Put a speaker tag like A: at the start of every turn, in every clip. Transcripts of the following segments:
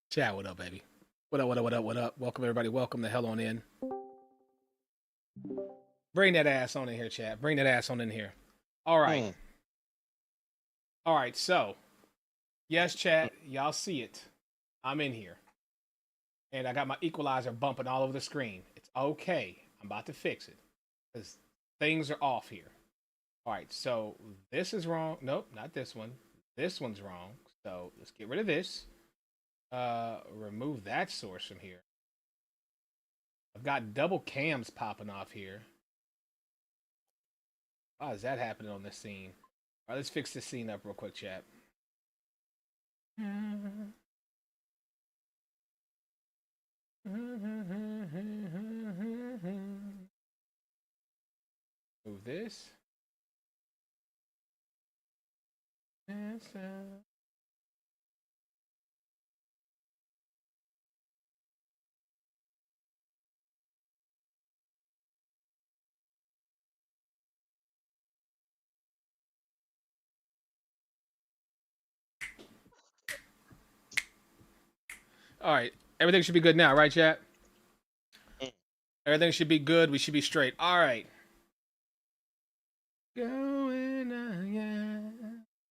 A: Chat, what up, baby? What up, what up, what up, what up? Welcome, everybody. Welcome the hell on in. Bring that ass on in here, chat. Bring that ass on in here. All right.
B: Hmm.
A: All right. So, yes, chat. Y'all see it. I'm in here. And I got my equalizer bumping all over the screen. It's okay. I'm about to fix it. Because things are off here. All right. So, this is wrong. Nope, not this one. This one's wrong. So, let's get rid of this. Remove that source from here. I've got double cams popping off here. Why is that happening on this scene? All right, let's fix this scene up real quick, chat. Move this. All right, everything should be good now, right, chat? Everything should be good. We should be straight. All right. Going on, yeah.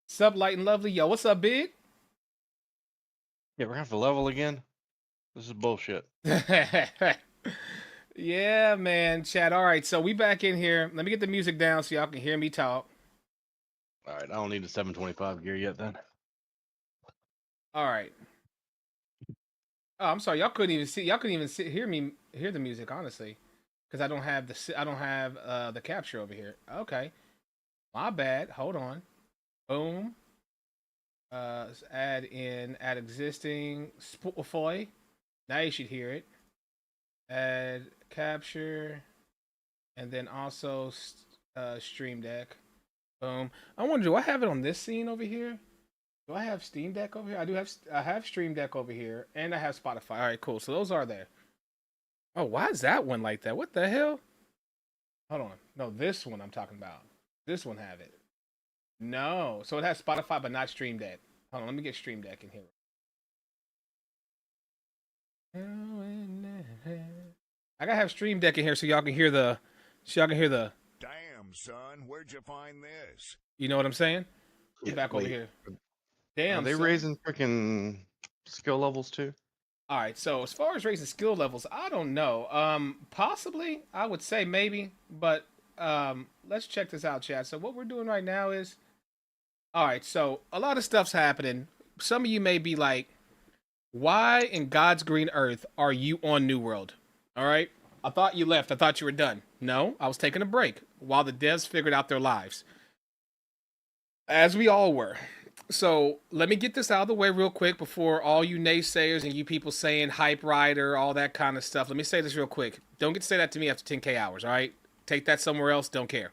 A: Sup, light and lovely. Yo, what's up, big?
B: Yeah, we're gonna have to level again. This is bullshit.
A: Yeah, man, chat. All right, so we back in here. Let me get the music down so y'all can hear me talk.
B: All right, I don't need the 725 gear yet. Then.
A: All right. Oh, I'm sorry. Y'all couldn't even see. Y'all couldn't even hear the music, honestly, because I don't have the capture over here. Okay, my bad. Hold on. Boom. Let's add existing Spotify. Now you should hear it. Add capture, and then also Stream Deck. Boom. I wonder, do I have it on this scene over here? Do I have Steam Deck over here? I have Stream Deck over here, and I have Spotify. All right, cool. So those are there. Oh, why is that one like that? What the hell? Hold on. No, this one I'm talking about. This one have it. No. So it has Spotify, but not Stream Deck. Hold on, let me get Stream Deck in here. I gotta have Stream Deck in here so y'all can hear the.
C: Damn, son, where'd you find this?
A: You know what I'm saying?
B: Yeah,
A: Back over here.
B: Damn. Are they
A: son.
B: raising freaking skill levels too?
A: All right, so as far as raising skill levels, I don't know. Possibly, I would say maybe, but let's check this out, chat. So what we're doing right now is, all right. So a lot of stuff's happening. Some of you may be like, "Why in God's green earth are you on New World?" All right, I thought you left. I thought you were done. No, I was taking a break while the devs figured out their lives, as we all were. So let me get this out of the way real quick before all you naysayers and you people saying hype rider, all that kind of stuff. Let me say this real quick. Don't get to say that to me after 10K hours, all right? Take that somewhere else. Don't care.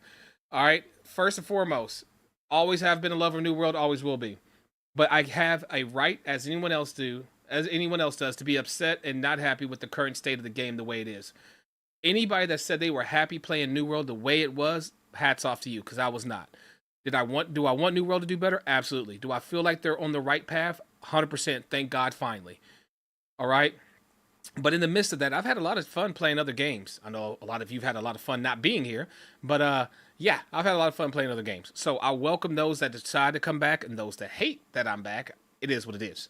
A: All right? First and foremost, always have been a lover of New World, always will be. But I have a right, as anyone else does, to be upset and not happy with the current state of the game the way it is. Anybody that said they were happy playing New World the way it was, hats off to you, because I was not. Do I want New World to do better? Absolutely. Do I feel like they're on the right path? 100%. Thank God, finally. All right. But in the midst of that, I've had a lot of fun playing other games. I know a lot of you've had a lot of fun not being here, but yeah, I've had a lot of fun playing other games. So I welcome those that decide to come back and those that hate that I'm back. It is what it is.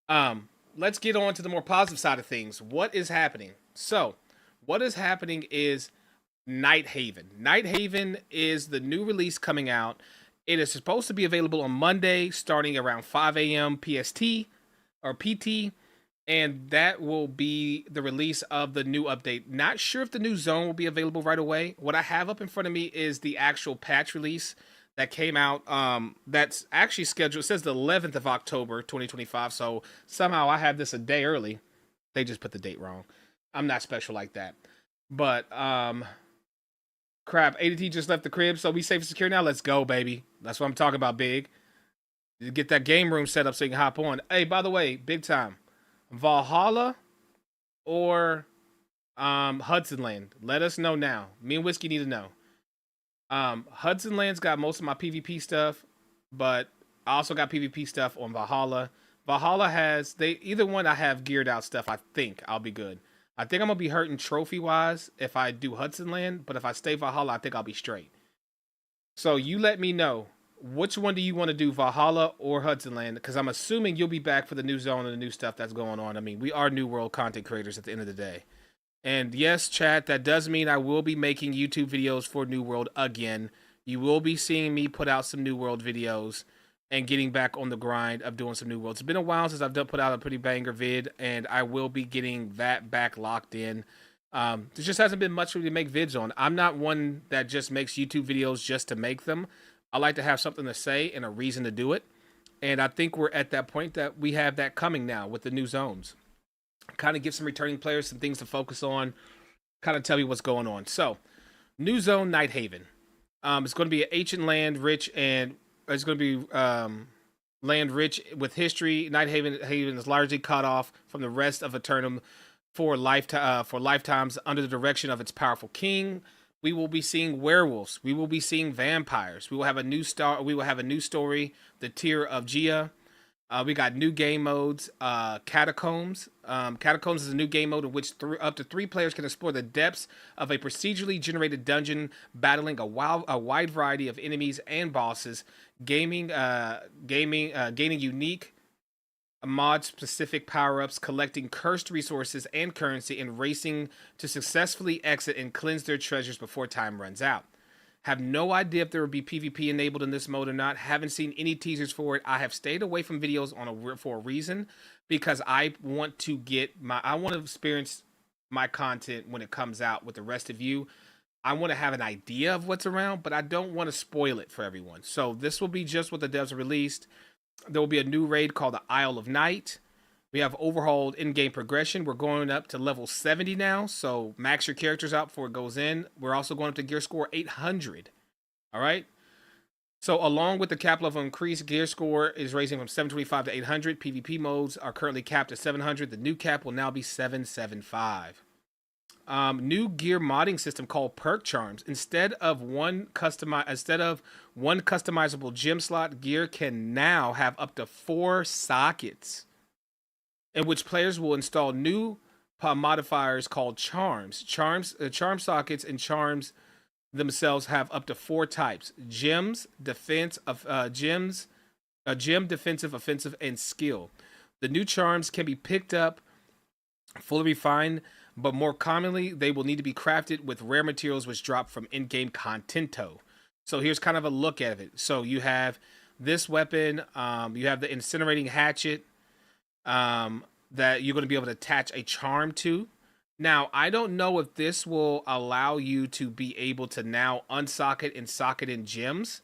A: Let's get on to the more positive side of things. What is happening? So, what is happening is Night Haven. Night Haven is the new release coming out. It is supposed to be available on Monday, starting around 5 a.m. PST or PT, and that will be the release of the new update. Not sure if the new zone will be available right away. What I have up in front of me is the actual patch release that came out. That's actually scheduled. It says the 11th of October, 2025. So somehow I have this a day early. They just put the date wrong. I'm not special like that. But crap, ADT just left the crib, so we safe and secure now. Let's go, baby. That's what I'm talking about, big. Get that game room set up so you can hop on. Hey, by the way, big time. Valhalla or Hudson Land? Let us know now. Me and Whiskey need to know. Hudson Land's got most of my PvP stuff, but I also got PvP stuff on Valhalla. Valhalla has either one. I have geared out stuff. I think I'll be good. I think I'm gonna be hurting trophy wise if I do Hudson Land, but if I stay Valhalla, I think I'll be straight. So you let me know, which one do you want to do, Valhalla or Hudson Land? Because I'm assuming you'll be back for the new zone and the new stuff that's going on. I mean, we are New World content creators at the end of the day. And yes, chat, that does mean I will be making YouTube videos for New World again. You will be seeing me put out some New World videos and getting back on the grind of doing some New Worlds. It's been a while since I've put out a pretty banger vid, and I will be getting that back locked in. There just hasn't been much for me to make vids on. I'm not one that just makes YouTube videos just to make them. I like to have something to say and a reason to do it. And I think we're at that point that we have that coming now with the new zones. Kind of give some returning players some things to focus on. Kind of tell you what's going on. So, new zone, Night Haven. It's going to be an ancient land, rich, and it's going to be land rich with history. Night Haven is largely cut off from the rest of Eternum for lifetimes under the direction of its powerful king. We will be seeing werewolves. We will be seeing vampires. We will have a new story, the Tear of Gia. We got new game modes, Catacombs. Catacombs is a new game mode in which up to 3 players can explore the depths of a procedurally generated dungeon, battling a wide variety of enemies and bosses, gaining unique mod-specific power-ups, collecting cursed resources and currency, and racing to successfully exit and cleanse their treasures before time runs out. Have no idea if there will be PvP enabled in this mode or not. Haven't seen any teasers for it. I have stayed away from videos for a reason, because I want to experience my content when it comes out with the rest of you. I want to have an idea of what's around, but I don't want to spoil it for everyone. So this will be just what the devs released. There will be a new raid called the Isle of Night. We have overhauled in-game progression. We're going up to level 70 now, so max your characters out before it goes in. We're also going up to gear score 800. All right? So along with the cap level increase, gear score is raising from 725 to 800. PvP modes are currently capped at 700. The new cap will now be 775. New gear modding system called Perk Charms. Instead of one customizable gem slot, gear can now have up to 4 sockets, in which players will install new modifiers called charms. Charm sockets and charms themselves have up to 4 types: gems, gem, defensive, offensive, and skill. The new charms can be picked up fully refined, but more commonly, they will need to be crafted with rare materials which drop from in-game contento. So here's kind of a look at it. So you have this weapon, you have the incinerating hatchet, that you're going to be able to attach a charm to. Now, I don't know if this will allow you to be able to now unsocket and socket in gems,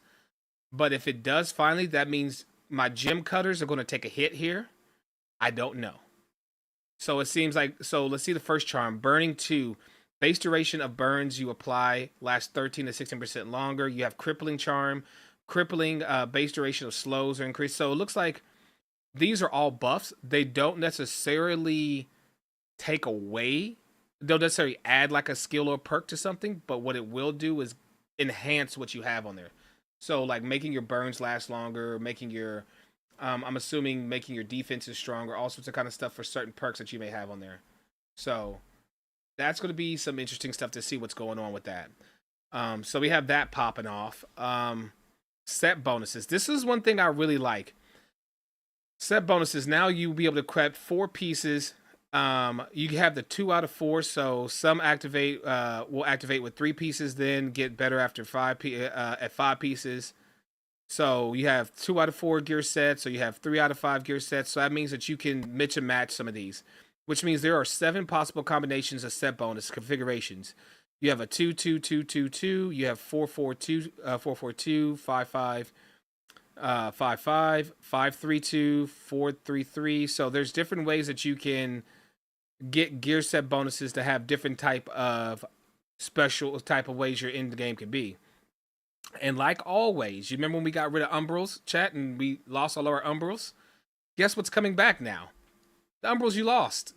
A: but if it does finally, that means my gem cutters are going to take a hit here. I don't know. So it seems like, so let's see the first charm, Burning 2. Base duration of burns you apply lasts 13 to 16% longer. You have Crippling Charm. Crippling base duration of slows are increased. So it looks like these are all buffs. They don't necessarily take away, don't necessarily add like a skill or perk to something, but what it will do is enhance what you have on there. So like making your burns last longer, making your, I'm assuming making your defenses stronger, all sorts of kind of stuff for certain perks that you may have on there. So that's going to be some interesting stuff to see what's going on with that. So we have that popping off. Set bonuses. This is one thing I really like. Set bonuses. Now you'll be able to craft 4 pieces. You have the 2 out of 4. So some activate will activate with 3 pieces, then get better after at 5 pieces. So you have 2 out of 4 gear sets. So you have 3 out of 5 gear sets. So that means that you can mix and match some of these, which means there are 7 possible combinations of set bonus configurations. You have a 2-2-2-2-2. You have 4-4-2, 4-4-2, 5-5. 5-5, 5-3-2, 4-3-3. So there's different ways that you can get gear set bonuses to have different type of special type of ways your end game can be. And like always, you remember when we got rid of Umbrals, chat, and we lost all our Umbrals? Guess what's coming back now? The Umbrals you lost.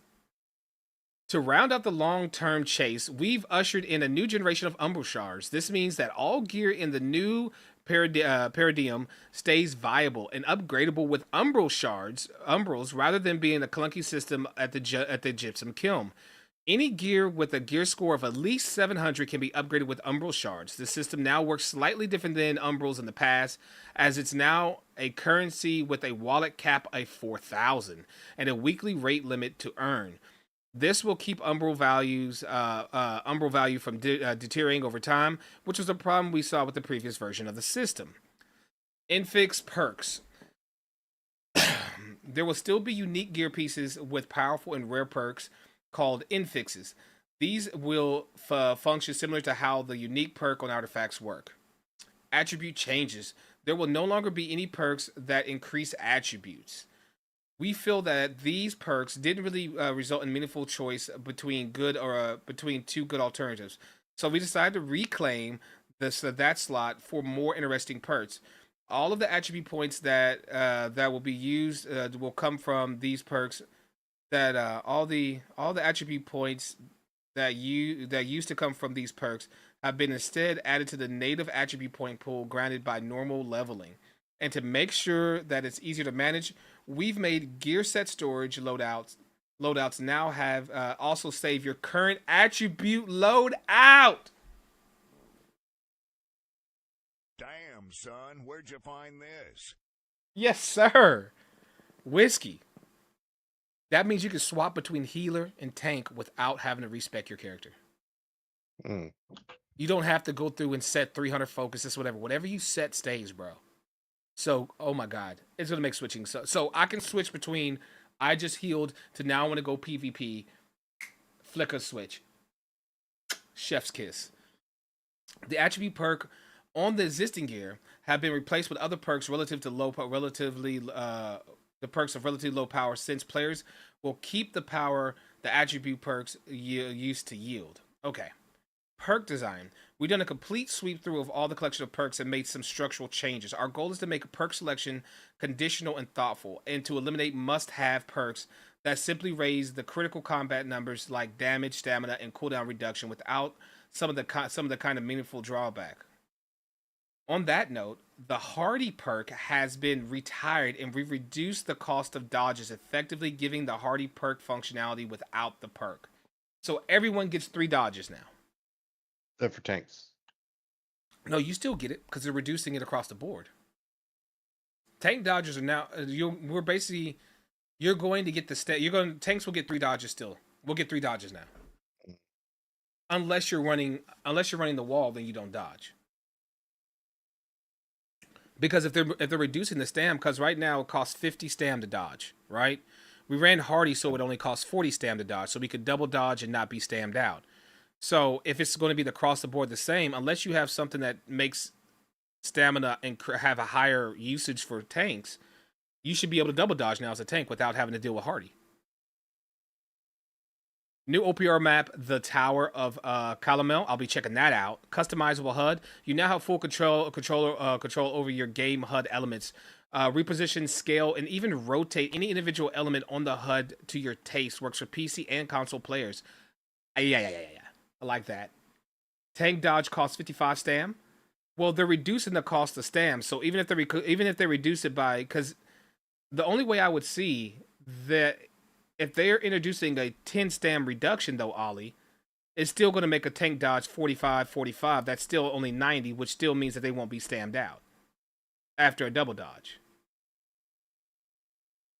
A: To round out the long-term chase, we've ushered in a new generation of Umbral Shards. This means that all gear in the new Peridium stays viable and upgradable with umbrals, rather than being a clunky system at the gypsum kiln. Any gear with a gear score of at least 700 can be upgraded with umbral shards. The system now works slightly different than umbrals in the past, as it's now a currency with a wallet cap of 4,000 and a weekly rate limit to earn. This will keep umbral value from deteriorating over time, which was a problem we saw with the previous version of the system. Infix perks. There will still be unique gear pieces with powerful and rare perks called infixes. These will function similar to how the unique perk on artifacts work. Attribute changes. There will no longer be any perks that increase attributes. We feel that these perks didn't really result in meaningful choice between between two good alternatives. So we decided to reclaim that slot for more interesting perks. All of the attribute points that will be used will come from these perks. That all the attribute points that used to come from these perks have been instead added to the native attribute point pool granted by normal leveling. And to make sure that it's easier to manage, we've made gear set storage loadouts now have also save your current attribute loadout.
C: Damn, son, where'd you find this?
A: Yes, sir. Whiskey. That means you can swap between healer and tank without having to respec your character.
B: Mm.
A: You don't have to go through and set 300 focuses, whatever. Whatever you set stays, bro. So, oh my God. It's going to make switching. So I can switch between I just healed to now I want to go PvP. Flicker switch. Chef's kiss. The attribute perk on the existing gear have been replaced with other perks the perks of relatively low power, since players will keep the power the attribute perks used to yield. Okay. Perk design. We've done a complete sweep through of all the collection of perks and made some structural changes. Our goal is to make a perk selection conditional and thoughtful, and to eliminate must-have perks that simply raise the critical combat numbers like damage, stamina, and cooldown reduction without some of the kind of meaningful drawback. On that note, the Hardy perk has been retired, and we've reduced the cost of dodges, effectively giving the Hardy perk functionality without the perk. So everyone gets 3 dodges now.
B: Except for tanks.
A: No, you still get it because they're reducing it across the board. Tank dodges are now. You're going to get tanks will get 3 dodges still. We'll get 3 dodges now. Unless you're running the wall, then you don't dodge. Because if they're reducing the stam, because right now it costs 50 stam to dodge, right? We ran Hardy so it only costs 40 stam to dodge, so we could double dodge and not be stammed out. So if it's going to be across the board the same, unless you have something that makes stamina and have a higher usage for tanks, you should be able to double dodge now as a tank without having to deal with Hardy. New OPR map, the Tower of Calamel. I'll be checking that out. Customizable HUD. You now have full control over your game HUD elements. Reposition, scale, and even rotate any individual element on the HUD to your taste. Works for PC and console players. Yeah. I like that. Tank dodge costs 55 stam. Well, they're reducing the cost of stam. So even if they reduce it by, because the only way I would see that. If they're introducing a 10 stam reduction, though, Ollie, it's still going to make a tank dodge 45. That's still only 90, which still means that they won't be stammed out after a double dodge.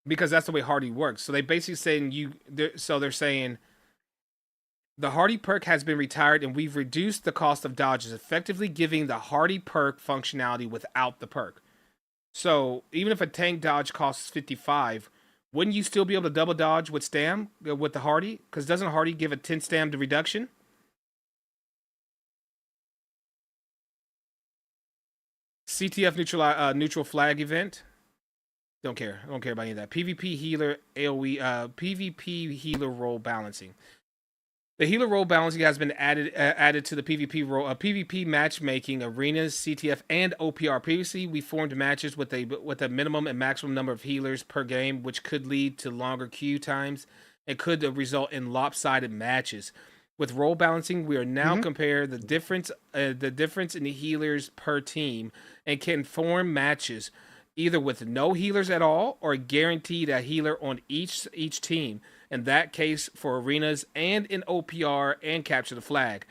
A: Because that's the way Hardy works. So they basically saying they're saying the Hardy perk has been retired and we've reduced the cost of dodges, effectively giving the Hardy perk functionality without the perk. So even if a tank dodge costs 55, wouldn't you still be able to double dodge with stam with the Hardy? Because doesn't Hardy give a 10 stam to reduction? CTF neutral flag event. Don't care. I don't care about any of that. PvP healer AoE. PvP healer role balancing. The healer role balancing has been added to the PvP matchmaking arenas, CTF, and OPR. Previously, we formed matches with a minimum and maximum number of healers per game, which could lead to longer queue times and could result in lopsided matches. With role balancing, we are now
B: Mhm.
A: compare the difference in the healers per team and can form matches either with no healers at all or guaranteed a healer on each team. In that case, for arenas and in OPR and capture the flag,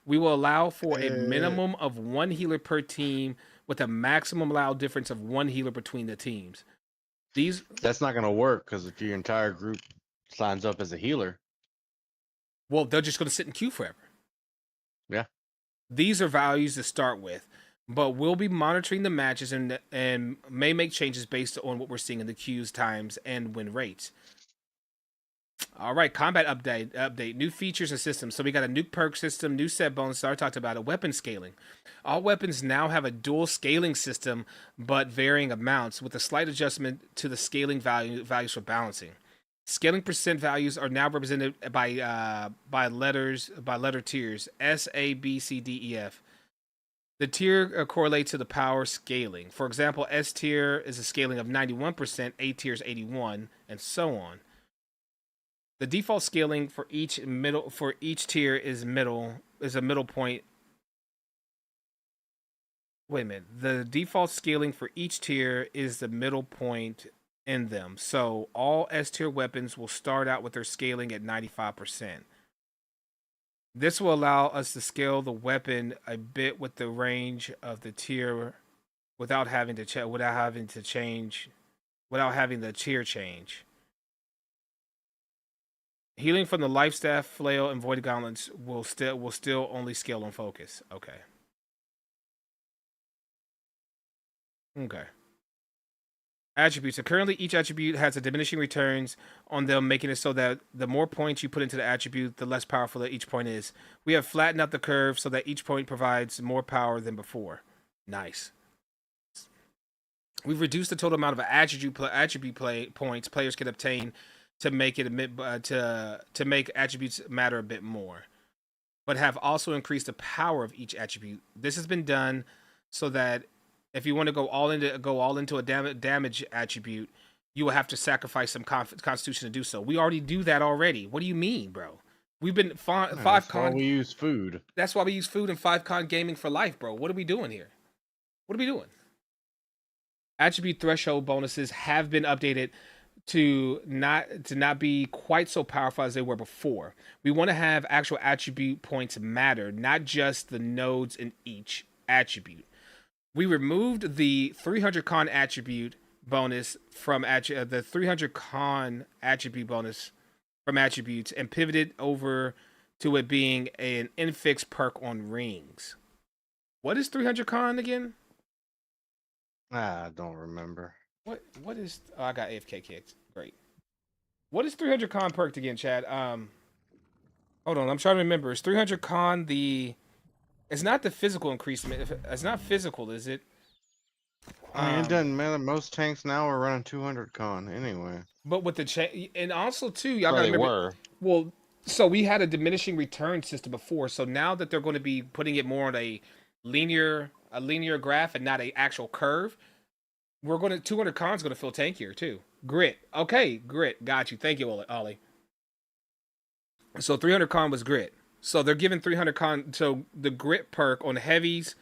A: we will allow for a
B: Uh,
A: minimum of one healer per team with a maximum allowed difference of one healer between the teams. These
B: that's not gonna work because if your entire group signs up as a healer,
A: well, they're just going to sit in queue forever.
B: yeah.
A: These are values to start with, but we'll be monitoring the matches and may make changes based on what we're seeing in the queues times and win rates. All right, combat update, new features and systems. So we got a new perk system, new set bonus. So I talked about it. Weapon scaling. All weapons now have a dual scaling system, but varying amounts, with a slight adjustment to the scaling values for balancing. Scaling percent values are now represented by letter tiers S, A, B, C, D, E, F. The tier correlates to the power scaling. For example, S tier is a scaling of 91%, A tier is 81, and so on. The default scaling for each tier is a middle point. Wait a minute. The default scaling for each tier is the middle point in them. So all S tier weapons will start out with their scaling at 95%. This will allow us to scale the weapon a bit with the range of the tier without having the tier change. Healing from the life staff, flail, and void gauntlets will still only scale on focus. Okay. Attributes. So currently, each attribute has a diminishing returns on them, making it so that the more points you put into the attribute, the less powerful that each point is. We have flattened out the curve so that each point provides more power than before. Nice. We've reduced the total amount of points players can obtain to make attributes matter a bit more, but have also increased the power of each attribute. This has been done so that if you want to go all into a damage attribute, you will have to sacrifice some constitution to do so. We already do that already. What do you mean, bro? We've been five
B: That's
A: con.
B: why we use food.
A: That's why we use food and 5 con gaming for life, bro. What are we doing here? What are we doing? Attribute threshold bonuses have been updated to not be quite so powerful as they were before. We want to have actual attribute points matter, not just the nodes in each attribute. We removed the 300 con attribute bonus from the 300 con attribute bonus from attributes and pivoted over to it being an infix perk on rings. What is 300 con again?
B: I don't remember.
A: What is? Oh, I got AFK kicked. Great. What is 300 con perked again, Chad? Hold on. I'm trying to remember. Is 300 con the? It's not the physical increasement. It's not physical, is it?
B: I mean, it doesn't matter. Most tanks now are running 200 con anyway.
A: But with the change, and also too, y'all
B: Or
A: gotta
B: they
A: remember.
B: were.
A: Well, so we had a diminishing return system before. So now that they're going to be putting it more on a linear graph and not a actual curve, we're going to 200 con's going to feel tankier too. Grit. Okay, grit. Got you. Thank you, Ollie. So 300 con was grit. So they're giving 300 con. So the grit perk on heavies,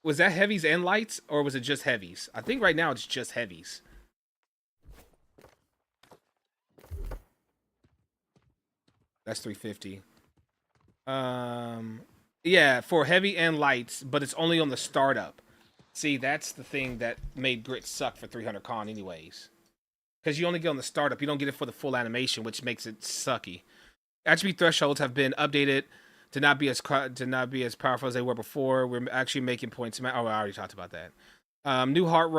A: was that heavies and lights, or was it just heavies? I think right now it's just heavies. That's 350. Yeah, for heavy and lights, but it's only on the startup. See, that's the thing that made grit suck for 300 con anyways. Because you only get on the startup, you don't get it for the full animation, which makes it sucky. Attribute thresholds have been updated to not be as powerful as they were before. We're actually making points. Oh, I already talked about that. New heart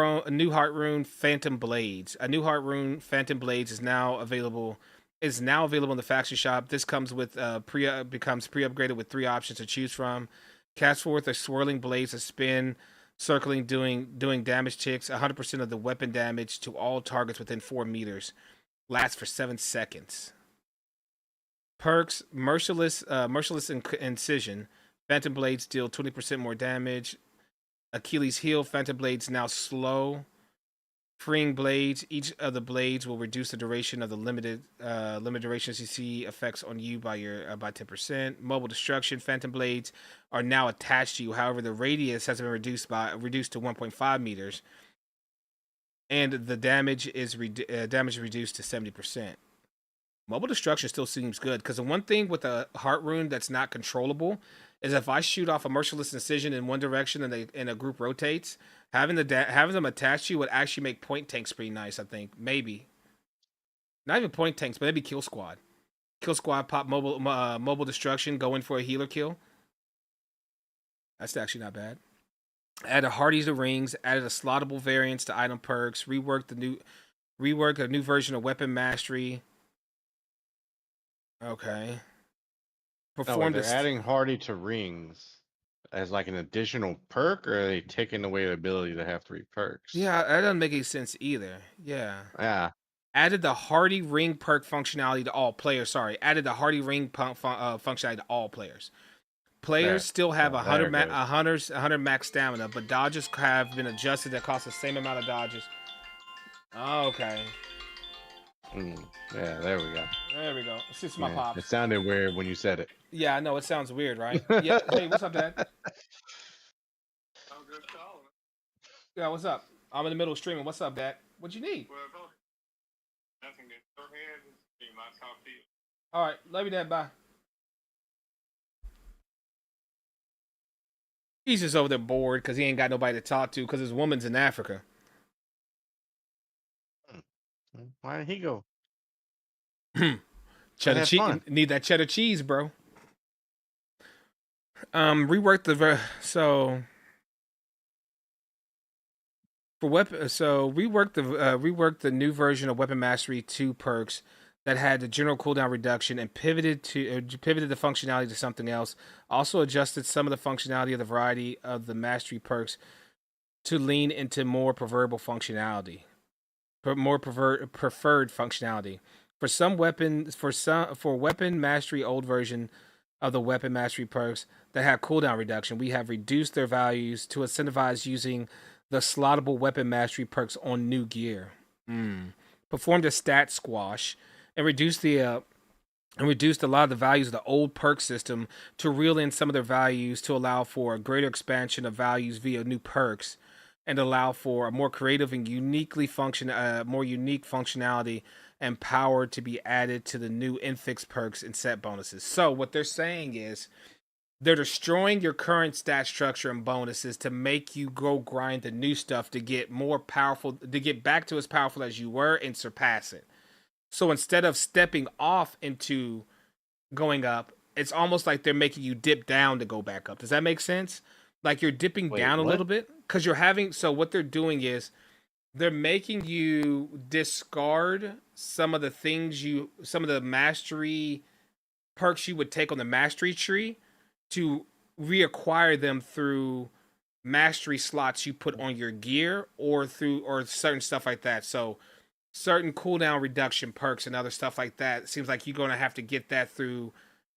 A: rune, Phantom Blades. A new heart rune, Phantom Blades, is now available in the faction shop. This comes with becomes pre-upgraded with 3 options to choose from. Cast forth a swirling blades, a spin, circling, doing damage ticks. 100% of the weapon damage to all targets within 4 meters. Lasts for 7 seconds. Perks: merciless incision. Phantom blades deal 20% more damage. Achilles heel. Phantom blades now slow Freeing blades. Each of the blades will reduce the duration of the limited duration CC effects on you by 10%. Mobile destruction. Phantom blades are now attached to you. However, the radius has been reduced to 1.5 meters, and the damage is reduced to 70%. Mobile destruction still seems good because the one thing with a heart rune that's not controllable is if I shoot off a merciless incision in one direction and a group rotates, having them attached to you would actually make point tanks pretty nice. I think maybe not even point tanks, but maybe kill squad. Kill squad pop mobile destruction, go in for a healer kill. That's actually not bad. Added Hardy's to rings. Added a slottable variants to item perks. Reworked a new version of weapon mastery. Okay.
B: They're adding Hardy to rings as like an additional perk, or are they taking away the ability to have 3 perks?
A: Yeah, that doesn't make any sense either. Yeah.
B: Yeah.
A: Added the Hardy ring perk functionality to all players. Sorry, added the Hardy ring functionality to all players. Players still have 100 max stamina, but dodges have been adjusted that cost the same amount of dodges. Oh, okay.
B: Yeah, there we go.
A: There we go. It's just my pops.
B: It sounded weird when you said it.
A: Yeah, I know. It sounds weird, right? Yeah. Hey, what's up, Dad? Yeah, what's up? I'm in the middle of streaming. What's up, Dad? What you need? All right, love you, Dad. Bye. He's just over there bored because he ain't got nobody to talk to because his woman's in Africa.
B: Why did he go?
A: Cheddar cheese. Need that cheddar cheese, bro. Reworked the reworked the new version of Weapon Mastery 2 perks that had the general cooldown reduction and pivoted the functionality to something else. Also adjusted some of the functionality of the variety of the mastery perks to lean into more preferred functionality. For weapon mastery old version of the weapon mastery perks that have cooldown reduction, we have reduced their values to incentivize using the slottable weapon mastery perks on new gear. Performed a stat squash and reduced a lot of the values of the old perk system to reel in some of their values to allow for a greater expansion of values via new perks and allow for a more creative and more unique functionality and power to be added to the new infix perks and set bonuses. So what they're saying is they're destroying your current stat structure and bonuses to make you go grind the new stuff to get more powerful, to get back to as powerful as you were and surpass it. So instead of stepping off into going up, it's almost like they're making you dip down to go back up. Does that make sense? Like you're dipping down a little bit because you're having. So what they're doing is they're making you discard some of the mastery perks you would take on the mastery tree to reacquire them through mastery slots you put on your gear or certain stuff like that. So certain cooldown reduction perks and other stuff like that. It seems like you're going to have to get that through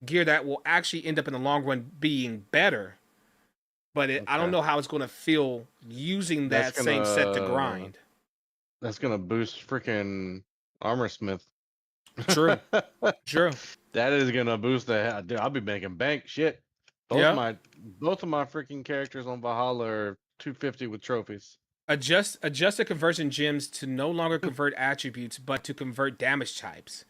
A: gear that will actually end up in the long run being better. But I don't know how it's going to feel using that same set to grind.
B: That's going to boost freaking Armor Smith.
A: True. True.
B: That is going to boost the... Dude, I'll be making bank. Shit. Both of my freaking characters on Valhalla are 250 with trophies.
A: Adjust the conversion gems to no longer convert attributes, but to convert damage types.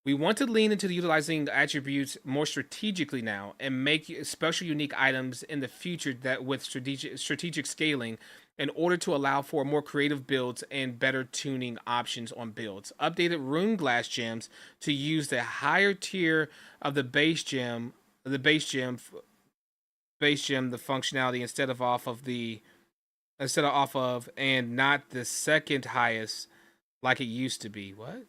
A: We want to lean into utilizing attributes more strategically now and make special unique items in the future that with strategic scaling in order to allow for more creative builds and better tuning options on builds. Updated rune glass gems to use the higher tier of the base gem, the functionality instead of and not the second highest like it used to be. What?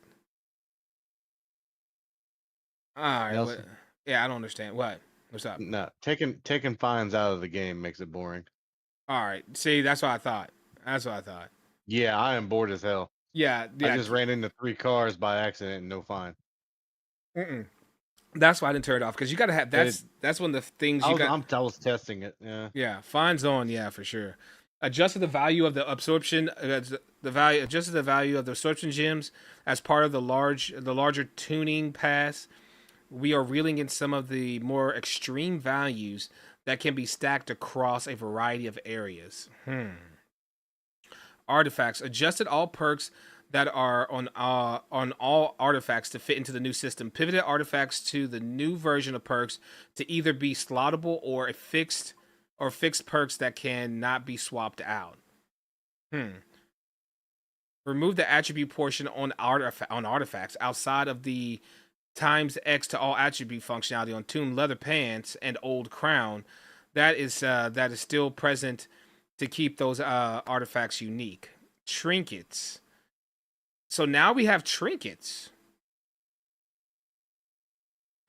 A: All right. Yeah, I don't understand. What's up?
B: No, taking fines out of the game makes it boring.
A: All right. See, that's what I thought.
B: Yeah, I am bored as hell.
A: Yeah.
B: I just ran into 3 cars by accident and no fine.
A: That's why I didn't turn it off because you got to have that's one of the things I
B: was testing it. Yeah.
A: Yeah, fines on. Yeah, for sure. Adjusted the value of the absorption adjusted the value of the absorption gems as part of the larger tuning pass. We are reeling in some of the more extreme values that can be stacked across a variety of areas. Artifacts adjusted all perks that are on all artifacts to fit into the new system. Pivoted artifacts to the new version of perks to either be slottable or fixed perks that cannot be swapped out. Remove the attribute portion on artifacts outside of the times X to all attribute functionality on tuned leather pants and old crown. That is still present to keep those artifacts unique. Trinkets. So now we have trinkets.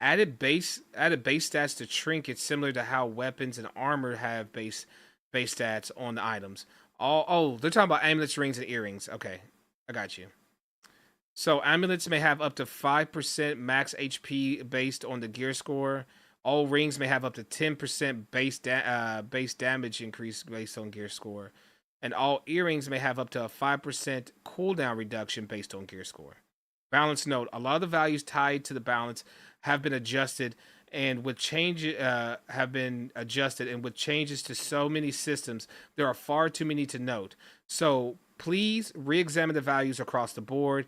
A: Added base stats to trinkets, similar to how weapons and armor have base stats on the items. They're talking about amulets, rings, and earrings. Okay, I got you. So amulets may have up to 5% max HP based on the gear score. All rings may have up to 10% base damage increase based on gear score. And all earrings may have up to a 5% cooldown reduction based on gear score. Balance note: a lot of the values tied to the balance have been adjusted, and with changes to so many systems, there are far too many to note. So please re-examine the values across the board.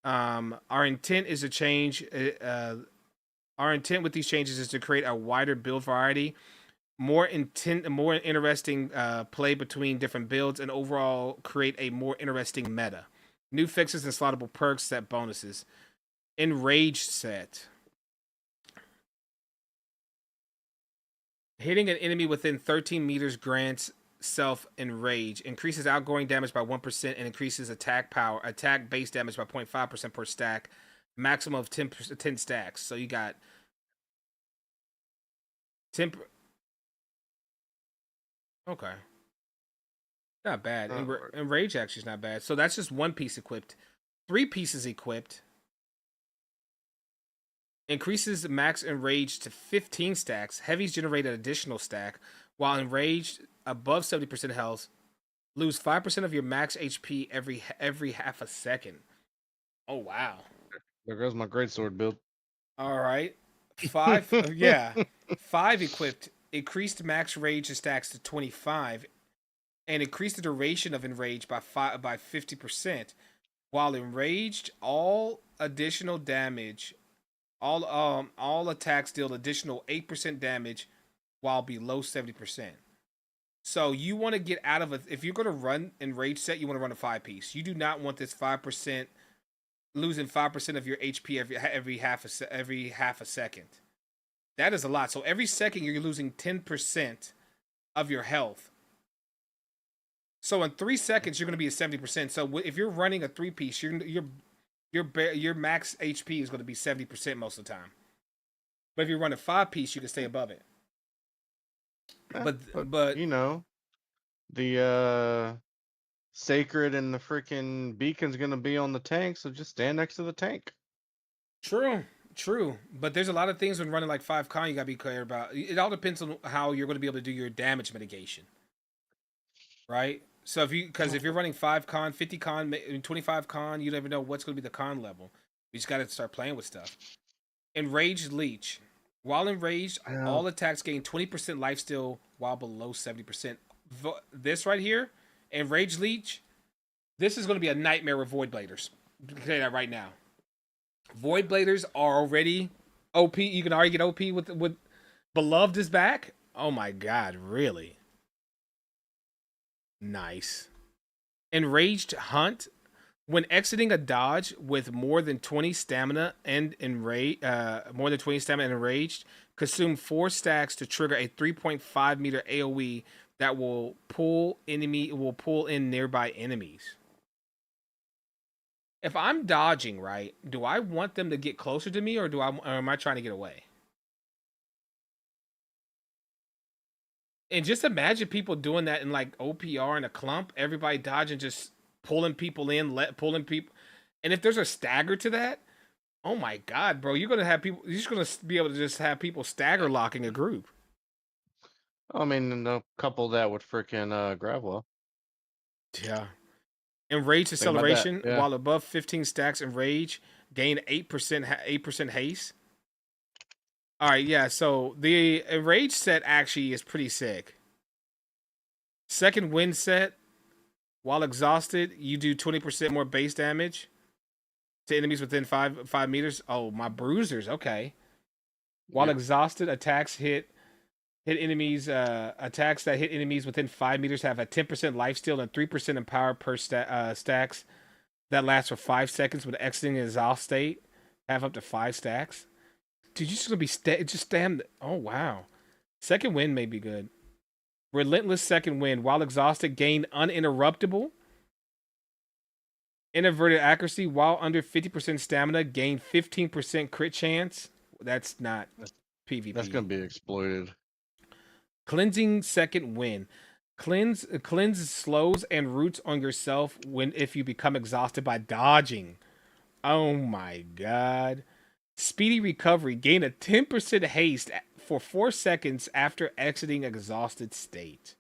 A: Our intent is to change. Our intent with these changes is to create a wider build variety, more interesting play between different builds, and overall create a more interesting meta. New fixes and slottable perks set bonuses. Enraged set. Hitting an enemy within 13 meters grants self enrage, increases outgoing damage by 1% and increases attack base damage by 0.5% per stack, maximum of 10 stacks. So you got 10. Okay. Not bad. Enrage actually is not bad. So that's just one piece equipped. 3 pieces equipped. Increases max enraged to 15 stacks. Heavies generate an additional stack. While enraged above 70% health, lose 5% of your max HP every half a second. Oh wow.
B: There goes my greatsword build.
A: All right. 5 yeah. 5 equipped. Increased max rage stacks to 25 and increase the duration of enraged by 50%. While enraged, all additional damage, all attacks deal additional 8% damage while below 70%. So you want to get out of if you're going to run enraged set, you want to run a 5-piece. You do not want this 5% losing 5% of your HP every half a second. That is a lot. So every second you're losing 10% of your health. So in 3 seconds, you're going to be at 70%. So if you're running a 3-piece, your max HP is going to be 70% most of the time. But if you run a 5-piece, you can stay above it. But
B: you know, the sacred and the freaking beacon's going to be on the tank, so just stand next to the tank.
A: True. But there's a lot of things when running like 5-con you got to be clear about. It all depends on how you're going to be able to do your damage mitigation. Right? So if you're running 5-con, 50-con, 25-con, you never know what's going to be the con level. You just got to start playing with stuff. Enraged Leech. While enraged, all attacks gain 20% lifesteal while below 70%. This right here, Enraged Leech, this is going to be a nightmare with Void Bladers. I can tell you that right now. Void Bladers are already OP. You can already get OP with Beloved is back. Oh my god, really? Nice. Enraged Hunt. When exiting a dodge with more than 20 stamina and enraged, consume 4 stacks to trigger a 3.5 meter AoE that will pull in nearby enemies. If I'm dodging, right, do I want them to get closer to me, or am I trying to get away? And just imagine people doing that in like OPR in a clump, everybody dodging, just pulling people in, pulling people. And if there's a stagger to that, oh my god, bro, you're just gonna be able to just have people stagger locking a group.
B: I mean, and couple that with freaking Gravwell.
A: Yeah. Enraged
B: Think about that.
A: acceleration,
B: Yeah.
A: while above 15 stacks enrage, gain 8% haste. All right, yeah. So the enraged set actually is pretty sick. Second wind set, while exhausted, you do 20% more base damage to enemies within 5 meters. Oh, my bruisers. Okay. While
B: Yeah.
A: exhausted, attacks that hit enemies within 5 meters have a 10% lifesteal and 3% in power per stacks that lasts for 5 seconds when exiting an exhaust state. Have up to 5 stacks. Dude, you're just gonna be just damn. Oh wow. Second wind may be good. Relentless second wind. While exhausted, gain uninterruptible. Inverted accuracy. While under 50% stamina, gain 15% crit chance. That's not PvP.
B: That's gonna be exploited.
A: Cleansing second wind. Cleanse slows and roots on yourself if you become exhausted by dodging. Oh my god. Speedy recovery. Gain a 10% haste for 4 seconds after exiting exhausted state.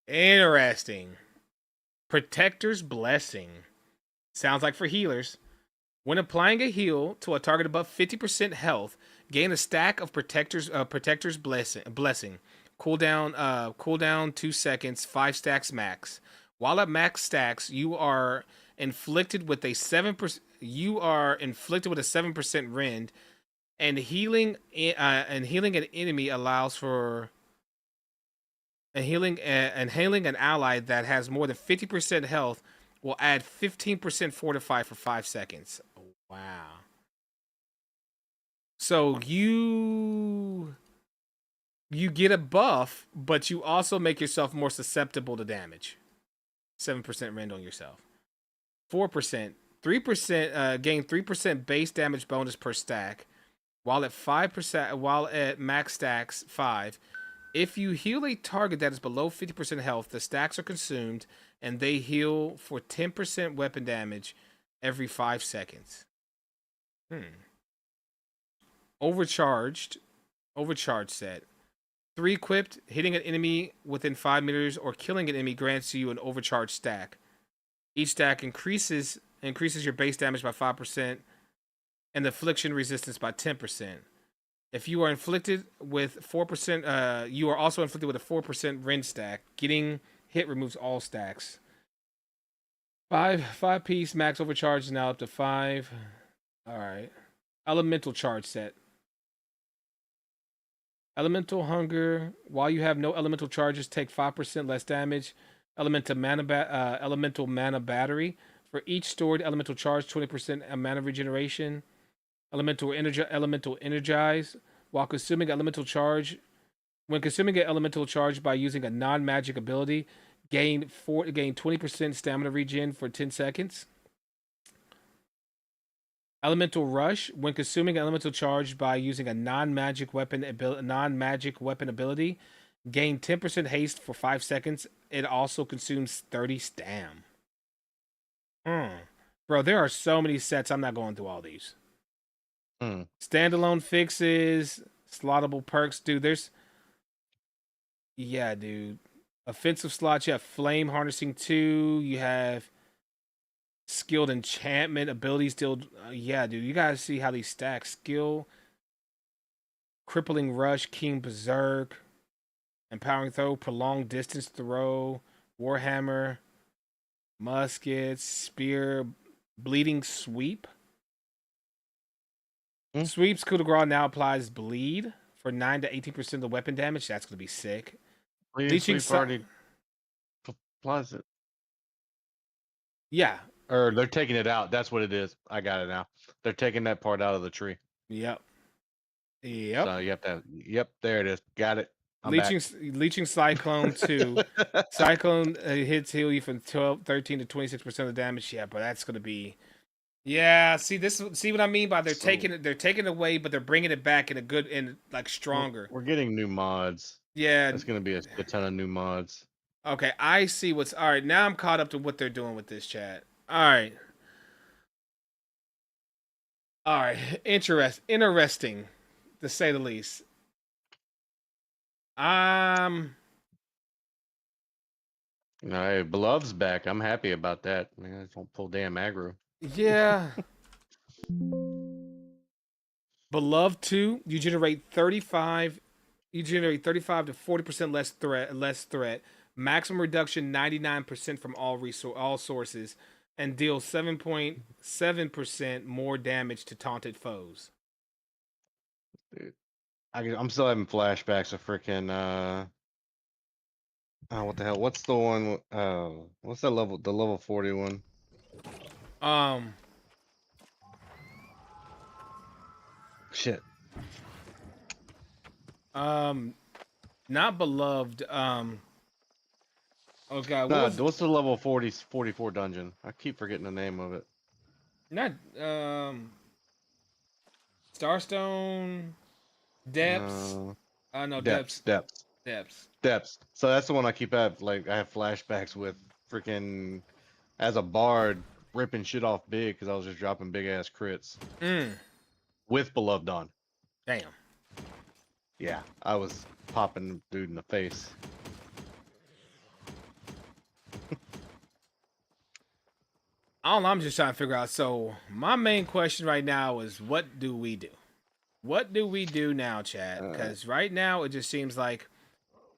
A: Interesting. Protector's Blessing. Sounds like for healers. When applying a heal to a target above 50% health, gain a stack of Protector's Blessing. Cooldown 2 seconds, 5 stacks max. While at max stacks, you are inflicted with a 7%. You are inflicted with a 7% rend, and healing an enemy allows for. And healing an ally that has more than 50% health will add 15% fortify for 5 seconds. Oh, wow. So you get a buff, but you also make yourself more susceptible to damage. 7% rend on yourself. 4%. 3% gain 3% base damage bonus per stack. While at 5%, while at max stacks 5. If you heal a target that is below 50% health, the stacks are consumed and they heal for 10% weapon damage every 5 seconds. Overcharged set. 3 equipped, hitting an enemy within 5 meters or killing an enemy grants you an overcharged stack. Each stack increases your base damage by 5% and the affliction resistance by 10%. If you are inflicted with 4%, you are also inflicted with a 4% rend stack. Getting hit removes all stacks. 5 piece max overcharge is now up to 5. All right. Elemental charge set. Elemental hunger. While you have no elemental charges, take 5% less damage. Elemental mana battery. For each stored elemental charge, 20% mana regeneration. Elemental energize. While consuming elemental charge, when consuming an elemental charge by using a non-magic ability, gain 20% stamina regen for 10 seconds. Elemental rush. When consuming an elemental charge by using a non-magic weapon ability, gain 10% haste for 5 seconds. It also consumes 30 stam. Bro, there are so many sets. I'm not going through all these. Standalone fixes, slottable perks, dude. Dude. Offensive slots. You have flame harnessing 2. You have skilled enchantment abilities. Still, dude. You guys see how these stack skill, crippling rush, king berserk, empowering throw, prolonged distance throw, warhammer, muskets, spear, bleeding sweep. Sweep's coup de grace now applies bleed for 9 to 18% of the weapon damage. That's going to be sick.
B: Leeching already applies it.
A: Yeah.
B: Or they're taking it out. That's what it is. I got it now. They're taking that part out of the tree.
A: Yep.
B: So you have to have, yep, there it is. Got it.
A: Leeching Cyclone 2. Cyclone hits heal you from 13 to 26% of the damage. Yeah, but that's going to be... Yeah, see what I mean by they're taking it away, but they're bringing it back in a good and like stronger.
B: We're getting new mods.
A: Yeah,
B: it's gonna be a ton of new mods.
A: Okay, I see what's all right. Now I'm caught up to what they're doing with this chat. All right, interesting, to say the least.
B: Hey, Beloved's back. I'm happy about that. Man, I don't pull damn aggro.
A: Yeah. Beloved 2, you generate 35 to 40% less threat. Maximum reduction 99% from all sources and deal 7.7% more damage to taunted foes.
B: Dude, I'm still having flashbacks of freaking oh, what the hell? What's the one? What's that level? The level 40 one?
A: Um
B: Shit.
A: not beloved. Oh god, what
B: Nah,
A: was
B: what's the level 44 dungeon? I keep forgetting the name of it.
A: not Starstone Depths?
B: No,
A: No,
B: depths,
A: Depths.
B: depths,
A: Depths.
B: depths. So that's the one I keep at. Like I have flashbacks with freaking as a bard ripping shit off big because I was just dropping big ass crits with Beloved on.
A: Damn.
B: Yeah, I was popping the dude in the face.
A: All I'm just trying to figure out. So my main question right now is, what do we do? What do we do now, Chad? Because right now it just seems like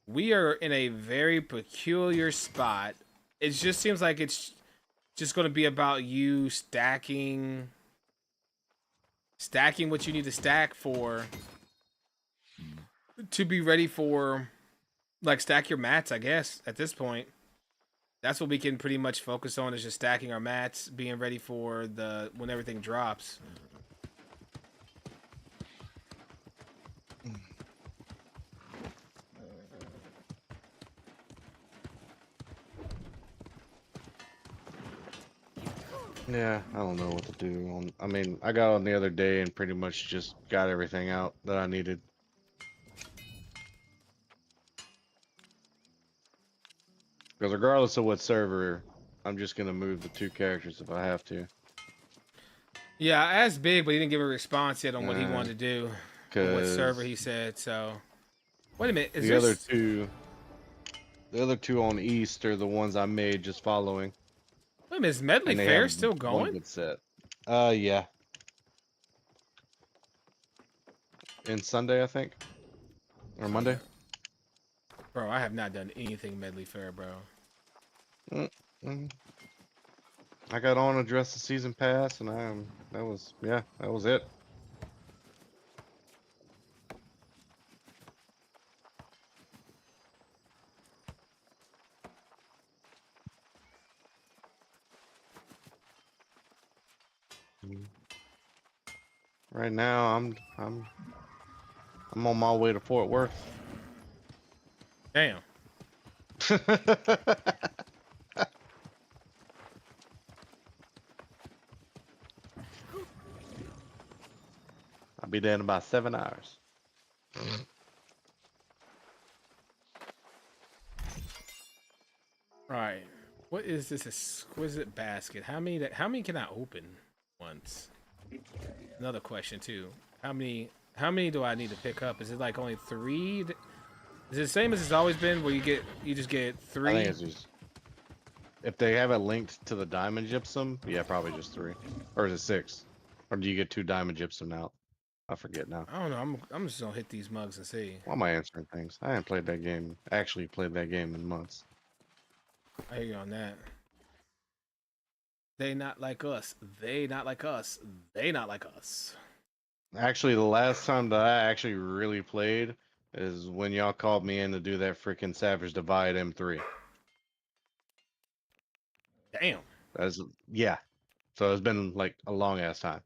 A: we are in a very peculiar spot. It just seems like it's just going to be about you stacking what you need to stack for to be ready for, like, stack your mats. I guess at this point, that's what we can pretty much focus on, is just stacking our mats, being ready for the when everything drops.
B: Yeah, I don't know what to do. I mean, I got on the other day and pretty much just got everything out that I needed. Because regardless of what server, I'm just gonna move the two characters if I have to.
A: Yeah, I asked Big, but he didn't give a response yet on what he wanted to do or what server
B: Because
A: he said. So, wait a minute, is
B: the
A: there?
B: the other two on East are the ones I made just following,
A: Wait a minute, is Medley
B: and they have
A: Fair still
B: one
A: going?
B: good set. Yeah, and Sunday I think, or Monday.
A: Bro, I have not done anything Medley Fair, bro.
B: Mm -mm. I got on address the season pass, and that was it. Mm. Right now, I'm on my way to Fort Worth.
A: Damn.
B: I'll be there in about 7 hours.
A: All right. What is this exquisite basket? How many can I open once? Another question too. How many do I need to pick up? Is it like only 3? Is it the same as it's always been, where you just get
B: I
A: 3?
B: think it's just if they have it linked to the diamond gypsum, yeah, probably just 3, or is it 6, or do you get 2 diamond gypsum out? I forget now.
A: I don't know. I'm just gonna hit these mugs and see.
B: Why am I answering things? I haven't played that game. Actually played that game in months.
A: I hear you on that. They not like us. They not like us. They not like us.
B: Actually, the last time that I actually really played is when y'all called me in to do that freaking Savage Divide M3.
A: Damn.
B: That's yeah. So it's been like a long ass time.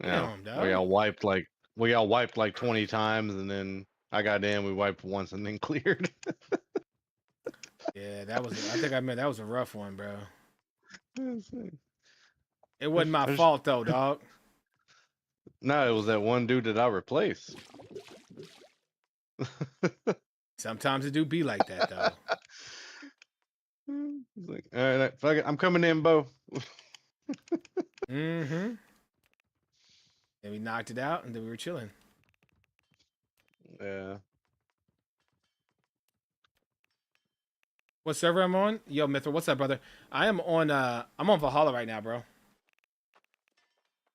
B: You know,
A: Damn, dog.
B: we all wiped like 20 times, and then I got in. We wiped once and then cleared.
A: Yeah, that was. I think I meant that was a rough one, bro.
B: There's-
A: It wasn't my
B: there's-
A: fault though, dog.
B: no, it was that one dude that I replaced.
A: Sometimes it do be like that though.
B: He's like, all right, fuck it, I'm coming in, Bo.
A: Mm-hmm. And we knocked it out, and then we were chilling.
B: Yeah.
A: What server I'm on? Yo, Mithra, what's up, brother? I'm on Valhalla right now, bro.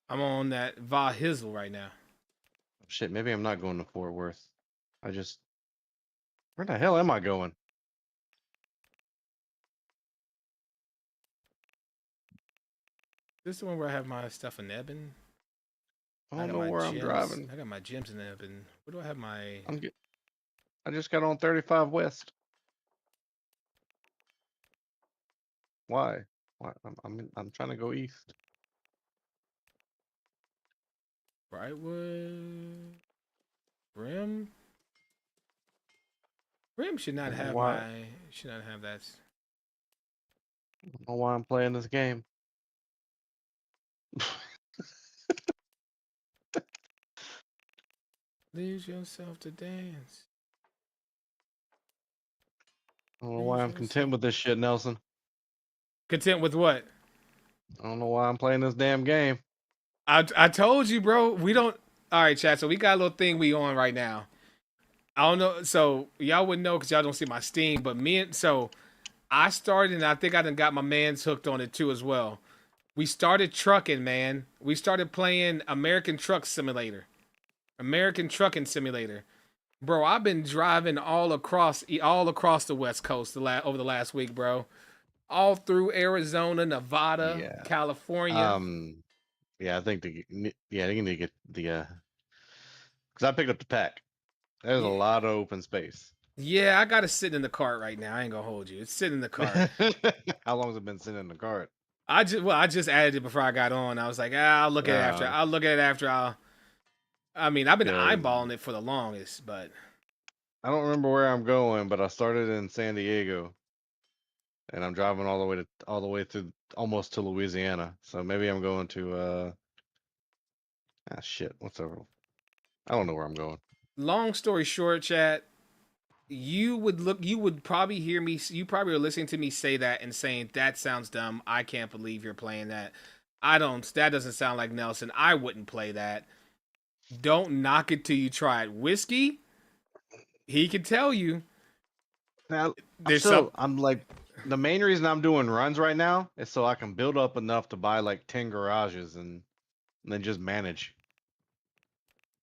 A: I'm on that Valhizzle right now.
B: Shit, maybe I'm not going to Fort Worth. Where the hell am I going?
A: This is the one where I have my stuff in Eben.
B: I
A: I
B: don't
A: got
B: know
A: my
B: where I'm
A: gems.
B: driving.
A: I got my gems in Eben. Where do I have my?
B: I just got on 35 West. Why? Why? I'm trying to go east.
A: Brightwood. Rim. Rim should not
B: I don't know
A: have
B: why.
A: my. Should not have that.
B: I don't know why I'm playing this game.
A: Lose yourself to dance.
B: I don't know
A: Lose
B: why I'm
A: yourself.
B: content with this shit, Nelson.
A: Content with what?
B: I don't know why I'm playing this damn game.
A: I told you, bro. We don't. All right, chat. So we got a little thing we on right now. I don't know. So y'all wouldn't know because y'all don't see my Steam. But I started, and I think I done got my man's hooked on it too as well. We started trucking, man. We started playing American Truck Simulator, American Trucking Simulator. Bro, I've been driving all across the West Coast over the last week, bro. All through Arizona, Nevada,
B: Yeah.
A: California.
B: Yeah, I think they need to get the because I picked up the pack. There's a
A: Yeah,
B: lot of open space.
A: yeah, I got it sitting in the cart right now. I ain't gonna hold you. It's sitting in the cart.
B: How long has it been sitting in the cart?
A: I just added it before I got on. I was like, I'll look at it after. I'll look at it after. I mean, I've been
B: 'Cause
A: eyeballing it for the longest, but
B: I don't remember where I'm going, but I started in San Diego, and I'm driving all the way through almost to Louisiana. So maybe I'm going to shit. What's over? I don't know where I'm going.
A: long story short, chat, you would probably hear me, you probably are listening to me say that and saying that sounds dumb. I can't believe you're playing that. That doesn't sound like Nelson. I wouldn't play that. Don't knock it till you try it. Whiskey, he can tell you
B: Now,
A: there's some.
B: I'm like, the main reason I'm doing runs right now is so I can build up enough to buy like 10 garages and then just manage.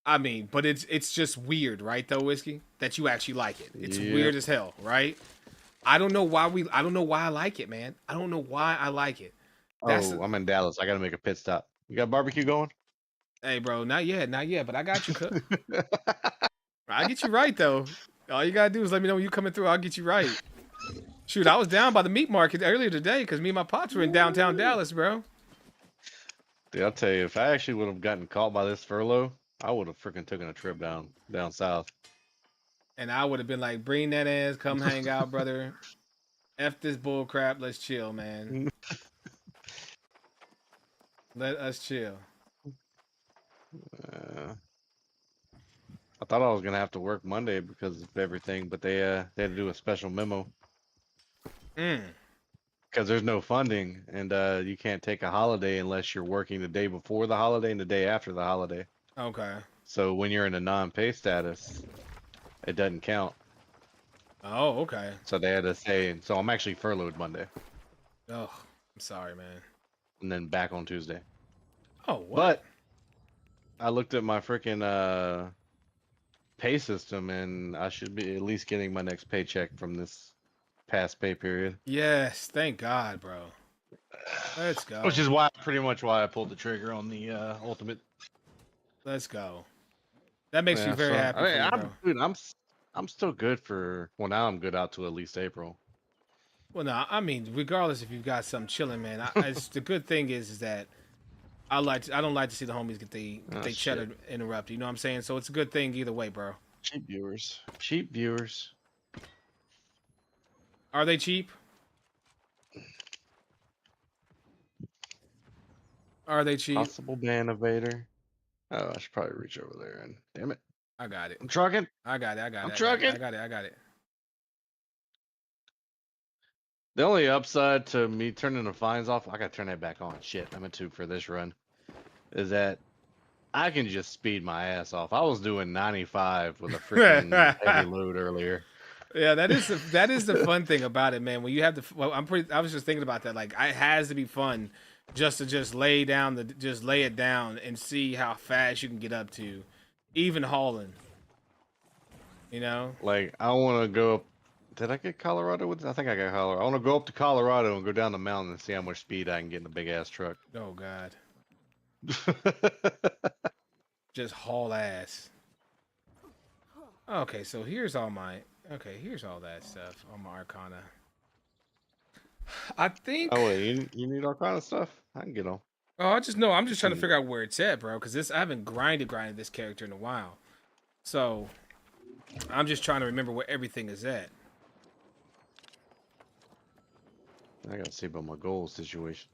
A: I mean, but it's just weird, right? Though, Whiskey, that you actually like it. It's
B: Yep.
A: weird as hell, right? I don't know why I like it, man. I don't know why I like it.
B: I'm in Dallas. I gotta make a pit stop. You got barbecue going?
A: Hey, bro, not yet, but I got you, cook. I get you right though. All you gotta do is let me know when you coming through. I'll get you right. Shoot, I was down by the meat market earlier today because me and my pops were in downtown Dallas, bro.
B: Dude, I'll tell you, if I actually would have gotten caught by this furlough, I would have freaking taken a trip down south.
A: And I would have been like, bring that ass, come hang out, brother. F this bull crap, let's chill, man. Let us chill.
B: I thought I was gonna have to work Monday because of everything, but they had to do a special memo because there's no funding, and you can't take a holiday unless you're working the day before the holiday and the day after the holiday.
A: Okay.
B: So when you're in a non-pay status, it doesn't count.
A: Oh, okay.
B: So they had to say, so I'm actually furloughed Monday.
A: Oh, I'm sorry, man.
B: And then back on Tuesday.
A: Oh, what?
B: But I looked at my freaking pay system, and I should be at least getting my next paycheck from this past pay period.
A: Yes, thank God, bro. Let's go.
B: Which is pretty much why I pulled the trigger on the ultimate.
A: Let's go. That makes you very happy for you, bro.
B: Dude, I'm still good for. Well, now I'm good out to at least April.
A: Well, no, I mean, regardless if you've got something chilling, man. The good thing is that I don't like to see the homies get they cheddar interrupted. You know what I'm saying? So it's a good thing either way, bro.
B: Cheap viewers. Cheap viewers.
A: Are they cheap? Are they cheap?
B: Possible ban evader. Oh, I should probably reach over there and damn it.
A: I got it.
B: I'm trucking.
A: I got it.
B: I'm trucking.
A: I got it.
B: The only upside to me turning the fines off, I gotta turn that back on. Shit, I'm a tube for this run. Is that I can just speed my ass off. I was doing 95 with a freaking heavy load earlier.
A: Yeah, that is the fun thing about it, man. When you have the, well, I was just thinking about that. Like, it has to be fun, just to just lay it down and see how fast you can get up to, even hauling. You know?
B: Like, I want to go up. Did I get Colorado with? I think I got Colorado. I want to go up to Colorado and go down the mountain and see how much speed I can get in a big ass truck.
A: Oh God, just haul ass. Okay, so here's all my. Okay, here's all that stuff. All my Arcana. I think.
B: Oh wait, you need all kind of stuff. I can get on.
A: Oh, I just know. I'm just trying to
B: Hmm.
A: figure out where it's at, bro. Because I haven't grinded this character in a while. So I'm just trying to remember where everything is at.
B: I gotta see about my goal situation.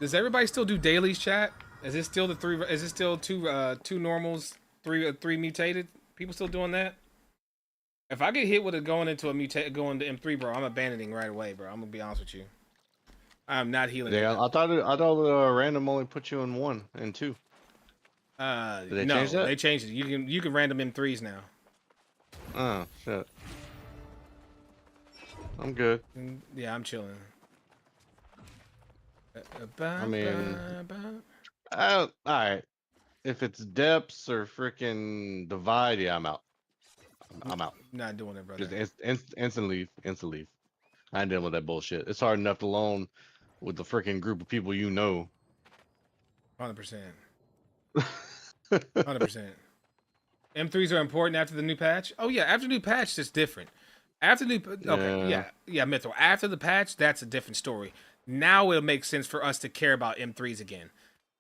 A: Does everybody still do dailies, chat? Is it still the three? Is it still two normals, three mutated? People still doing that? If I get hit with it going to M3, bro, I'm abandoning right away, bro. I'm gonna be honest with you. I'm not healing.
B: Yeah, I thought random only put you in 1 and 2. Did they
A: no,
B: change that?
A: they changed it. You can random M3s now.
B: Oh shit. I'm good.
A: Yeah, I'm chilling.
B: I mean, all right. If it's depths or freaking divide, yeah, I'm out. I'm out.
A: Not doing it, brother.
B: Just instant leave. Instant leave. I ain't dealing with that bullshit. It's hard enough alone with the freaking group of people you know.
A: 100%. 100%. M3s are important after the new patch. Oh yeah, after the new patch, it's different. After the new, okay, yeah, Mytho. After the patch, that's a different story. Now it'll make sense for us to care about M3s again.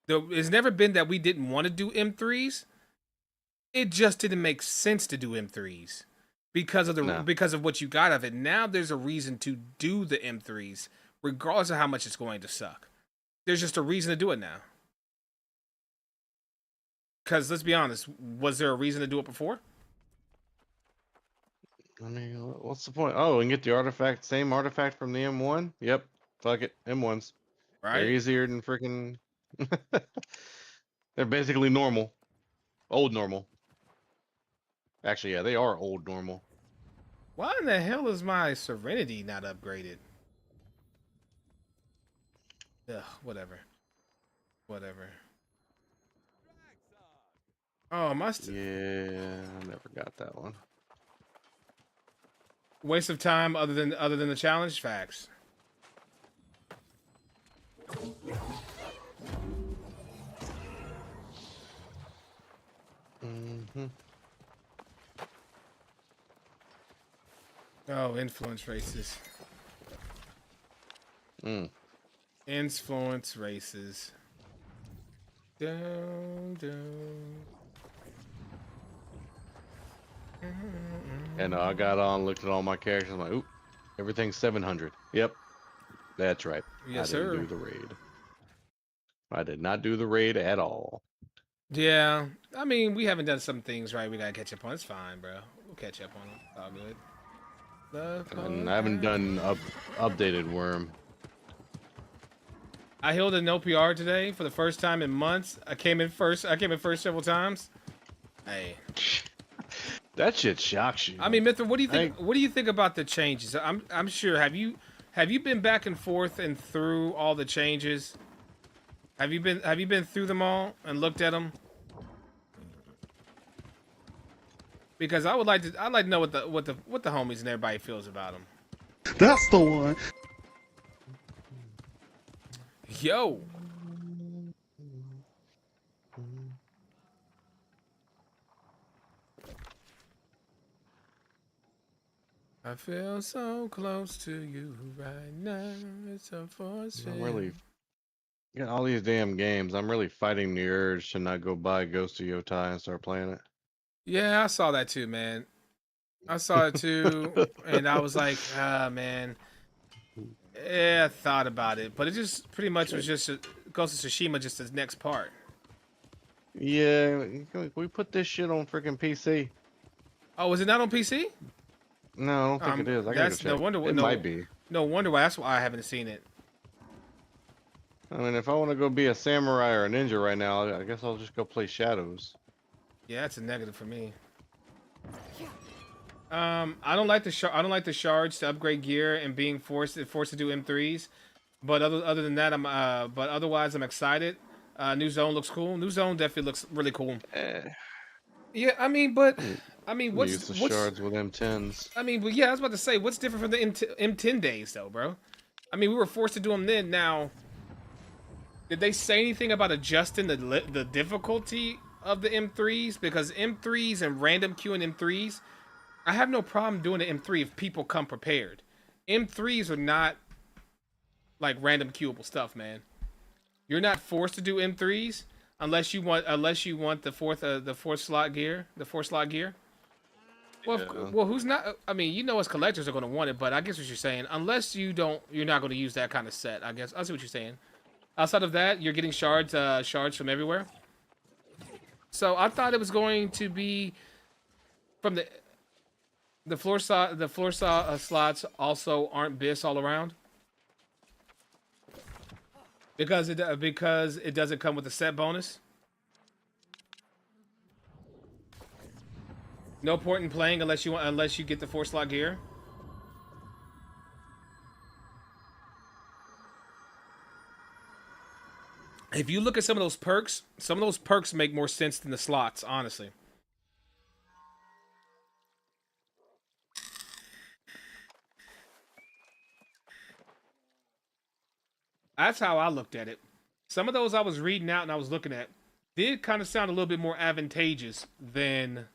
A: It's never been that we didn't want to do M3s. It just didn't make sense to do M3s because of what you got of it. Now there's a reason to do the M3s, regardless of how much it's going to suck. There's just a reason to do it now. Because let's be honest, was there a reason to do it before?
B: I mean, what's the point? Oh, and get the artifact, same artifact from the M1? Yep. Fuck it. M1s.
A: Right?
B: They're easier than freaking. They're basically normal. Old normal. Actually, yeah, they are old normal.
A: Why in the hell is my Serenity not upgraded? Ugh, whatever. Whatever. Oh,
B: Yeah, I never got that one.
A: Waste of time other than the challenge? Facts.
B: Mm-hmm.
A: Oh, influence races. Influence races. Dun, dun.
B: And I got on, looked at all my characters. I'm like, oop, everything's 700. Yep, that's right.
A: Yes,
B: I didn't
A: sir.
B: do the raid. I did not do the raid at all.
A: Yeah, I mean, we haven't done some things right. We gotta catch up on. It's fine, bro. We'll catch up on it. It's all good.
B: And I haven't done updated worm.
A: I healed an OPR today for the first time in months. I came in first several times. Hey.
B: That shit shocks you.
A: I mean, Mithra, what do you think? What do you think about the changes? I'm sure. Have you been back and forth and through all the changes? Have you been through them all and looked at them? Because I'd like to know what the homies and everybody feels about them.
D: That's the one.
A: Yo. I feel so close to you right now. It's a force field.
B: I'm really got all these damn games. I'm really fighting the urge to not go buy Ghost of Yotai and start playing it.
A: Yeah, I saw that too, man. I saw it too, and I was like, man. Yeah, I thought about it, but it just pretty much was just Ghost of Tsushima, just the next part.
B: Yeah, we put this shit on freaking PC.
A: Oh, was it not on PC?
B: No, I don't think it is. I gotta go check.
A: No wonder.
B: It might be.
A: No wonder why. That's why I haven't seen it.
B: I mean, if I want to go be a samurai or a ninja right now, I guess I'll just go play Shadows.
A: Yeah, that's a negative for me. I don't like the shards to upgrade gear and being forced to do M3s. But other than that, but otherwise I'm excited. New zone looks cool. New zone definitely looks really cool.
B: Eh,
A: Yeah, I mean, but I mean,
B: I'm used to shards with M10s.
A: I mean, but yeah, I was about to say, what's different from the M10 days though, bro? I mean, we were forced to do them then. Now, did they say anything about adjusting the difficulty of the M3s? Because M3s and random queuing M3s, I have no problem doing an M3 if people come prepared. M3s are not like random queuable stuff, man. You're not forced to do M3s unless you want the fourth slot gear, Well,
B: Yeah.
A: well, who's not? I mean, you know, as collectors are going to want it, but I guess what you're saying, unless you don't, you're not going to use that kind of set. I guess I see what you're saying. Outside of that, you're getting shards from everywhere. So I thought it was going to be from the floor slots also aren't bis all around because it doesn't come with a set bonus. No point in playing unless you get the 4-slot gear. If you look at some of those perks make more sense than the slots, honestly. That's how I looked at it. Some of those I was reading out and I was looking at did kind of sound a little bit more advantageous than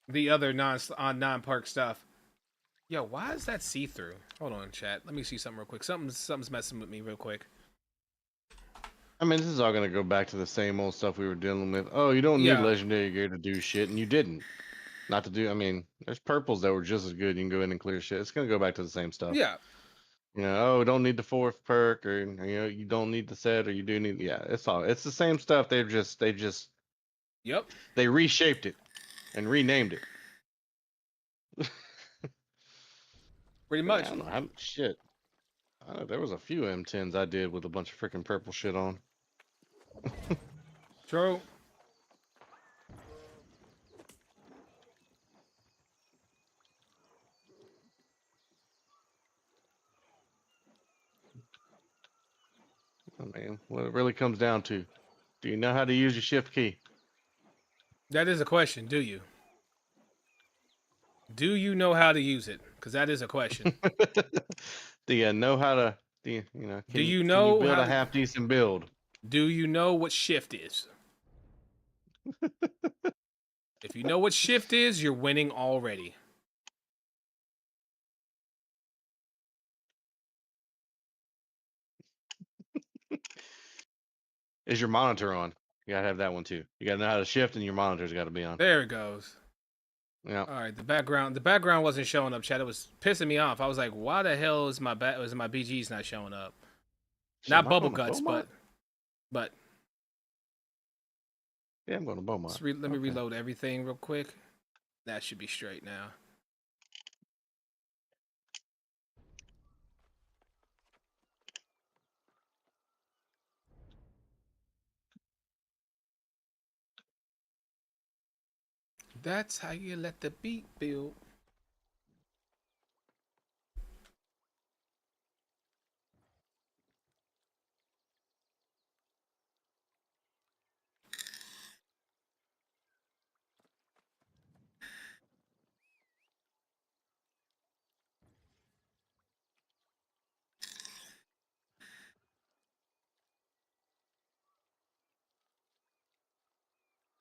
A: the other non-perk stuff. Yo, why is that see-through? Hold on, chat. Let me see something real quick. Something's messing with me real quick.
B: I mean, this is all gonna go back to the same old stuff we were dealing with. Oh, you don't need
A: Yeah.
B: legendary gear to do shit, and you didn't. Not to do. I mean, there's purples that were just as good. You can go in and clear shit. It's gonna go back to the same stuff.
A: Yeah.
B: You know, oh, don't need the 4th perk, or you know, you don't need the set, or you do need. Yeah, it's the same stuff. They
A: Yep.
B: reshaped it and renamed it.
A: Pretty
B: I
A: much.
B: don't know. Shit. There was a few M10s I did with a bunch of freaking purple shit on.
A: True.
B: I mean, what it really comes down to, do you know how to use your shift key?
A: That is a question. Do you? Do you know how to use it? Because that is a question.
B: Do you know how to? Can
A: Do you
B: can
A: know
B: you build
A: how
B: a
A: to-
B: half decent build?
A: Do you know what shift is? If you know what shift is, you're winning already.
B: Is your monitor on? You gotta have that one too. You gotta know how to shift, and your monitor's got to be on.
A: There it goes.
B: Yeah.
A: All right, the background wasn't showing up, chat. It was pissing me off. I was like, why the hell is my BGs not showing up?
B: Shit,
A: Not
B: am I
A: bubble
B: going to
A: guts,
B: Beaumont?
A: but
B: Yeah, I'm going to Beaumont.
A: let me reload everything real quick. That should be straight now. That's how you let the beat build.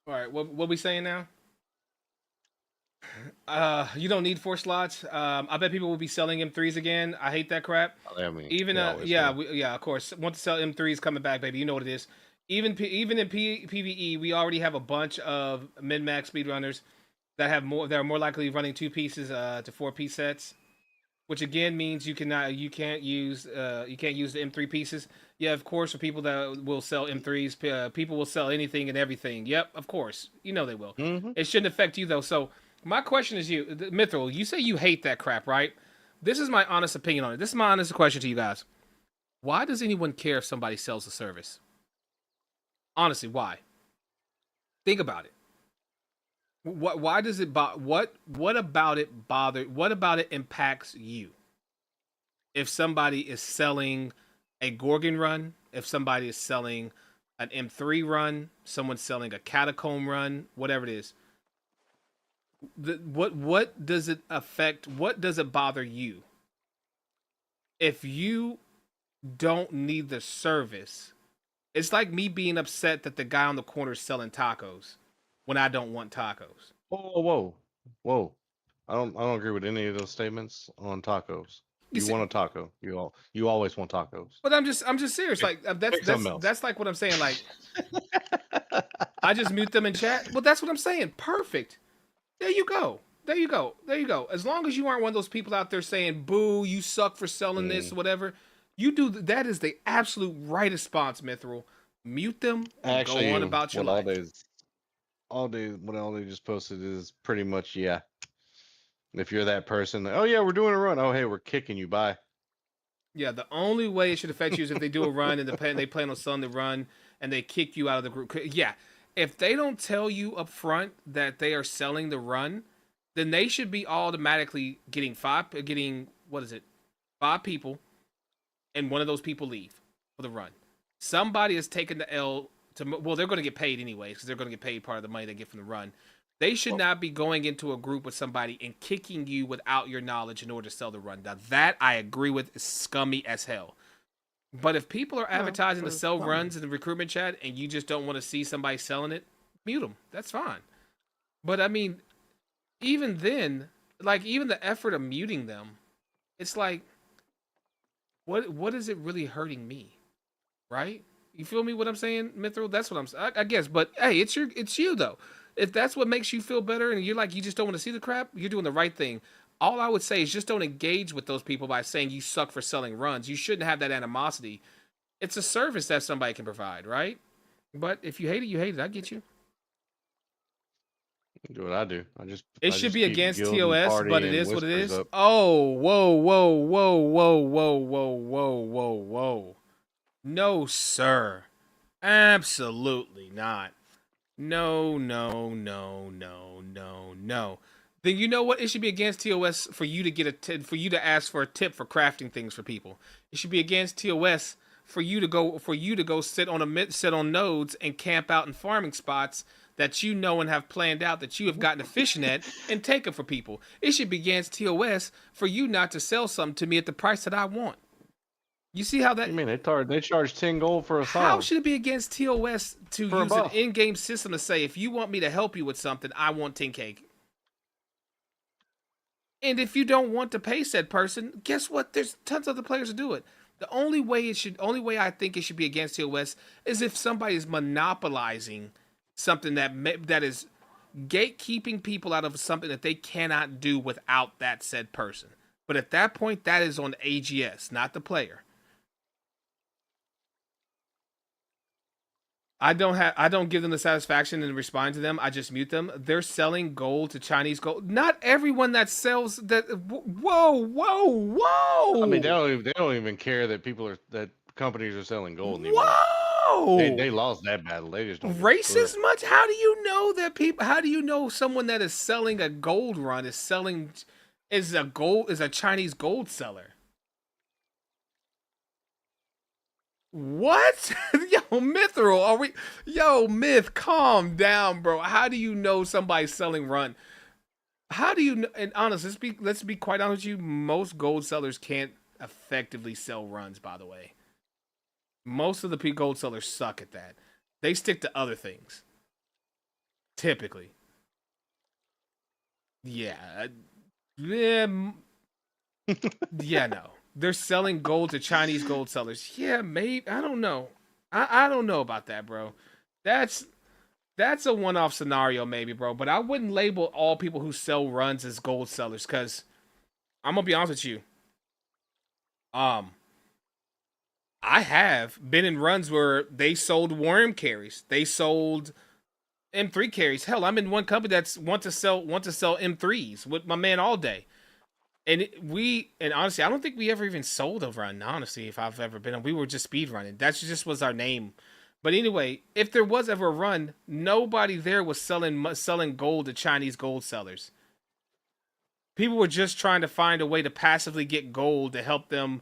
A: All right, what we saying now? You don't need 4 slots. I bet people will be selling M3s again. I hate that crap.
B: I mean,
A: Even
B: they always
A: yeah,
B: do.
A: yeah, of course. Want to sell M3s coming back, baby. You know what it is. Even in PVE, we already have a bunch of min max speedrunners that are more likely running 2 pieces to 4-piece sets, which again means you can't use the M3 pieces. Yeah, of course, for people that will sell M3s, people will sell anything and everything. Yep, of course, you know they will.
B: Mm-hmm.
A: It shouldn't affect you though. So my question is, Mithril, you say you hate that crap, right? This is my honest opinion on it. This is my honest question to you guys. Why does anyone care if somebody sells a service? Honestly, why? Think about it. Why does it what about it bother? What about it impacts you? If somebody is selling a Gorgon run, if somebody is selling an M3 run, someone's selling a Catacomb run, whatever it is. What does it affect? What does it bother you? If you don't need the service, it's like me being upset that the guy on the corner is selling tacos when I don't want tacos.
B: Whoa. I don't agree with any of those statements on tacos. You want a taco. You always want tacos.
A: But I'm just serious. Like that's like what I'm saying. Like I just mute them in chat. Well, that's what I'm saying. Perfect. There you go. As long as you aren't one of those people out there saying, "Boo, you suck for selling this," whatever. You do that is the absolute right response, Mithril. Mute them and go on about your life.
B: All day, what all they just posted is pretty much, yeah. If you're that person, oh yeah, we're doing a run. Oh hey, we're kicking you. Bye.
A: Yeah, the only way it should affect you is if they do a run and they plan on selling the run and they kick you out of the group. Yeah, if they don't tell you up front that they are selling the run, then they should be automatically getting 5 people, and one of those people leave for the run. Somebody has taken the L well, they're going to get paid anyways because they're going to get paid part of the money they get from the run. They should not be going into a group with somebody and kicking you without your knowledge in order to sell the run. Now, that I agree with is scummy as hell. But if people are advertising to sell runs in the recruitment chat and you just don't want to see somebody selling it, mute them. That's fine. But I mean, even then, like even the effort of muting them, it's like, what is it really hurting me, right? You feel me? What I'm saying, Mithril? That's what I guess. But hey, it's you though. If that's what makes you feel better, and you're like you just don't want to see the crap, you're doing the right thing. All I would say is just don't engage with those people by saying you suck for selling runs. You shouldn't have that animosity. It's a service that somebody can provide, right? But if you hate it, you hate it. I get you.
B: Do what I do.
A: It should be against TOS, but it is what it is. Oh, whoa. No, sir. Absolutely not. No. Then you know what? It should be against TOS for you to get for you to ask for a tip for crafting things for people. It should be against TOS for you to go sit on nodes and camp out in farming spots that you know and have planned out that you have gotten a fishing net and take them for people. It should be against TOS for you not to sell something to me at the price that I want. You see how that?
B: I mean, they charge 10 gold for a song.
A: How should it be against TOS to use an in-game system to say, if you want me to help you with something, I want 10K? And if you don't want to pay said person, guess what? There's tons of other players to do it. The only way I think it should be against TOS is if somebody is monopolizing something that is gatekeeping people out of something that they cannot do without that said person. But at that point, that is on AGS, not the player. I don't give them the satisfaction in responding to them. I just mute them. They're selling gold to Chinese gold. Not everyone that sells that. Whoa!
B: I mean, they don't even care that companies are selling gold anymore.
A: Whoa!
B: They lost that battle. They just don't
A: racist much. How do you know that people? How do you know someone that is selling a gold run is a Chinese gold seller? What? Yo, Mithril, Myth, calm down, bro. How do you know somebody's selling run? How do you know? And honestly, let's be quite honest with you. Most gold sellers can't effectively sell runs, by the way. Most of the gold sellers suck at that. They stick to other things. Typically. Yeah. Yeah, no. They're selling gold to Chinese gold sellers. Yeah, maybe. I don't know. I don't know about that, bro. That's a one-off scenario, maybe, bro. But I wouldn't label all people who sell runs as gold sellers, because I'm gonna be honest with you. I have been in runs where they sold worm carries. They sold M3 carries. Hell, I'm in one company that's want to sell M3s with my man all day. And honestly, I don't think we ever even sold a run. Honestly, if I've ever been on, we were just speed running. That just was our name. But anyway, if there was ever a run, nobody there was selling gold to Chinese gold sellers. People were just trying to find a way to passively get gold to help them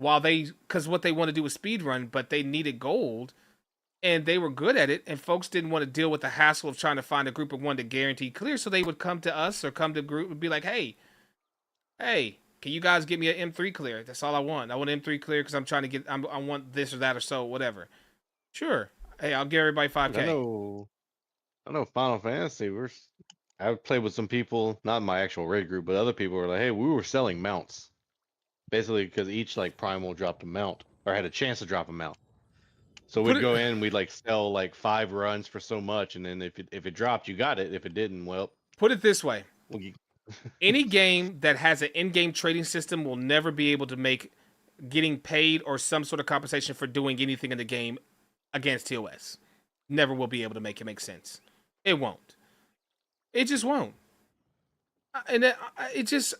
A: because what they want to do was speed run, but they needed gold and they were good at it. And folks didn't want to deal with the hassle of trying to find a group of one to guarantee clear. So they would come to us or come to group and be like, hey, can you guys get me an M3 clear? That's all I want. I want M3 clear because I'm trying to I want this or that or so, whatever. Sure. Hey, I'll give everybody 5K.
B: I know Final Fantasy, I played with some people, not my actual raid group, but other people were like, hey, we were selling mounts. Basically, because each like primal dropped a mount or had a chance to drop a mount. So we'd go in, we'd like sell like 5 runs for so much, and then if it dropped, you got it. If it didn't, well.
A: Put it this way. Any game that has an in-game trading system will never be able to make getting paid or some sort of compensation for doing anything in the game against TOS. Never will be able to make it make sense. It won't. It just won't. And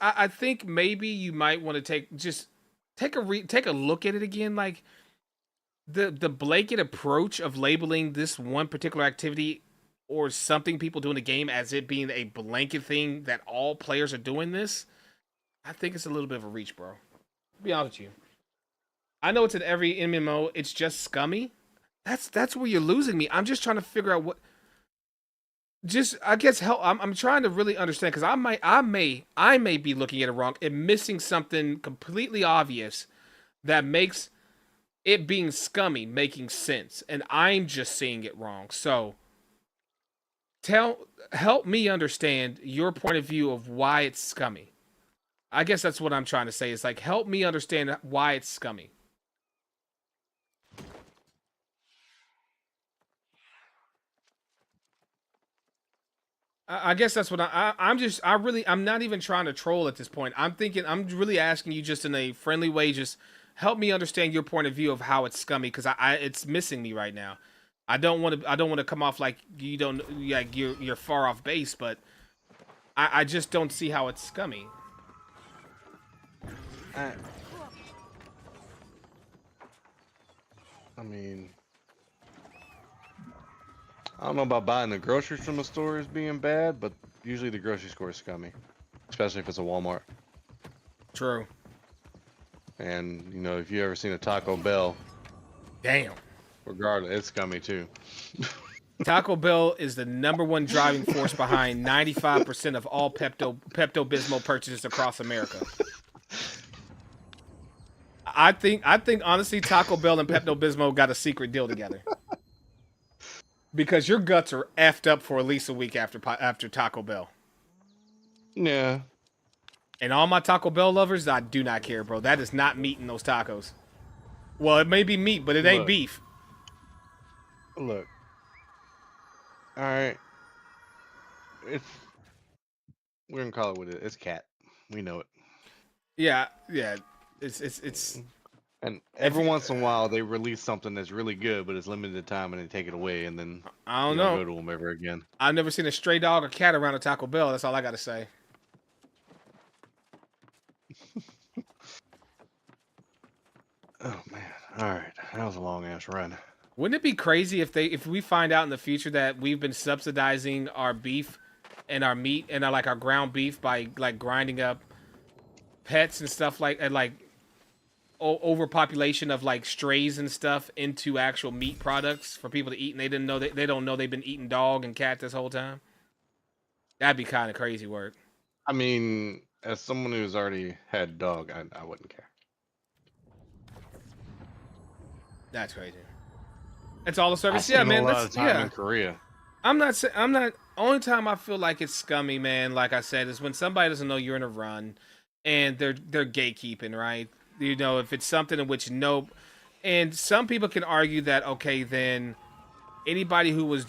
A: I think maybe you might want to take a look at it again. Like the blanket approach of labeling this one particular activity or something people do in the game as it being a blanket thing that all players are doing this, I think it's a little bit of a reach, bro. To be honest with you. I know it's in every MMO, it's just scummy. That's where you're losing me. I'm just trying to figure out what I guess help. I'm trying to really understand because I may be looking at it wrong and missing something completely obvious that makes it being scummy making sense, and I'm just seeing it wrong. So help me understand your point of view of why it's scummy. I guess that's what I'm trying to say. Is like help me understand why it's scummy. I guess that's what I'm not even trying to troll at this point. I'm really asking you just in a friendly way, just help me understand your point of view of how it's scummy because it's missing me right now. I don't want to come off like you don't like you're far off base, but I just don't see how it's scummy.
B: I mean, I don't know about buying the groceries from a store as being bad, but usually the grocery store is scummy, especially if it's a Walmart.
A: True.
B: And, you know, if you ever seen a Taco Bell,
A: damn.
B: Regardless, it's scummy too.
A: Taco Bell is the #1 driving force behind 95% of all Pepto-Bismol purchases across America. I think honestly, Taco Bell and Pepto-Bismol got a secret deal together. Because your guts are effed up for at least a week after Taco Bell.
B: Yeah.
A: And all my Taco Bell lovers, I do not care, bro. That is not meat in those tacos. Well, it may be meat, but it ain't beef.
B: Look. All right. We're gonna call it what it is. It's cat. We know it.
A: Yeah. It's.
B: And every once in a while, they release something that's really good, but it's limited time, and they take it away, and then
A: I don't know.
B: Go to them ever again.
A: I've never seen a stray dog or cat around a Taco Bell. That's all I gotta say.
B: Oh man! All right, that was a long ass run.
A: Wouldn't it be crazy if we find out in the future that we've been subsidizing our beef and our meat and our ground beef by like grinding up pets and stuff like overpopulation of like strays and stuff into actual meat products for people to eat, and they don't know they've been eating dog and cat this whole time? That'd be kind of crazy work.
B: I mean, as someone who's already had dog, I wouldn't care.
A: That's crazy. That's all the service.
B: I
A: Yeah, man.
B: A lot of time in Korea.
A: I'm not. Only time I feel like it's scummy, man. Like I said, is when somebody doesn't know you're in a run, and they're gatekeeping, right? You know, if it's something in which and some people can argue that okay, then anybody who's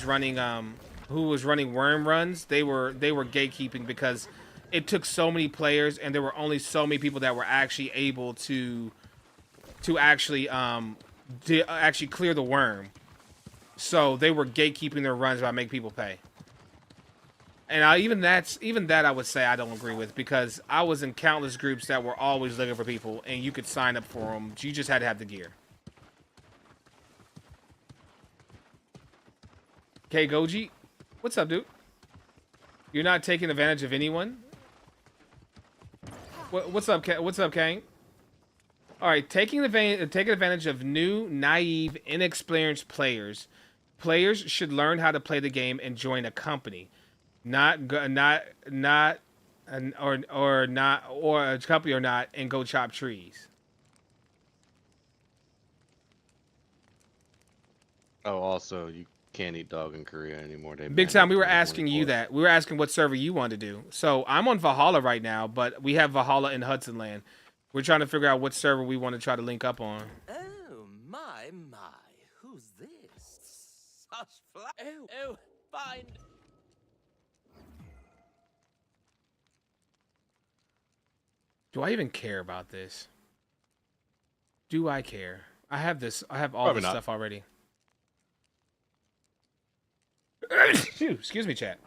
A: running worm runs, they were gatekeeping because it took so many players, and there were only so many people that were actually able to actually clear the worm. So they were gatekeeping their runs by making people pay. And even that I would say I don't agree with, because I was in countless groups that were always looking for people, and you could sign up for them. You just had to have the gear. Okay, Goji, what's up, dude? You're not taking advantage of anyone. What's up, Kang? All right, taking advantage of new, naive, inexperienced players. Players should learn how to play the game and join a company. Not a company or not, and go chop trees.
B: Oh, also, you can't eat dog in Korea anymore. They
A: Big
B: banned
A: time.
B: it
A: We were
B: in
A: asking you
B: 2024.
A: that. We were asking what server you wanted to do. So I'm on Valhalla right now, but we have Valhalla in Hudson Land. We're trying to figure out what server we want to try to link up on.
D: Oh, my. Who's this? Oh, fine.
A: Do I even care about this? Do I care? I have this. I have all
B: Probably
A: this
B: not.
A: stuff already. Phew, excuse me, chat.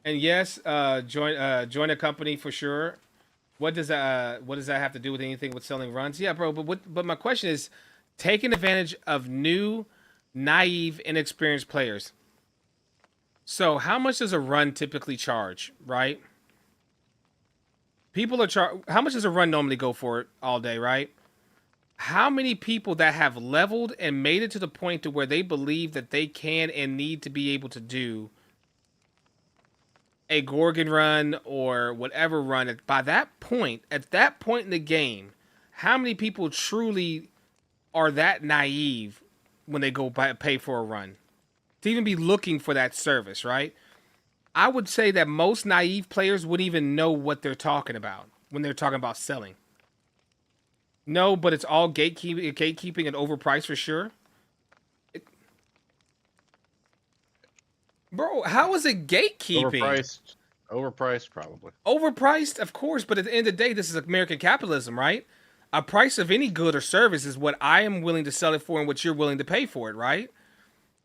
A: And yes, join a company for sure. What does that have to do with anything with selling runs? Yeah, bro. But my question is, taking advantage of new, naive, inexperienced players. So how much does a run typically charge, right? People are how much does a run normally go for all day, right? How many people that have leveled and made it to the point to where they believe that they can and need to be able to do a Gorgon run or whatever run at that point in the game, how many people truly are that naive when they go pay for a run to even be looking for that service, right? I would say that most naive players wouldn't even know what they're talking about when they're talking about selling. No, but it's all gatekeeping and overpriced for sure. Bro, how is it gatekeeping?
B: Overpriced, probably.
A: Overpriced, of course, but at the end of the day, this is American capitalism, right? A price of any good or service is what I am willing to sell it for and what you're willing to pay for it, right?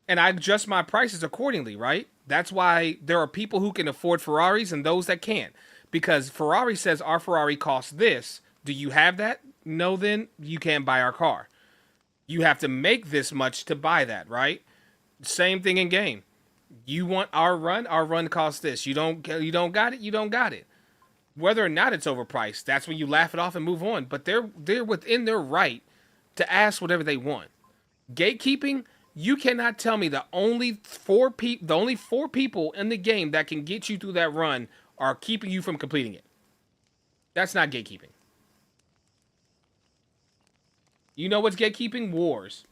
A: And I adjust my prices accordingly, right? That's why there are people who can afford Ferraris and those that can't. Because Ferrari says our Ferrari costs this. Do you have that? No, then you can't buy our car. You have to make this much to buy that, right? Same thing in game. You want our run costs this. You don't got it, you don't got it. Whether or not it's overpriced, that's when you laugh it off and move on. But they're within their right to ask whatever they want. Gatekeeping, you cannot tell me the only four people in the game that can get you through that run are keeping you from completing it. That's not gatekeeping. You know what's gatekeeping? Wars.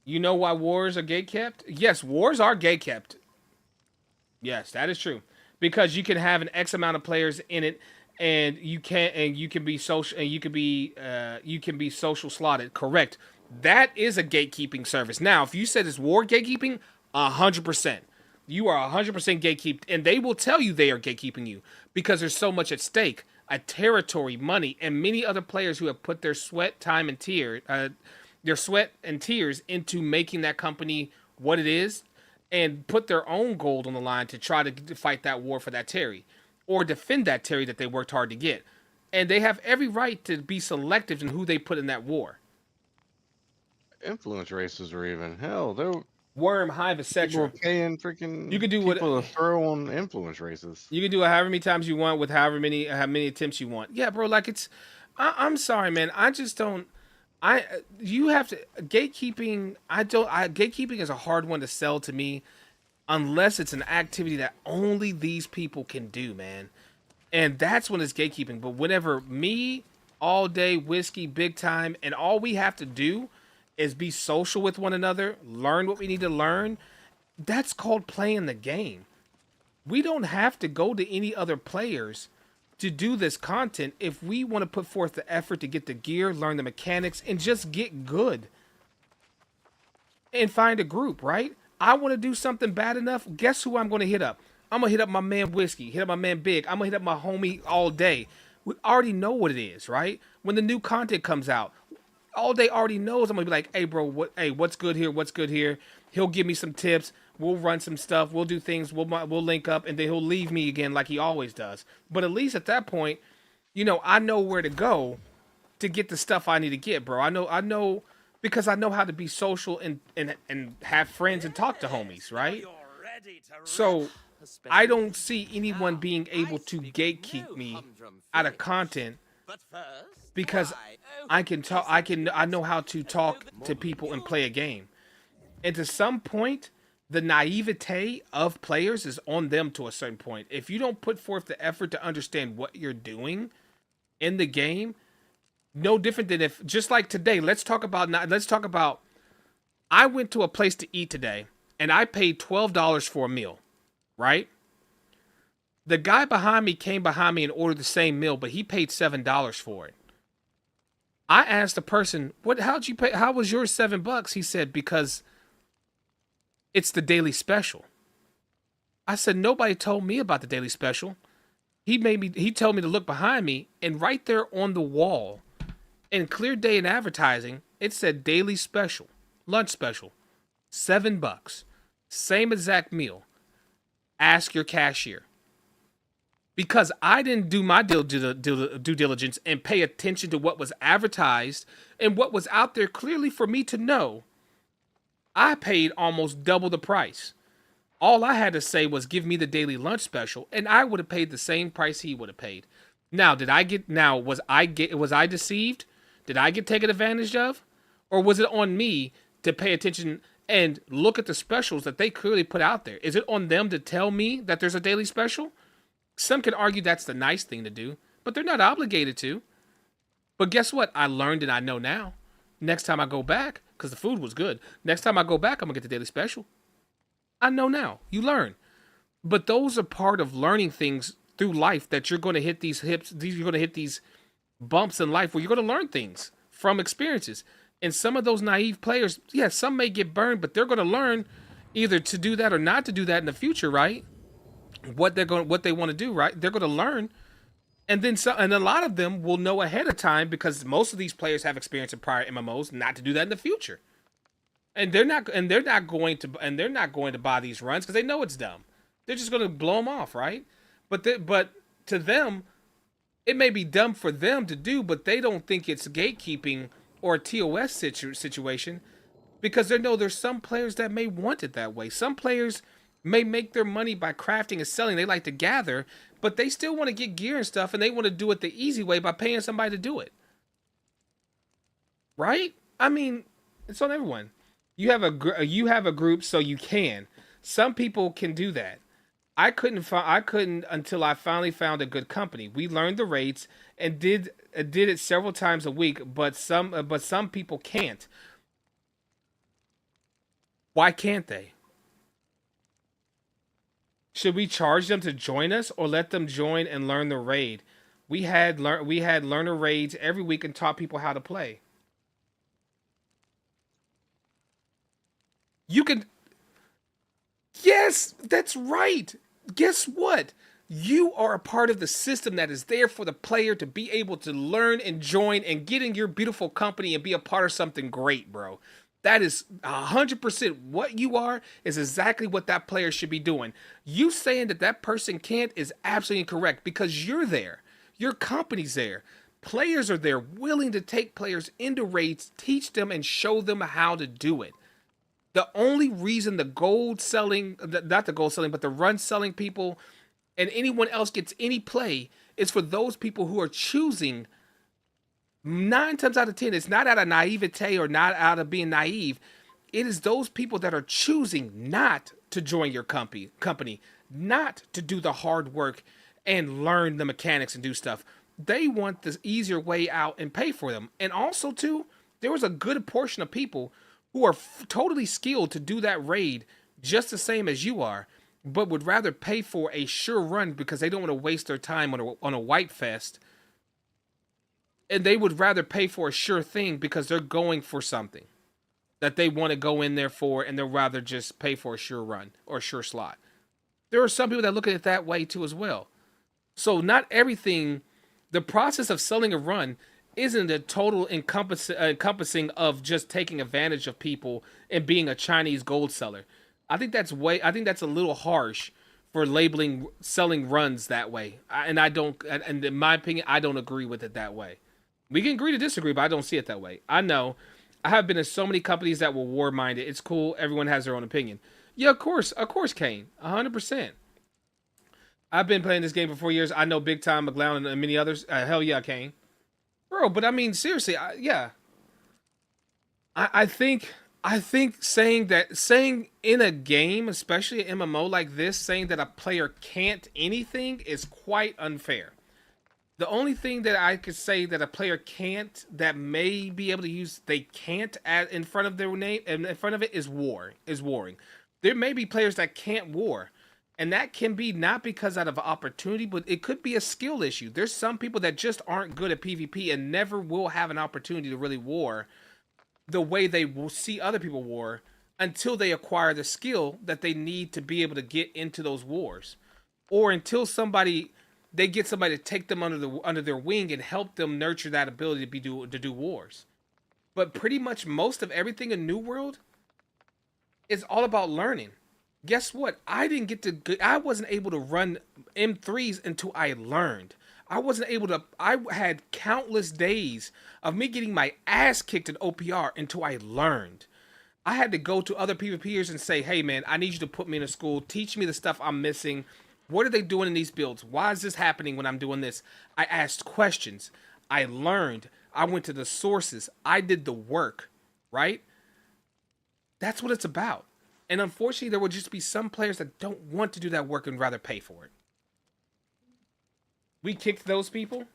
A: You know why wars are gatekept? Yes, wars are gatekept. Yes, that is true. Because you can have an X amount of players in it, and you can be social, and you can be social slotted. Correct. That is a gatekeeping service. Now, if you said it's war gatekeeping, 100%. You are 100% gatekeeped, and they will tell you they are gatekeeping you because there's so much at stake. A territory, money, and many other players who have put their sweat, time, and tears into making that company what it is, and put their own gold on the line to try to fight that war for that Terry, or defend that Terry that they worked hard to get. And they have every right to be selective in who they put in that war.
B: Influence races or even hell, there were
A: Worm, Hive,
B: people
A: etc.
B: paying freaking
A: You could do
B: people to throw on influence races.
A: You can do it however many times you want with how many attempts you want. Yeah, bro. Like I'm sorry, man. I just don't. You have to gatekeeping. Gatekeeping is a hard one to sell to me, unless it's an activity that only these people can do, man. And that's when it's gatekeeping. But whenever me, all day whiskey, big time, and all we have to do is be social with one another, learn what we need to learn. That's called playing the game. We don't have to go to any other players to do this content if we want to put forth the effort to get the gear, learn the mechanics, and just get good. And find a group, right? I want to do something bad enough. Guess who I'm going to hit up? I'm going to hit up my man Whiskey, hit up my man Big. I'm going to hit up my homie all day. We already know what it is, right? When the new content comes out, all day already knows I'm gonna be like, hey bro, what's good here? What's good here? He'll give me some tips. We'll run some stuff. We'll do things. We'll link up, and then he'll leave me again like he always does. But at least at that point, I know where to go to get the stuff I need to get, bro. I know because I know how to be social and have friends and talk to homies, right? So I don't see anyone being able to gatekeep me out of content because I can talk. I know how to talk to people and play a game. And to some point, the naivete of players is on them to a certain point. If you don't put forth the effort to understand what you're doing in the game, no different than if, just like today, let's talk about, I went to a place to eat today and I paid $12 for a meal, right? The guy behind me came behind me and ordered the same meal, but he paid $7 for it. I asked the person, how'd you pay? How was yours $7? He said, because it's the daily special. I said, nobody told me about the daily special. He told me to look behind me, and right there on the wall, in clear day in advertising, it said daily special, lunch special, $7, same exact meal. Ask your cashier. Because I didn't do my due diligence and pay attention to what was advertised and what was out there clearly for me to know, I paid almost double the price. All I had to say was give me the daily lunch special, and I would have paid the same price he would have paid. Now, was I deceived? Did I get taken advantage of? Or was it on me to pay attention and look at the specials that they clearly put out there? Is it on them to tell me that there's a daily special? Some could argue that's the nice thing to do, but they're not obligated to. But guess what? I learned and I know now. Next time I go back, because the food was good, next time I go back, I'm going to get the daily special. I know now. You learn. But those are part of learning things through life, that you're going to hit you're going to hit these bumps in life where you're going to learn things from experiences. And some of those naive players, yeah, some may get burned, but they're going to learn either to do that or not to do that in the future, right? What they want to do, right? They're going to learn. And then and a lot of them will know ahead of time, because most of these players have experience in prior MMOs, not to do that in the future. And they're not going to buy these runs because they know it's dumb. They're just going to blow them off, right? But to them, it may be dumb for them to do, but they don't think it's gatekeeping or a TOS situation, because they know there's some players that may want it that way. Some players may make their money by crafting and selling. They like to gather, but they still want to get gear and stuff, and they want to do it the easy way by paying somebody to do it. Right? I mean, it's on everyone. You have a group, so you can. Some people can do that. I couldn't until I finally found a good company. We learned the rates and did it several times a week, but some people can't. Why can't they? Should we charge them to join us or let them join and learn the raid? We had learner raids every week and taught people how to play. You can. Yes, that's right. Guess what? You are a part of the system that is there for the player to be able to learn and join and get in your beautiful company and be a part of something great, bro. That is 100% what you are, is exactly what that player should be doing. You saying that person can't is absolutely incorrect, because you're there. Your company's there. Players are there willing to take players into raids, teach them and show them how to do it. The only reason the run selling people and anyone else gets any play is for those people who are choosing. 9 times out of 10, it's not out of naivete or not out of being naive. It is those people that are choosing not to join your company, not to do the hard work and learn the mechanics and do stuff. They want the easier way out and pay for them. And also, too, there was a good portion of people who are totally skilled to do that raid just the same as you are, but would rather pay for a sure run because they don't want to waste their time on a white fest. And they would rather pay for a sure thing because they're going for something that they want to go in there for, and they'll rather just pay for a sure run or a sure slot. There are some people that look at it that way too as well. So not everything, the process of selling a run isn't a total encompassing of just taking advantage of people and being a Chinese gold seller. I think that's a little harsh for labeling selling runs that way. And I don't, and in my opinion, I don't agree with it that way. We can agree to disagree, but I don't see it that way. I know I have been in so many companies that were war minded. It's cool. Everyone has their own opinion. Yeah, of course, Kane, 100%. I've been playing this game for 4 years. I know Big Time, McLeod, and many others. Hell yeah, Kane. Bro, but I mean, seriously, yeah. I think saying in a game, especially an MMO like this, saying that a player can't anything is quite unfair. The only thing that I could say that a player can't, that may be able to use, they can't add in front of their name, and in front of it is warring. There may be players that can't war, and that can be not because out of opportunity, but it could be a skill issue. There's some people that just aren't good at PvP and never will have an opportunity to really war the way they will see other people war until they acquire the skill that they need to be able to get into those wars, or until they get somebody to take them under their wing and help them nurture that ability to do wars. But pretty much most of everything in New World is all about learning. Guess what? I wasn't able to run M3s until I learned. I had countless days of me getting my ass kicked in OPR until I learned. I had to go to other PvPers and say, hey man, I need you to put me in a school, teach me the stuff I'm missing. What are they doing in these builds? Why is this happening when I'm doing this? I asked questions. I learned. I went to the sources. I did the work, right? That's what it's about. And unfortunately, there will just be some players that don't want to do that work and rather pay for it. We kicked those people.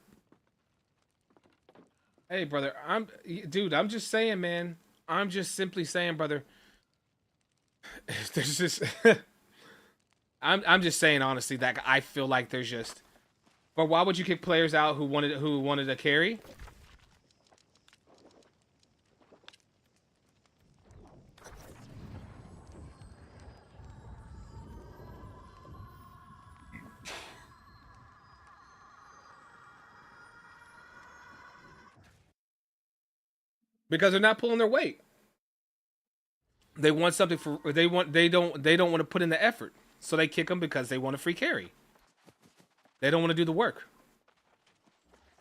A: Hey, brother, I'm just saying, man. I'm just simply saying, brother. There's just, I'm just saying honestly that I feel like there's just. But why would you kick players out who wanted a carry? Because they're not pulling their weight. They want something for they don't want to put in the effort. So they kick them because they want a free carry. They don't want to do the work.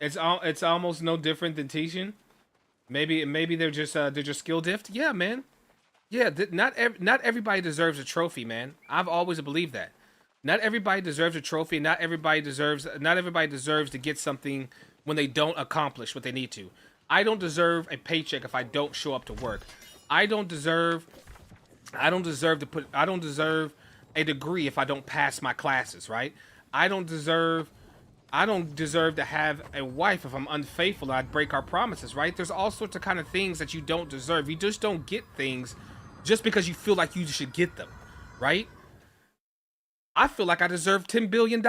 A: It's almost no different than teaching. Maybe they're just skill diff. Yeah, man. Yeah, not everybody deserves a trophy, man. I've always believed that. Not everybody deserves a trophy. Not everybody deserves to get something when they don't accomplish what they need to. I don't deserve a paycheck if I don't show up to work. I don't deserve a degree if I don't pass my classes, right? I don't deserve to have a wife if I'm unfaithful and I break our promises, right? There's all sorts of kind of things that you don't deserve. You just don't get things just because you feel like you should get them, right? I feel like I deserve $10 billion.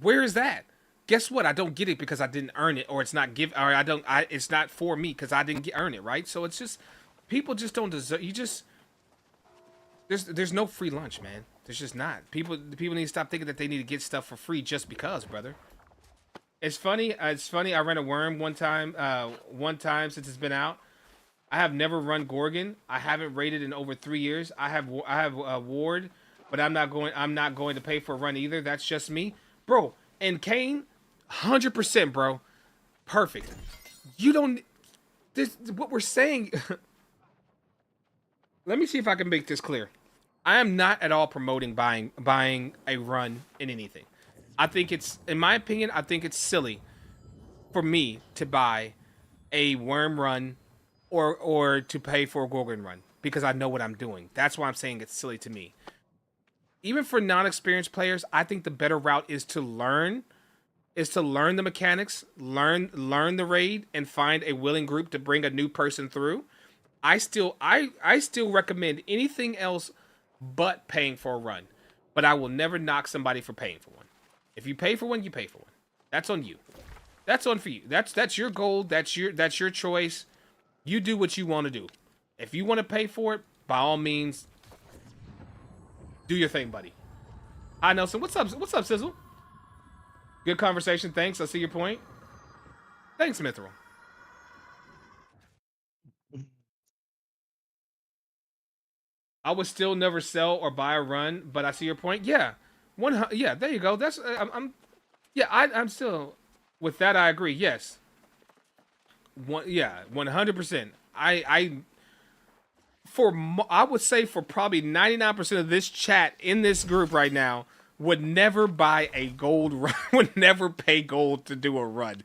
A: Where is that? Guess what? I don't get it because I didn't earn it, or it's not it's not for me because I didn't earn it, right? So it's just, people just don't deserve, there's no free lunch, man. There's just not. People need to stop thinking that they need to get stuff for free just because, brother. It's funny. I ran a worm one time since it's been out. I have never run Gorgon. I haven't raided in over 3 years. I have Ward, but I'm not going to pay for a run either. That's just me, bro. And Kane, 100%, bro. Perfect. You don't. This what we're saying. Let me see if I can make this clear. I am not at all promoting buying a run in anything. I think it's, in my opinion, I think it's silly for me to buy a worm run or to pay for a Gorgon run because I know what I'm doing. That's why I'm saying it's silly to me. Even for non-experienced players, I think the better route is to learn the mechanics, learn the raid, and find a willing group to bring a new person through. I still recommend anything else but paying for a run, but I will never knock somebody for paying for one. If you pay for one, you pay for one. That's on you. That's on for you. That's your goal. That's your choice. You do what you want to do. If you want to pay for it, by all means, do your thing, buddy. Hi, Nelson. What's up? What's up, Sizzle? Good conversation. Thanks. I see your point. Thanks, Mithril. I would still never sell or buy a run, but I see your point. Yeah, yeah, there you go. That's yeah, I'm still with that. I agree. Yes, 100%. I would say for probably 99% of this chat in this group right now would never buy a gold run, would never pay gold to do a run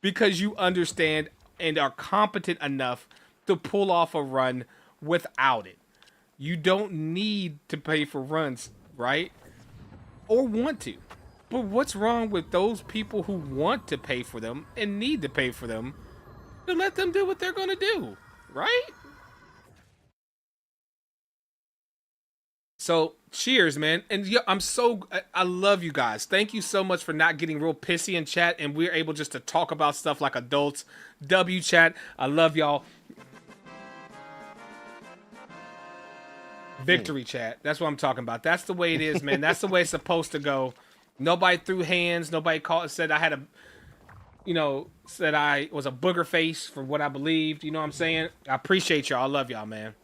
A: because you understand and are competent enough to pull off a run without it. You don't need to pay for runs, right? Or want to. But what's wrong with those people who want to pay for them and need to pay for them to let them do what they're going to do, right? So cheers, man. And yeah, I love you guys. Thank you so much for not getting real pissy in chat and we're able just to talk about stuff like adults. W chat. I love y'all. Victory chat. That's what I'm talking about. That's the way it is, man. That's the way it's supposed to go. Nobody threw hands. Nobody said I had said I was a booger face for what I believed. You know what I'm saying? I appreciate y'all. I love y'all, man.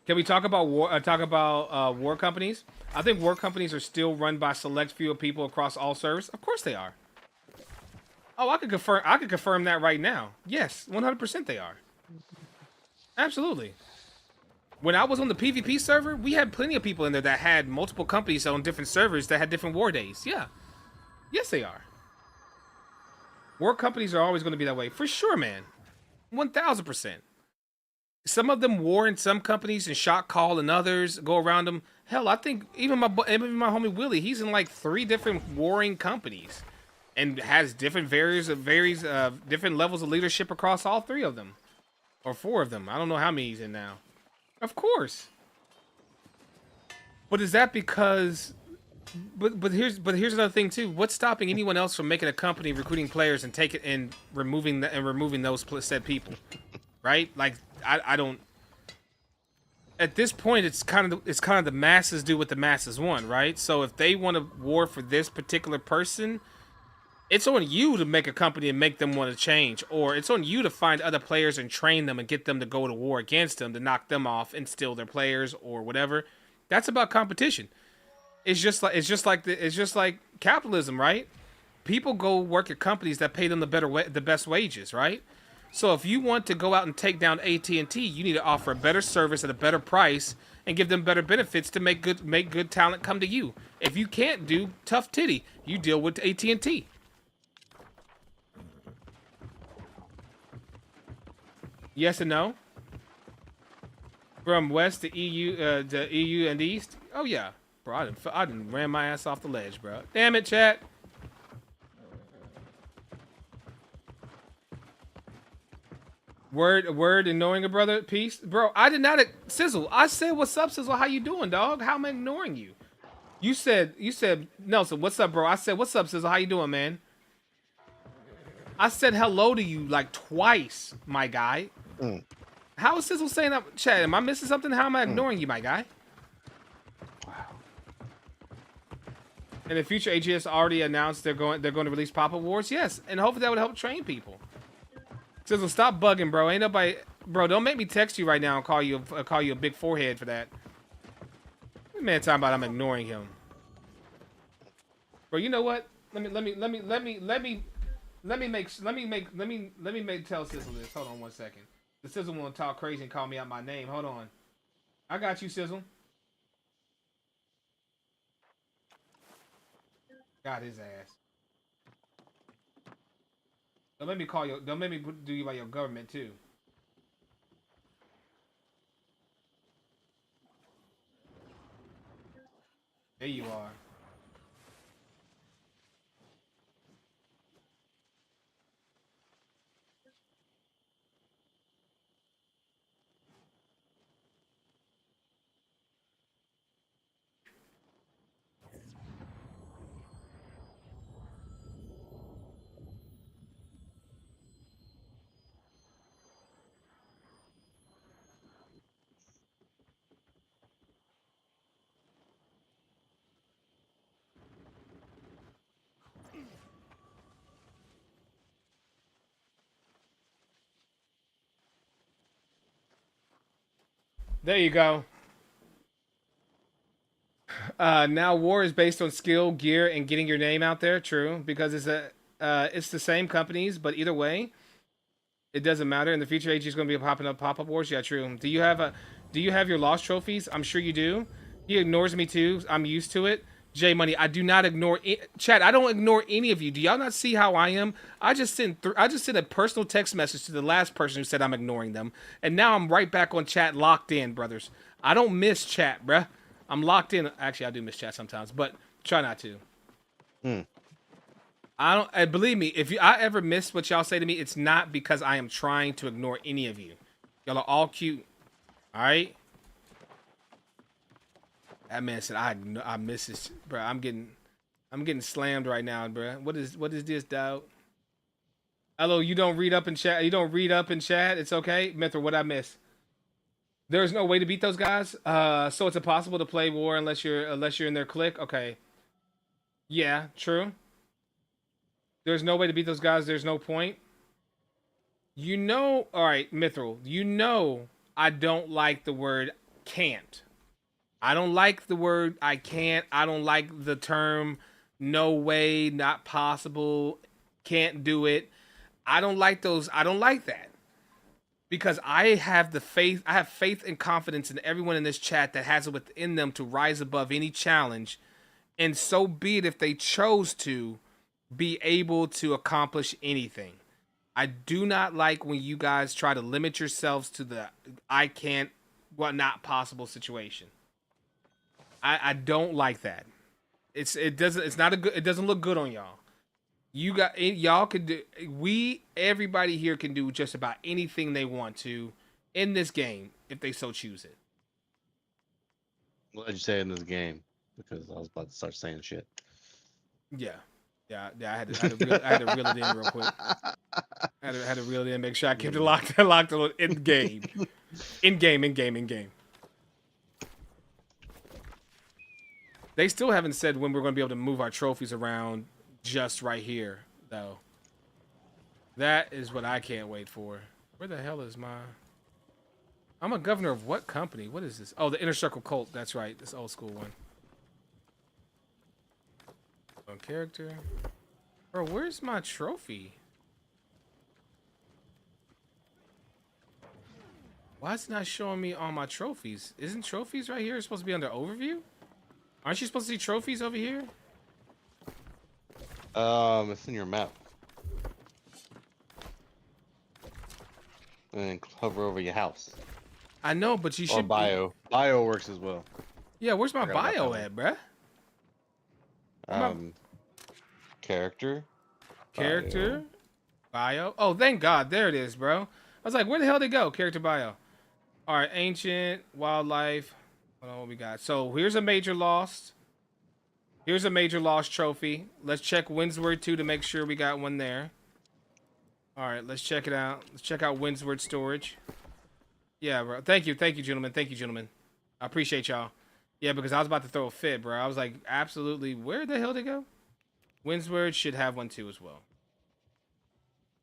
A: Can we talk about war companies? I think war companies are still run by select few people across all servers. Of course they are. Oh, I could confirm that right now. Yes, 100% they are. Absolutely. When I was on the PvP server, we had plenty of people in there that had multiple companies on different servers that had different war days. Yeah. Yes, they are. War companies are always going to be that way. For sure, man. 1,000%. Some of them war in some companies and shot call and others go around them. Hell, I think even my homie Willie, he's in like 3 different warring companies and has different different levels of leadership across all 3 of them or 4 of them. I don't know how many he's in now. Of course. But is that because but here's another thing too. What's stopping anyone else from making a company, recruiting players and removing those said people? Right? Like I don't. At this point, it's kind of the masses do what the masses want, right? So if they want to war for this particular person, it's on you to make a company and make them want to change, or it's on you to find other players and train them and get them to go to war against them to knock them off and steal their players or whatever. That's about competition. It's just like capitalism, right? People go work at companies that pay them the best wages, right? So if you want to go out and take down AT&T, you need to offer a better service at a better price and give them better benefits to make good talent come to you. If you can't do tough titty, you deal with AT&T. Yes and no? From west to EU and east? Oh yeah, bro. I done ran my ass off the ledge, bro. Damn it, chat. Word, ignoring a brother. Peace, bro. I did not Sizzle. I said, "What's up, Sizzle? How you doing, dog? How am I ignoring you?" You said Nelson. What's up, bro? I said, "What's up, Sizzle? How you doing, man?" I said hello to you like twice, my guy. How is Sizzle saying that? Chad, am I missing something? How am I ignoring you, my guy?
B: Wow.
A: In the future, AGS already announced they're going to release pop-up wars. Yes, and hopefully that would help train people. Sizzle, stop bugging, bro. Ain't nobody, bro. Don't make me text you right now and call you a big forehead for that. This man talking about I'm ignoring him, bro. You know what? Let me tell Sizzle this. Hold on 1 second. The Sizzle want to talk crazy and call me out my name. Hold on. I got you, Sizzle. Got his ass. Don't make me do you by your government too. There you are. There you go. Now war is based on skill, gear, and getting your name out there. True, because it's the same companies, but either way, it doesn't matter. In the future, AG is going to be popping up pop-up wars. Yeah, true. Do you have your lost trophies? I'm sure you do. He ignores me too. I'm used to it. J Money, I do not ignore chat. I don't ignore any of you. Do y'all not see how I am? I just sent a personal text message to the last person who said I'm ignoring them, and now I'm right back on chat, locked in, brothers. I don't miss chat, bruh. I'm locked in. Actually, I do miss chat sometimes, but try not to. I don't. Believe me, if I ever miss what y'all say to me, it's not because I am trying to ignore any of you. Y'all are all cute. All right. That man said I miss this, bro. I'm getting slammed right now, bro. What is this, dog? Hello, you don't read up in chat. You don't read up in chat. It's okay, Mithra. What I miss? There's no way to beat those guys. So it's impossible to play war unless you're in their clique. Okay. Yeah, true. There's no way to beat those guys. There's no point. You know, all right, Mithril. You know, I don't like the word can't. I don't like the word I can't. I don't like the term no way, not possible, can't do it. I don't like those. I don't like that. Because I have faith and confidence in everyone in this chat that has it within them to rise above any challenge. And so be it if they chose to be able to accomplish anything. I do not like when you guys try to limit yourselves to the I can't, what not possible situation. I don't like that. It doesn't look good on y'all. Y'all could do, everybody here can do just about anything they want to in this game if they so choose it.
B: I'm glad you say in this game because I was about to start saying shit.
A: Yeah. I had to reel it in real quick. I had to reel it in, make sure I kept it locked on in game. In game. They still haven't said when we're going to be able to move our trophies around just right here, though. That is what I can't wait for. Where the hell is my... I'm a governor of what company? What is this? Oh, the Inner Circle Cult. That's right. This old school one. On character. Bro, where's my trophy? Why is it not showing me all my trophies? Isn't trophies right here supposed to be under overview? Aren't you supposed to see trophies over here?
B: It's in your map. And hover over your house.
A: I know, but you should.
B: Or bio. Bio works as well.
A: Yeah, where's my bio at, bruh?
B: Character.
A: Bio. Oh, thank God. There it is, bro. I was like, where the hell did it go? Character bio. All right, ancient, wildlife. Hold on, what we got? So here's a major lost. Here's a major lost trophy. Let's check Windsward too to make sure we got one there. All right, let's check it out. Let's check out Windsward storage. Yeah, bro. Thank you, gentlemen. Thank you, gentlemen. I appreciate y'all. Yeah, because I was about to throw a fit, bro. I was like, absolutely. Where the hell did it go? Windsward should have one too as well.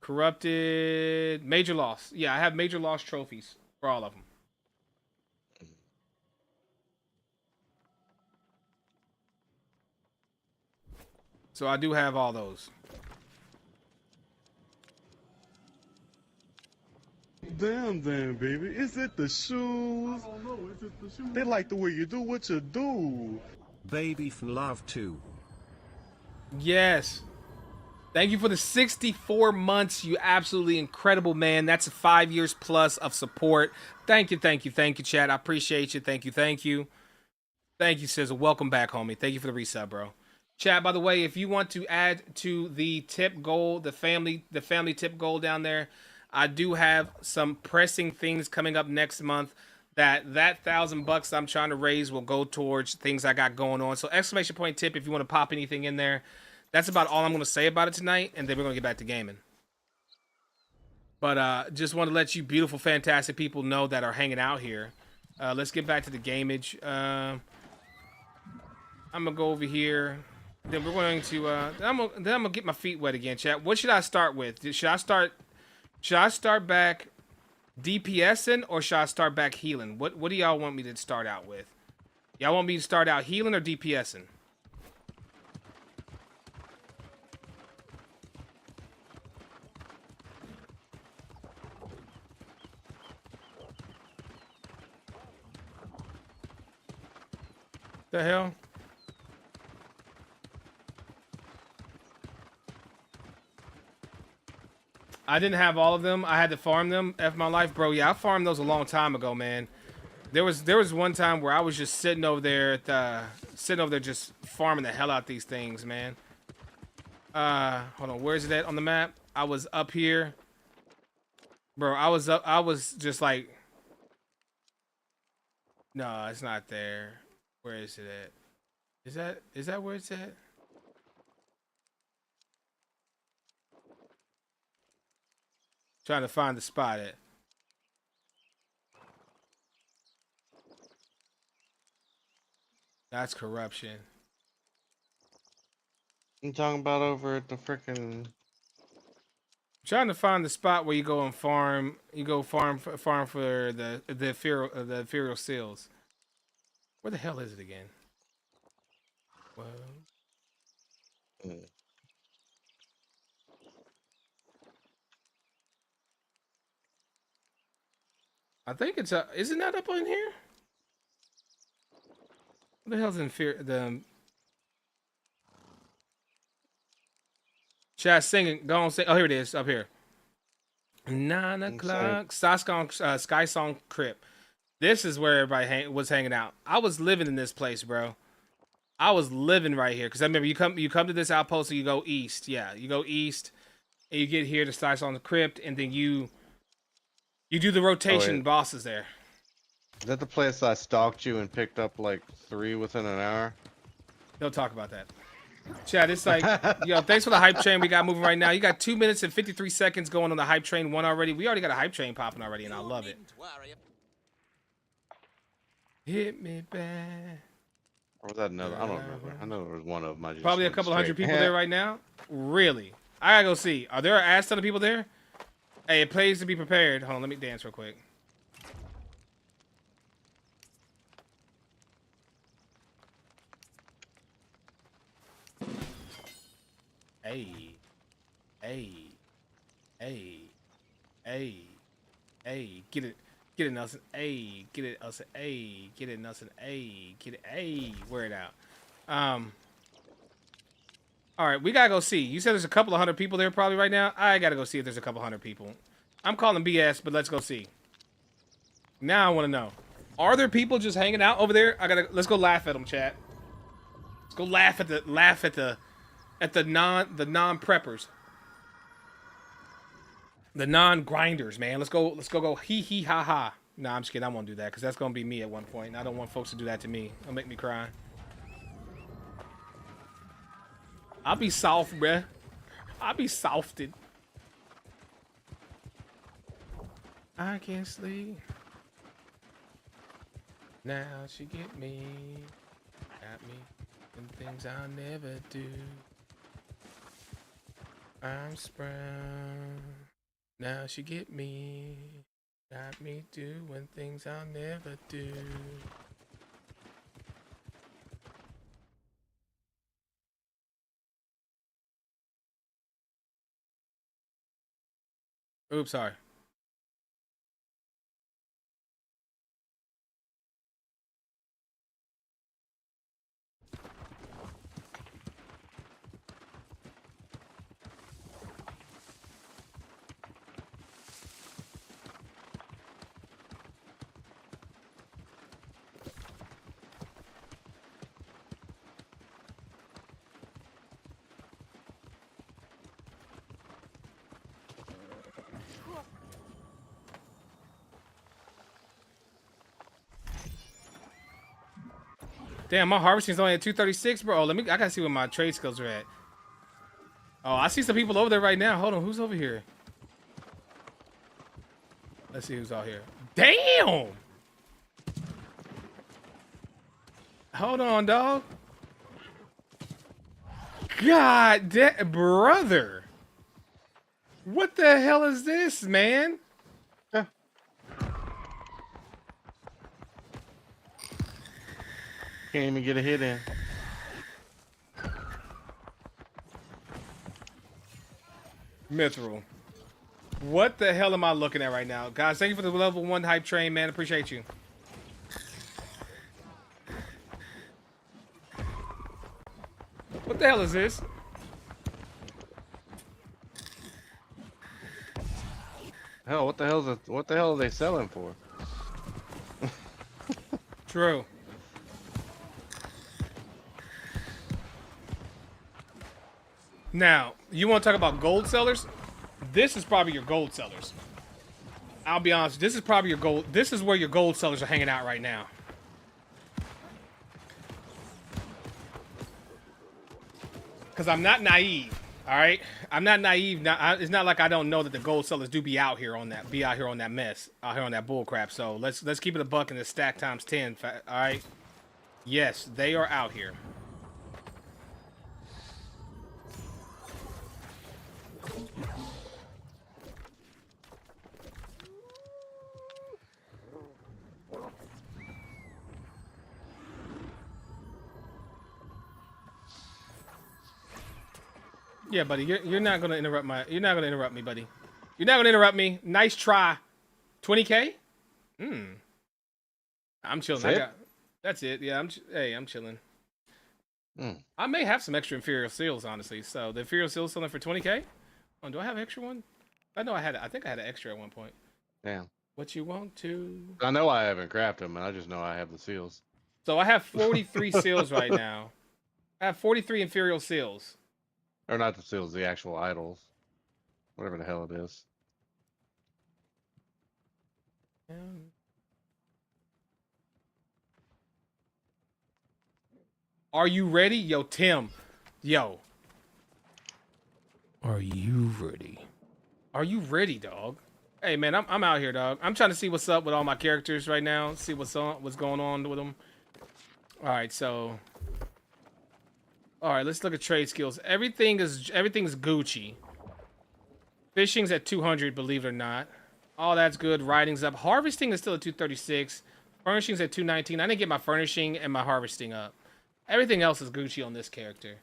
A: Corrupted. Major loss. Yeah, I have major loss trophies for all of them. So I do have all those.
E: Damn, baby. Is it the shoes? I don't know. Is it the shoes? They like the way you do what you do.
F: BabyFNelson 2.
A: Yes. Thank you for the 64 months. You absolutely incredible, man. That's 5 years plus of support. Thank you, chat. I appreciate you. Thank you. Thank you, Sizzle. Welcome back, homie. Thank you for the resub, bro. Chat, by the way, if you want to add to the tip goal, the family tip goal down there, I do have some pressing things coming up next month. That $1,000 I'm trying to raise will go towards things I got going on. So exclamation point tip if you want to pop anything in there. That's about all I'm going to say about it tonight, and then we're going to get back to gaming. But just want to let you beautiful, fantastic people know that are hanging out here. Let's get back to the gamage. I'm going to go over here. Then we're going to I'm gonna get my feet wet again, chat. What should I start with? Should I start back DPSing or should I start back healing? What do y'all want me to start out with? Y'all want me to start out healing or DPSing? The hell? I didn't have all of them. I had to farm them. F my life, bro. Yeah, I farmed those a long time ago, man. There was one time where I was just sitting over there just farming the hell out these things, man. Hold on, where is it at on the map? I was up here. Bro, I was just like, no, it's not there. Where is it at? Is that where it's at? Trying to find the spot at. That's corruption.
B: I'm talking about over at the frickin'.
A: Trying to find the spot where you go and farm. You go farm for the ethereal seals. Where the hell is it again? Well, I think it's isn't that up on here? What the hell's in the chat singing? Go on, sing. Oh, here it is, up here. 9 o'clock. Sky Song Crypt. This is where everybody was hanging out. I was living in this place, bro. I was living right here because I remember you come to this outpost and you go east. Yeah, you go east and you get here to Sky Song Crypt, and then you do the rotation bosses there.
B: Is that the place I stalked you and picked up like 3 within an hour?
A: Don't talk about that. Chad, it's like, yo, thanks for the hype train we got moving right now. You got 2 minutes and 53 seconds going on the hype train 1 already. We already got a hype train popping already, and I love it. Hit me back.
B: Or was that another? I don't remember. I know there was one of them.
A: Probably a couple hundred people there right now. Really? I gotta go see. Are there an ass ton of people there? Hey, it pays to be prepared. Hold on, let me dance real quick. Hey, hey, hey, hey, hey, get it, Nelson. Hey, get it, Nelson. Hey, get it, Nelson. Hey, get it. Hey, wear it out. All right, we gotta go see. You said there's a couple of hundred people there probably right now. I gotta go see if there's a couple hundred people. I'm calling BS, but let's go see. Now I want to know: are there people just hanging out over there? Let's go laugh at them, chat. Let's go laugh at the non-preppers. The non-grinders, man. Let's go hee hee ha ha. Nah, I'm just kidding. I won't do that because that's gonna be me at one point. I don't want folks to do that to me. It'll make me cry. I'll be soft, bruh. I'll be softed. I can't sleep. Now she get me. Got me. And things I'll never do. I'm sprung. Now she get me. Got me doing things I'll never do. Oops, sorry. Damn, my harvesting's only at 236, bro. I gotta see what my trade skills are at. Oh, I see some people over there right now. Hold on, who's over here? Let's see who's out here. Damn! Hold on, dog. God damn, brother. What the hell is this, man?
B: Can't even get a hit in.
A: Mithril. What the hell am I looking at right now? Guys, thank you for the level 1 hype train, man. Appreciate you. What the hell is this?
B: Hell, what the hell is it? What the hell are they selling for?
A: True. Now, you want to talk about gold sellers? This is probably your gold sellers. I'll be honest, this is probably your gold. This is where your gold sellers are hanging out right now. Because I'm not naive, all right? I'm not naive. It's not like I don't know that the gold sellers do be out here on that, mess, out here on that bull crap. So let's keep it a buck and the stack times 10, all right? Yes, they are out here. Yeah, buddy, you're not gonna interrupt me, buddy. You're not gonna interrupt me. Nice try. 20K? I'm chilling. That's it. Yeah, I'm chilling. I may have some extra Imperial Seals, honestly. So the Imperial Seals selling for 20K? Oh, do I have an extra one? I think I had an extra at one point.
B: Damn.
A: What you want to?
B: I know I haven't crafted them, and I just know I have the seals.
A: So I have 43 seals right now. I have 43 Imperial Seals.
B: Or not the seals, the actual idols. Whatever the hell it is.
A: Are you ready? Yo, Tim. Yo. Are you ready? Are you ready, dog? Hey, man, I'm out here, dog. I'm trying to see what's up with all my characters right now. See what's going on with them. All right, so... All right, let's look at trade skills. Everything's Gucci. Fishing's at 200, believe it or not. All that's good. Riding's up. Harvesting is still at 236. Furnishing's at 219. I didn't get my furnishing and my harvesting up. Everything else is Gucci on this character.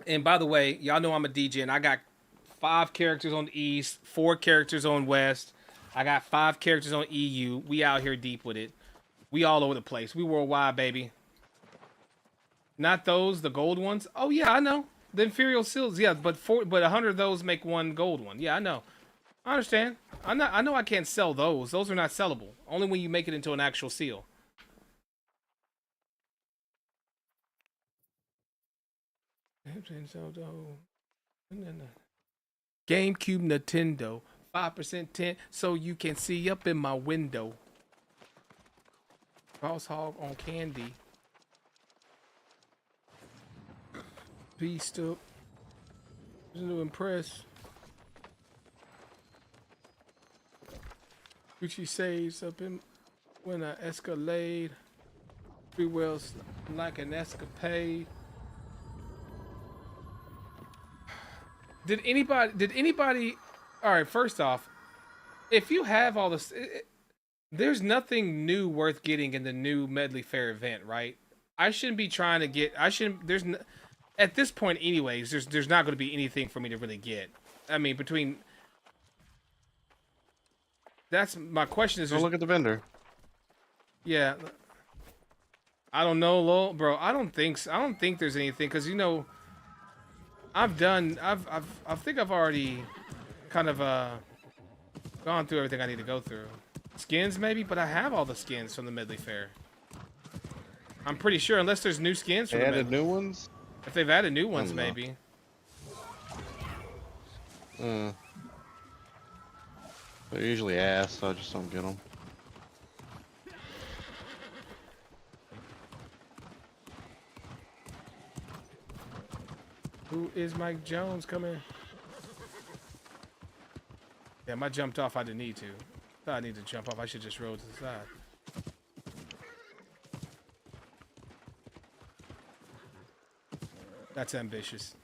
A: And by the way, y'all know I'm a DJ, and I got 5 characters on the East, 4 characters on West. I got 5 characters on EU. We out here deep with it. We all over the place. We worldwide, baby. Not those, the gold ones. Oh yeah, I know. The Imperial Seals, yeah, but 100 of those make one gold one. Yeah, I know. I understand. I know I can't sell those. Those are not sellable. Only when you make it into an actual seal. GameCube, Nintendo, 5% 10, so you can see up in my window. Crosshog on candy. Beast up. There's to impress. Gucci saves up in when I escalade. Free wells like an escapade. Did anybody? All right. First off, if you have all this, there's nothing new worth getting in the new Medley Fair event, right? I shouldn't be trying to get. There's at this point, anyways. There's not going to be anything for me to really get. I mean, between. That's my question. Is
B: go look at the vendor.
A: Yeah. I don't know, lol, bro. I don't think there's anything because I think I've already kind of gone through everything I need to go through. Skins maybe, but I have all the skins from the Medley Fair. I'm pretty sure, unless there's new skins from
B: they
A: the
B: added
A: Medley.
B: New ones.
A: If they've added new ones, maybe.
B: They're usually ass, so I just don't get them.
A: Who is Mike Jones coming? Damn, I jumped off. I didn't need to. Thought I needed to jump off. I should just roll to the side. That's ambitious.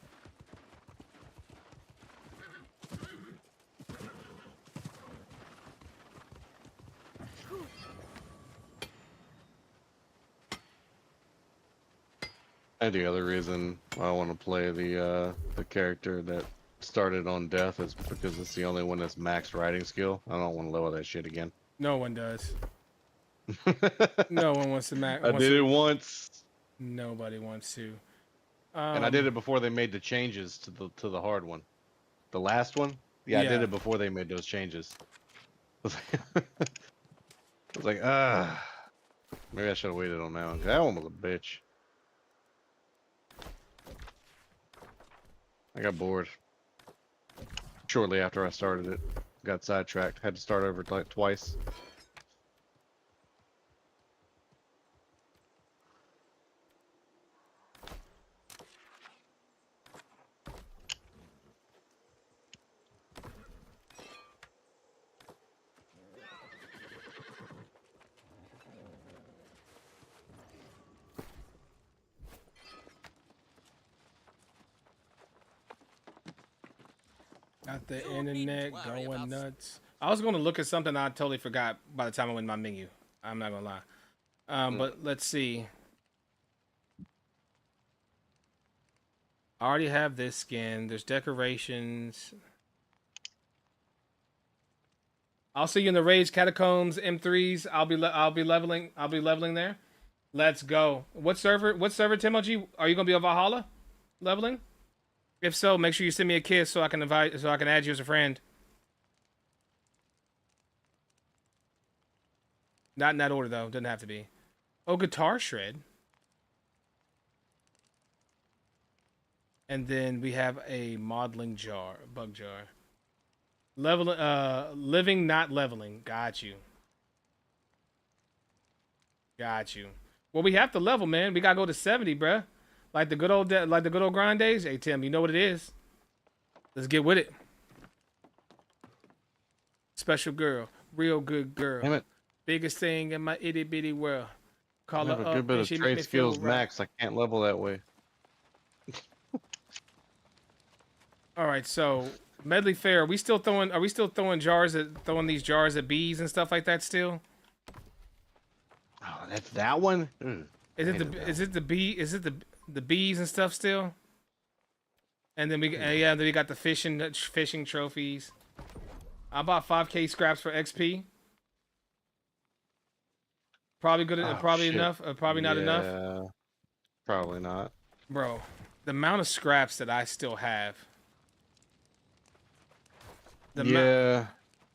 B: And the other reason I want to play the character that started on death is because it's the only one that's max riding skill. I don't want to level that shit again.
A: No one does. No one wants to
B: I did it once,
A: Nobody wants to.
B: and I did it before they made the changes to the hard one. The last one, yeah, I did
A: Yeah.
B: it before they made those changes. I was like, ah, maybe I should have waited on that one. That one was a bitch. I got bored shortly after I started it. Got sidetracked. Had to start over like twice.
A: Got the
D: You don't need to
A: internet
D: worry
A: going
D: about-
A: nuts. I was going to look at something I totally forgot by the time I went in my menu. I'm not going to lie. But let's see. I already have this skin. There's decorations. I'll see you in the Rage Catacombs M3s. I'll be leveling there. Let's go. What server, Timoji? Are you going to be on Valhalla leveling? If so, make sure you send me a kiss so I can add you as a friend. Not in that order though. Doesn't have to be. Oh, guitar shred. And then we have a modeling jar, bug jar. Living, not leveling. Got you. Got you. Well, we have to level, man. We gotta go to 70, bruh. Like the good old grind days. Hey Tim, you know what it is. Let's get with it. Special girl, real good girl.
B: Damn it!
A: Biggest thing in my itty bitty world. Call
B: I have
A: her
B: a
A: up
B: good bit
A: and
B: of
A: she make
B: trade
A: me feel
B: skills
A: right.
B: max. I can't level that way.
A: All right, so medley fair. Are we still throwing these jars at bees and stuff like that still?
B: Oh, that's that one. Ugh,
A: Is it the bees and stuff still? And then then we got the fishing trophies. I bought 5K scraps for XP. Probably good.
B: Oh,
A: Probably
B: shit.
A: enough. Probably not enough.
B: Yeah, probably not.
A: Bro, the amount of scraps that I still have. The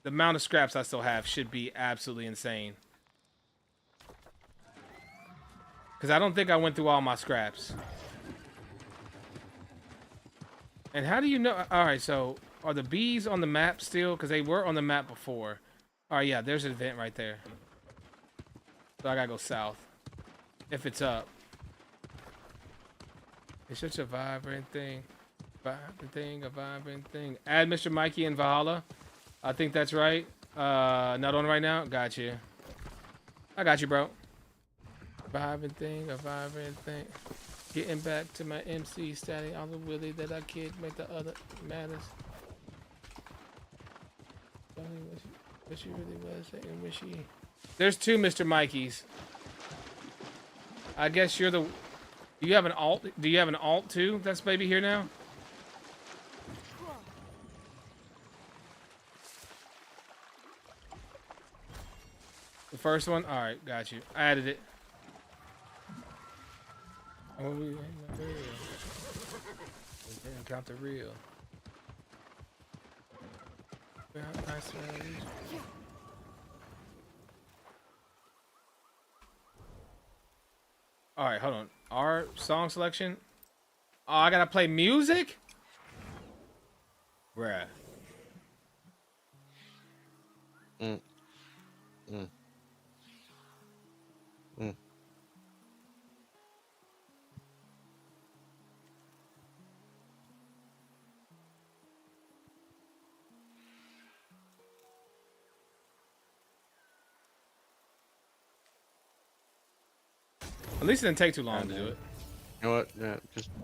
A: amount of scraps I still have should be absolutely insane. Because I don't think I went through all my scraps. And how do you know? All right, so are the bees on the map still? Because they were on the map before. All right, yeah, there's an event right there. So I gotta go south. If it's up. It's such a vibrant thing. A vibrant thing. Add Mr. Mikey in Valhalla. I think that's right. Not on right now. Got you. I got you, bro. A vibrant thing. Getting back to my MC status. All the willy that I kid make the other matters. What she really was saying when she. There's two Mr. Mikeys. I guess you're the. Do you have an alt? Do you have an alt too? That's maybe here now. The first one? Alright, got you. I added it. Oh, we ain't not real. We didn't count the real. Alright, hold on. Our song selection? Oh, I gotta play music? Bruh. At least it didn't take too long to do it.
B: You know what? Yeah,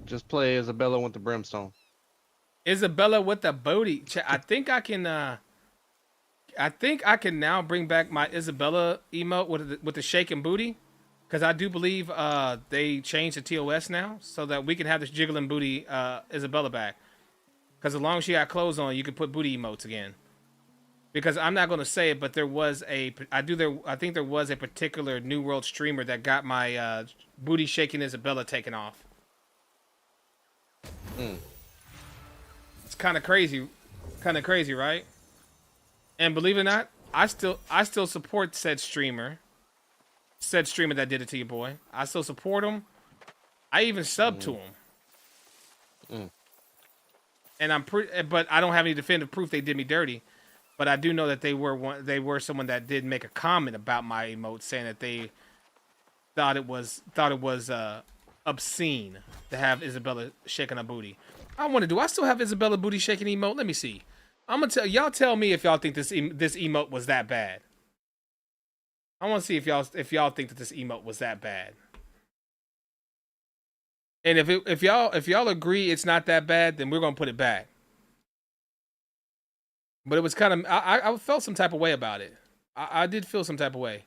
B: just play Isabella with the brimstone.
A: Isabella with the booty. I think I can now bring back my Isabella emote with the shaking booty. because I do believe they changed the TOS now so that we can have this jiggling booty Isabella back. Because as long as she got clothes on, you can put booty emotes again. Because I'm not gonna say it, but there was I think there was a particular New World streamer that got my booty shaking Isabella taken off. It's kind of crazy, right? And believe it or not, I still support said streamer that did it to you, boy. I still support him. I even subbed to him. And but I don't have any definitive proof they did me dirty. But I do know that they were someone that did make a comment about my emote, saying that they thought it was obscene to have Isabella shaking her booty. Do I still have Isabella booty shaking emote? Let me see. I'm gonna tell me if y'all think this emote was that bad. I want to see if y'all think that this emote was that bad. And if y'all agree it's not that bad, then we're gonna put it back. But it was kind of I felt some type of way about it. I did feel some type of way.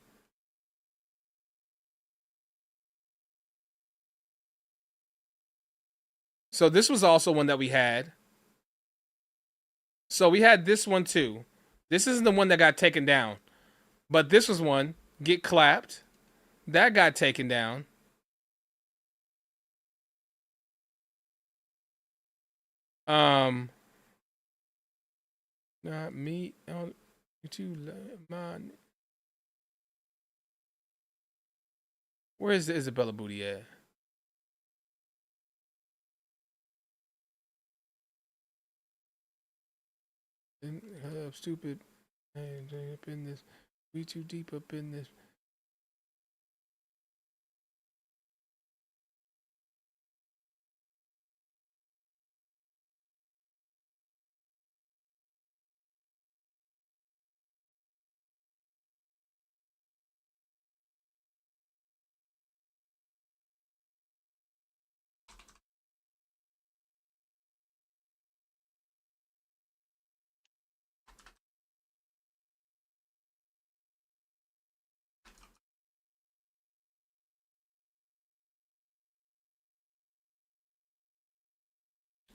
A: So this was also one that we had. So we had this one too. This isn't the one that got taken down. But this was one. Get clapped. That got taken down. Not me. You too, man. Where is the Isabella booty at? Stupid. Up in this. We too deep up in this.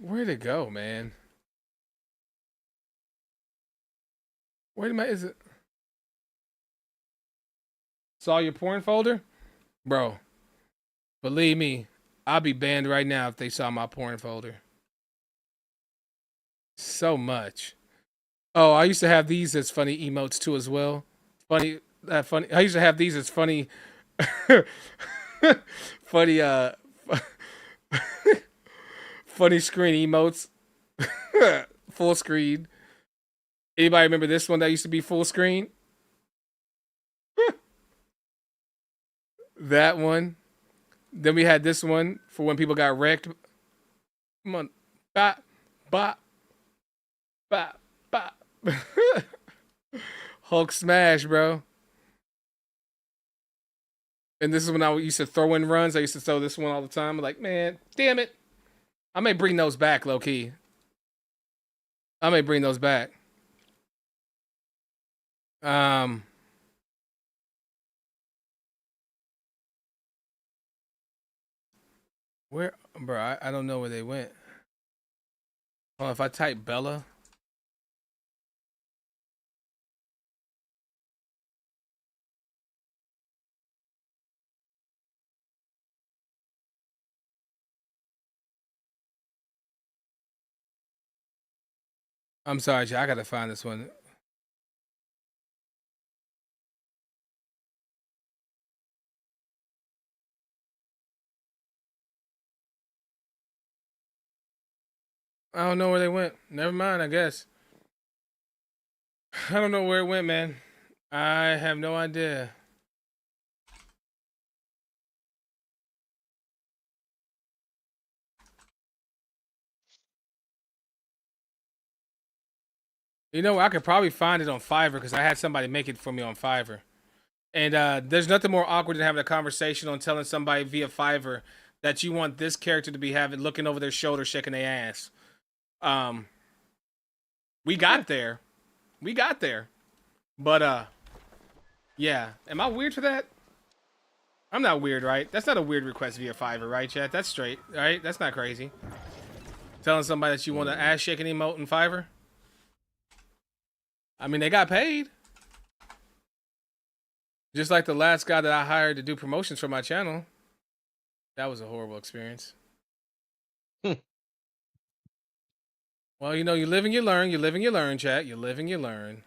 A: Where'd it go, man? Is it? Saw your porn folder? Bro, believe me, I'll be banned right now if they saw my porn folder. So much. Oh, I used to have these as funny emotes too as well. Funny. I used to have these as funny. funny. Funny screen emotes. Full screen. Anybody remember this one that used to be full screen? That one. Then we had this one for when people got wrecked. Come on. Bop, bop, bop, bop. Hulk smash, bro. And this is when I used to throw in runs. I used to throw this one all the time. I'm like, man, damn it. I may bring those back, low key. I may bring those back. Where, bro? I don't know where they went. Oh, if I type Bella. I'm sorry, I gotta find this one. I don't know where they went. Never mind, I guess. I don't know where it went, man. I have no idea. You know, I could probably find it on Fiverr because I had somebody make it for me on Fiverr. And there's nothing more awkward than having a conversation on telling somebody via Fiverr that you want this character to be looking over their shoulder, shaking their ass. We got there. But yeah. Am I weird for that? I'm not weird, right? That's not a weird request via Fiverr, right, chat? That's straight, right? That's not crazy. Telling somebody that you want an ass shaking emote in Fiverr. I mean, they got paid. Just like the last guy that I hired to do promotions for my channel. That was a horrible experience. Well, you know, you live and you learn. You live and you learn, chat. You live and you learn.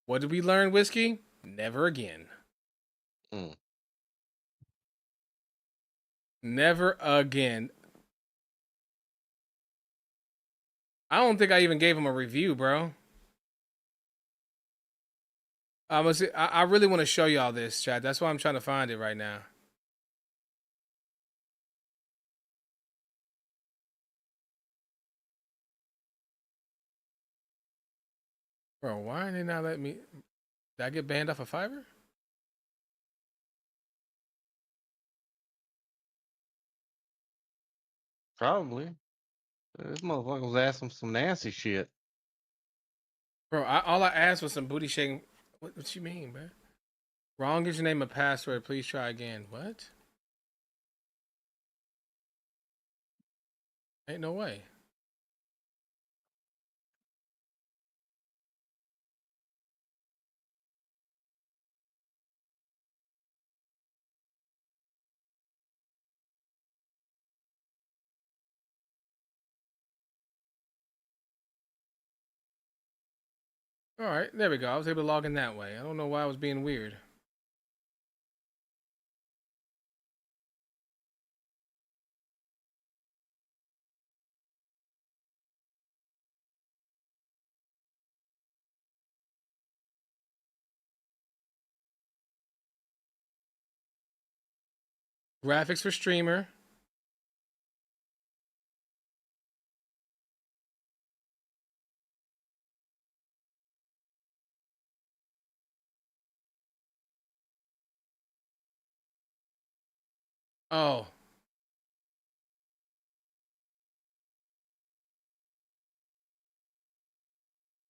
A: What did we learn, Whiskey? Never again. Never again. I don't think I even gave him a review, bro. I really want to show y'all this, chat. That's why I'm trying to find it right now. Bro, why are they not letting me? Did I get banned off of Fiverr?
B: Probably. This motherfucker was asking some nasty shit.
A: Bro, all I asked was some booty shaking. What you mean, bro? Wrong username and password. Please try again. What? Ain't no way. All right, there we go. I was able to log in that way. I don't know why I was being weird. Graphics for streamer. Oh.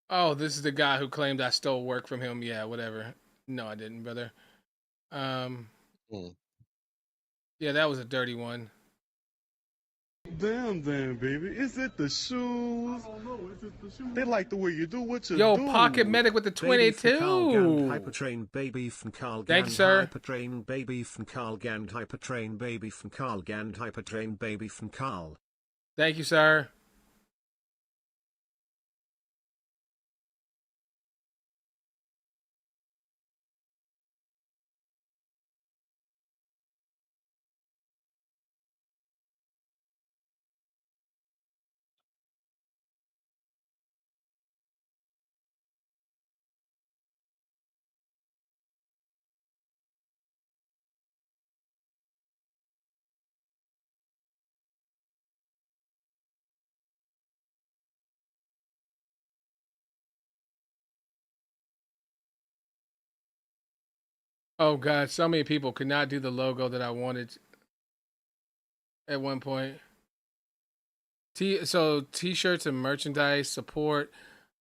A: Oh, this is the guy who claimed I stole work from him. Yeah, whatever. No, I didn't, brother. Yeah, that was a dirty one.
E: Damn, baby. Is it the shoes? They like the way you do what you
A: Yo,
E: do.
A: Pocket Medic with the 22.
F: Hypertrain BabyFNelson.
A: Thank you, sir.
F: Hypertrain BabyFNelson. Hypertrain BabyFNelson. Hypertrain BabyFNelson.
A: Thank you, sir. Oh God, so many people could not do the logo that I wanted at one point. So t-shirts and merchandise support,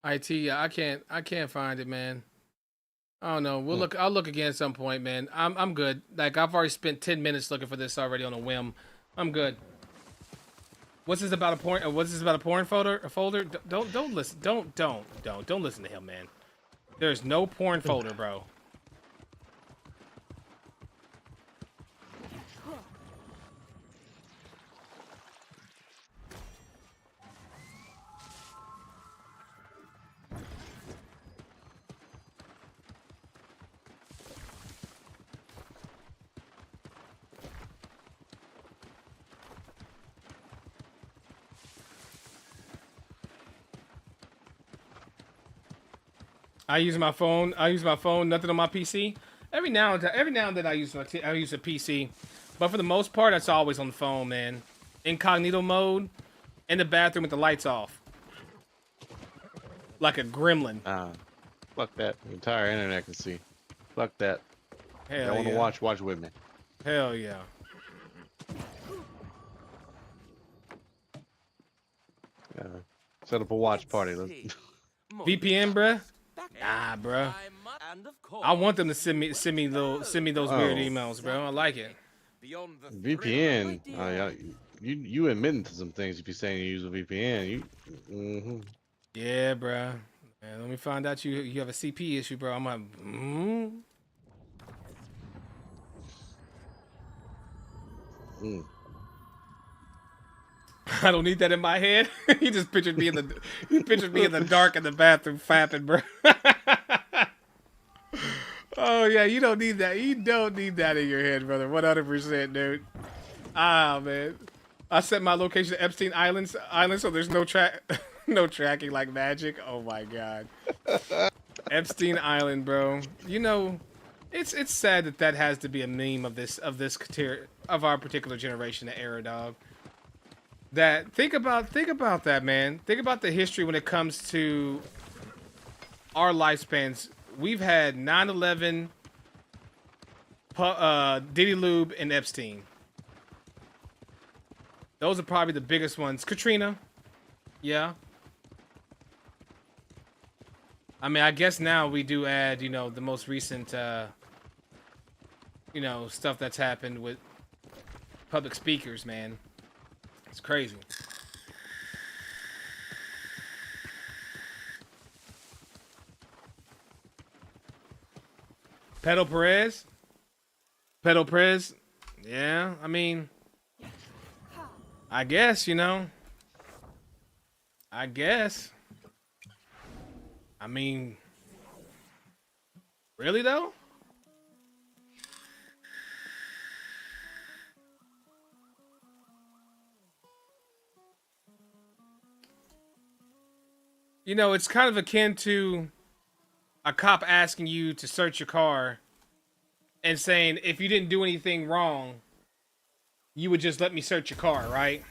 A: IT. Yeah, I can't find it, man. I don't know. I'll look again at some point, man. I'm good. Like I've already spent 10 minutes looking for this already on a whim. I'm good. What's this about a porn? What's this about a porn folder? A folder? Don't listen. Don't listen to him, man. There's no porn folder, bro. I use my phone. Nothing on my PC. Every now and then, I use a PC, but for the most part, that's always on the phone, man. Incognito mode, in the bathroom with the lights off, like a gremlin.
B: Fuck that. The entire internet can see. Fuck that.
A: Hell
B: I want to
A: yeah.
B: watch with me.
A: Hell yeah.
B: Set up a watch party.
A: VPN, bruh? Nah, bruh.
D: And of course,
A: I want them to send me those weird
B: Oh.
A: emails, bro. I like it.
D: beyond the
B: VPN.
D: thrill of
B: Yeah, you admitting to some things if you're saying you use a VPN.
A: Yeah, bro. Man, let me find out you have a CP issue, bro. I'm like, I don't need that in my head. He just pictured me in the dark in the bathroom fapping, bro. Oh yeah, you don't need that. You don't need that in your head, brother. 100%, dude. Ah, man. I set my location to Epstein Island, so there's no no tracking like magic. Oh my god. Epstein Island, bro. You know, it's sad that has to be a meme of our particular generation, the era, dog. That think about that, man. Think about the history when it comes to our lifespans. We've had 9/11, Diddy Lube, and Epstein. Those are probably the biggest ones. Katrina, yeah. I mean, I guess now we do add, you know, the most recent, you know, stuff that's happened with public speakers, man. It's crazy. Pedro Perez, yeah, I mean, I guess, you know, I mean, really though? You know, it's kind of akin to a cop asking you to search your car and saying, if you didn't do anything wrong, you would just let me search your car, right?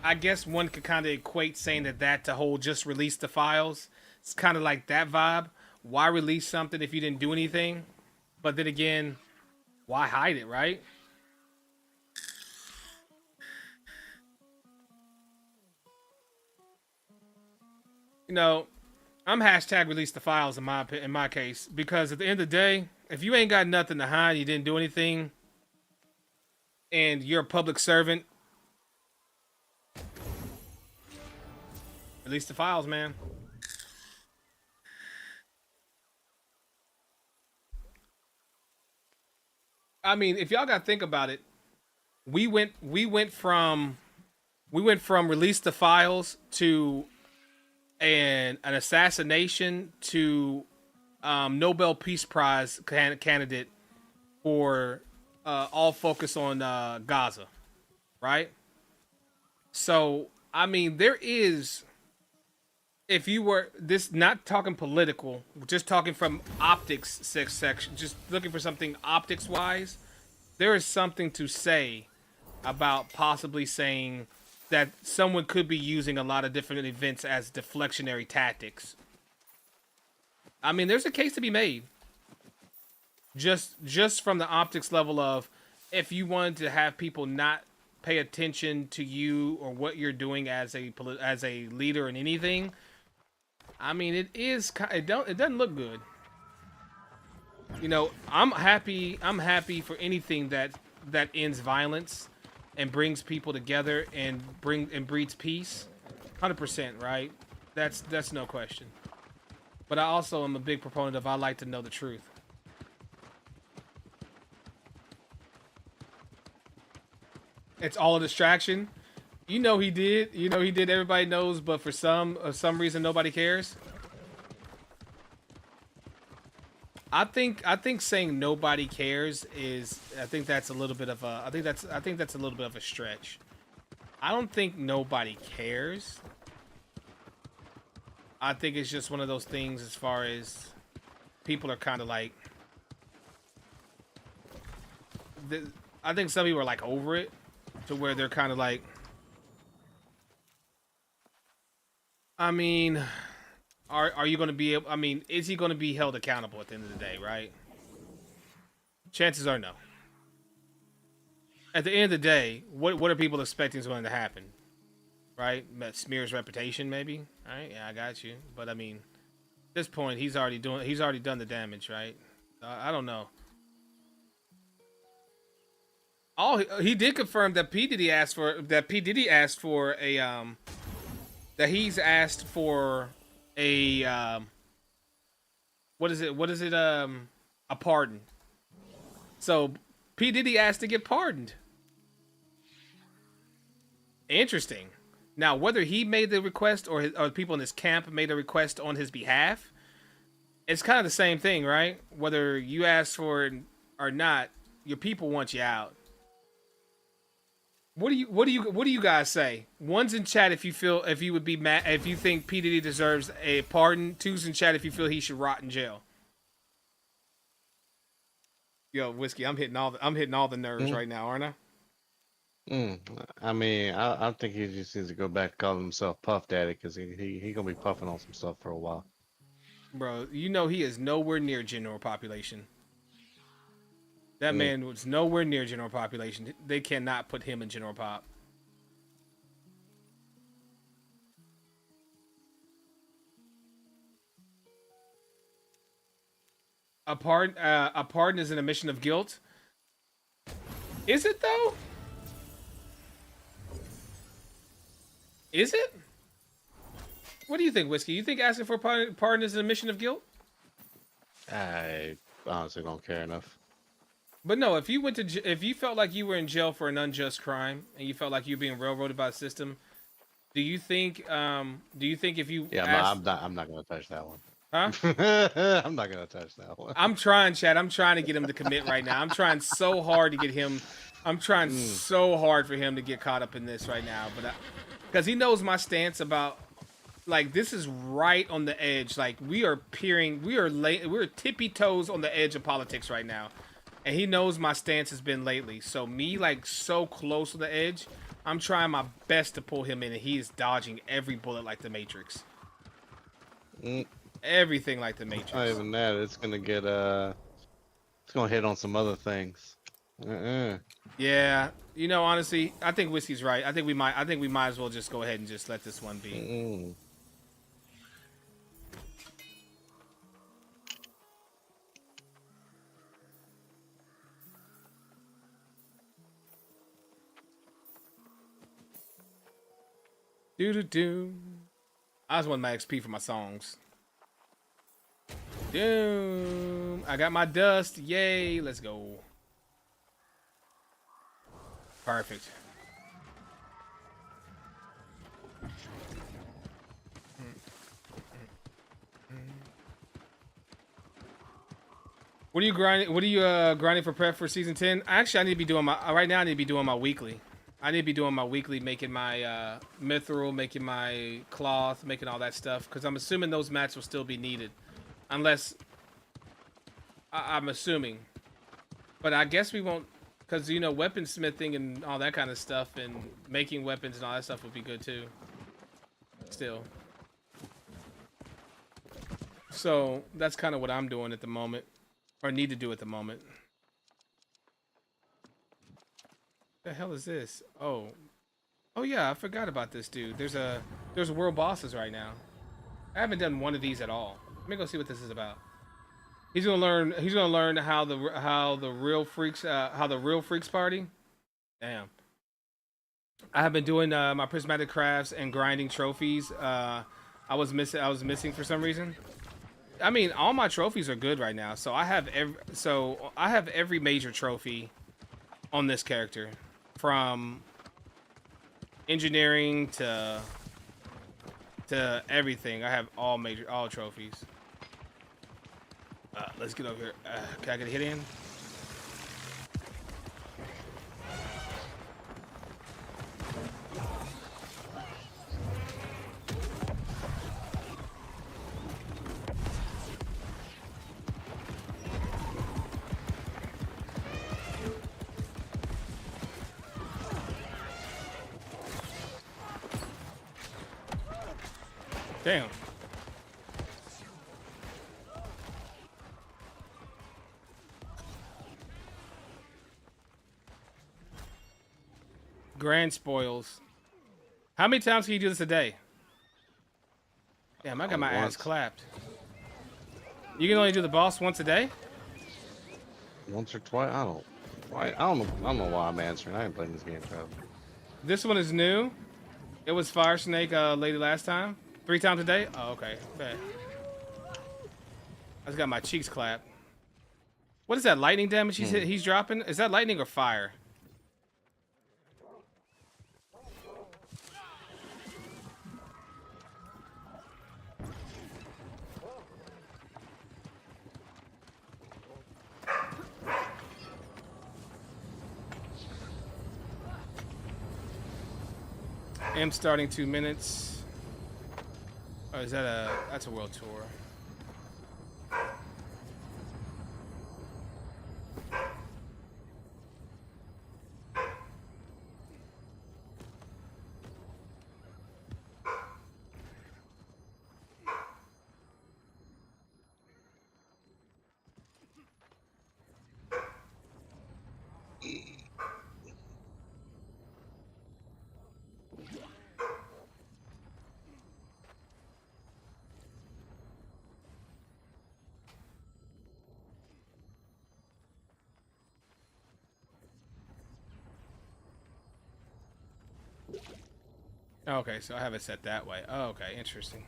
A: I guess one could kind of equate saying that to whole just release the files. It's kind of like that vibe. Why release something if you didn't do anything? But then again, why hide it, right? You know, I'm hashtag release the files in my case, because at the end of the day, if you ain't got nothing to hide, you didn't do anything, and you're a public servant, release the files, man. I mean, if y'all gotta think about it, we went from release the files to an assassination to Nobel Peace Prize candidate for all focus on Gaza, right? So, I mean, there is, if you were this not talking political, just talking from optics section, just looking for something optics wise, there is something to say about possibly saying that someone could be using a lot of different events as deflectionary tactics. I mean, there's a case to be made. Just from the optics level of, if you wanted to have people not pay attention to you or what you're doing as a leader in anything, I mean, it doesn't look good. You know, I'm happy for anything that ends violence and brings people together and breeds peace. 100%, right? That's no question. But I also am a big proponent of, I like to know the truth. It's all a distraction. You know he did. Everybody knows, but for some reason nobody cares. I think saying nobody cares is, I think that's a little bit of a stretch. I don't think nobody cares. I think it's just one of those things, as far as people are kind of like, I think some people are like over it, to where they're kind of like, I mean, are you going to be able, I mean, is he going to be held accountable at the end of the day, right? Chances are no. At the end of the day, what are people expecting is going to happen? Right? Smear his reputation, maybe? All right, yeah, I got you. But I mean, this point, he's already done the damage, right? I don't know. He did confirm that P Diddy asked for a that he's asked for a what is it a pardon. So P Diddy asked to get pardoned. Interesting. Now, whether he made the request or people in his camp made a request on his behalf, it's kind of the same thing, right? Whether you ask for it or not, your people want you out. What do you guys say? One's in chat if you would be mad if you think P Diddy deserves a pardon. Two's in chat if you feel he should rot in jail. Yo, Whiskey, I'm hitting all the nerves right now, aren't I?
B: I mean, I think he just needs to go back and call himself Puff Daddy because he gonna be puffing on some stuff for a while.
A: Bro, you know he is nowhere near general population. That man was nowhere near general population. They cannot put him in general pop. A pardon is an admission of guilt. Is it though? Is it? What do you think, Whiskey? You think asking for a pardon is an admission of guilt?
B: I honestly don't care enough.
A: But no, if you felt like you were in jail for an unjust crime and you felt like you were being railroaded by the system, do you think if you
B: I'm not gonna touch that one.
A: Huh?
B: I'm not gonna touch that one.
A: I'm trying, Chad. I'm trying to get him to commit right now. I'm trying so hard to get him. I'm trying so hard for him to get caught up in this right now, but because he knows my stance about, like, this is right on the edge. Like, we're tippy toes on the edge of politics right now, and he knows my stance has been lately. So me, like, so close to the edge, I'm trying my best to pull him in, and he is dodging every bullet like the Matrix. Everything like the Matrix.
B: Not even that. It's gonna get it's gonna hit on some other things.
A: Yeah, you know, honestly, I think Whiskey's right. I think we might as well just go ahead and just let this one be. Do. I just want my XP for my songs. Doom. I got my dust. Yay. Let's go. Perfect. What are you grinding? What are you grinding for prep for season 10? Actually, I need to be doing my right now. I need to be doing my weekly. I need to be doing my weekly, making my mithril, making my cloth, making all that stuff. Because I'm assuming those mats will still be needed, unless I'm assuming. But I guess we won't, because you know, weaponsmithing and all that kind of stuff, and making weapons and all that stuff would be good too. Still. So that's kind of what I'm doing at the moment. Or need to do at the moment. The hell is this? Oh yeah, I forgot about this dude. There's world bosses right now. I haven't done one of these at all. Let me go see what this is about. He's gonna learn how the real freaks party. Damn. I have been doing my prismatic crafts and grinding trophies. I was missing for some reason. I mean, all my trophies are good right now, so I have every major trophy on this character, from engineering to everything. I have all trophies. Let's get over here. Can I get a hit in? Damn. Grand spoils. How many times can you do this a day? Damn, I got my ass clapped. You can only do the boss once a day?
B: Once or twice. I don't know why I'm answering. I ain't playing this game, Travis.
A: This one is new. It was Fire Snake lady last time. 3 times a day? Oh, okay. Bet. I just got my cheeks clapped. What is that lightning damage he's dropping? Is that lightning or fire? M starting 2 minutes. Oh, is that that's a world tour. Okay, so I have it set that way. Oh, okay, interesting.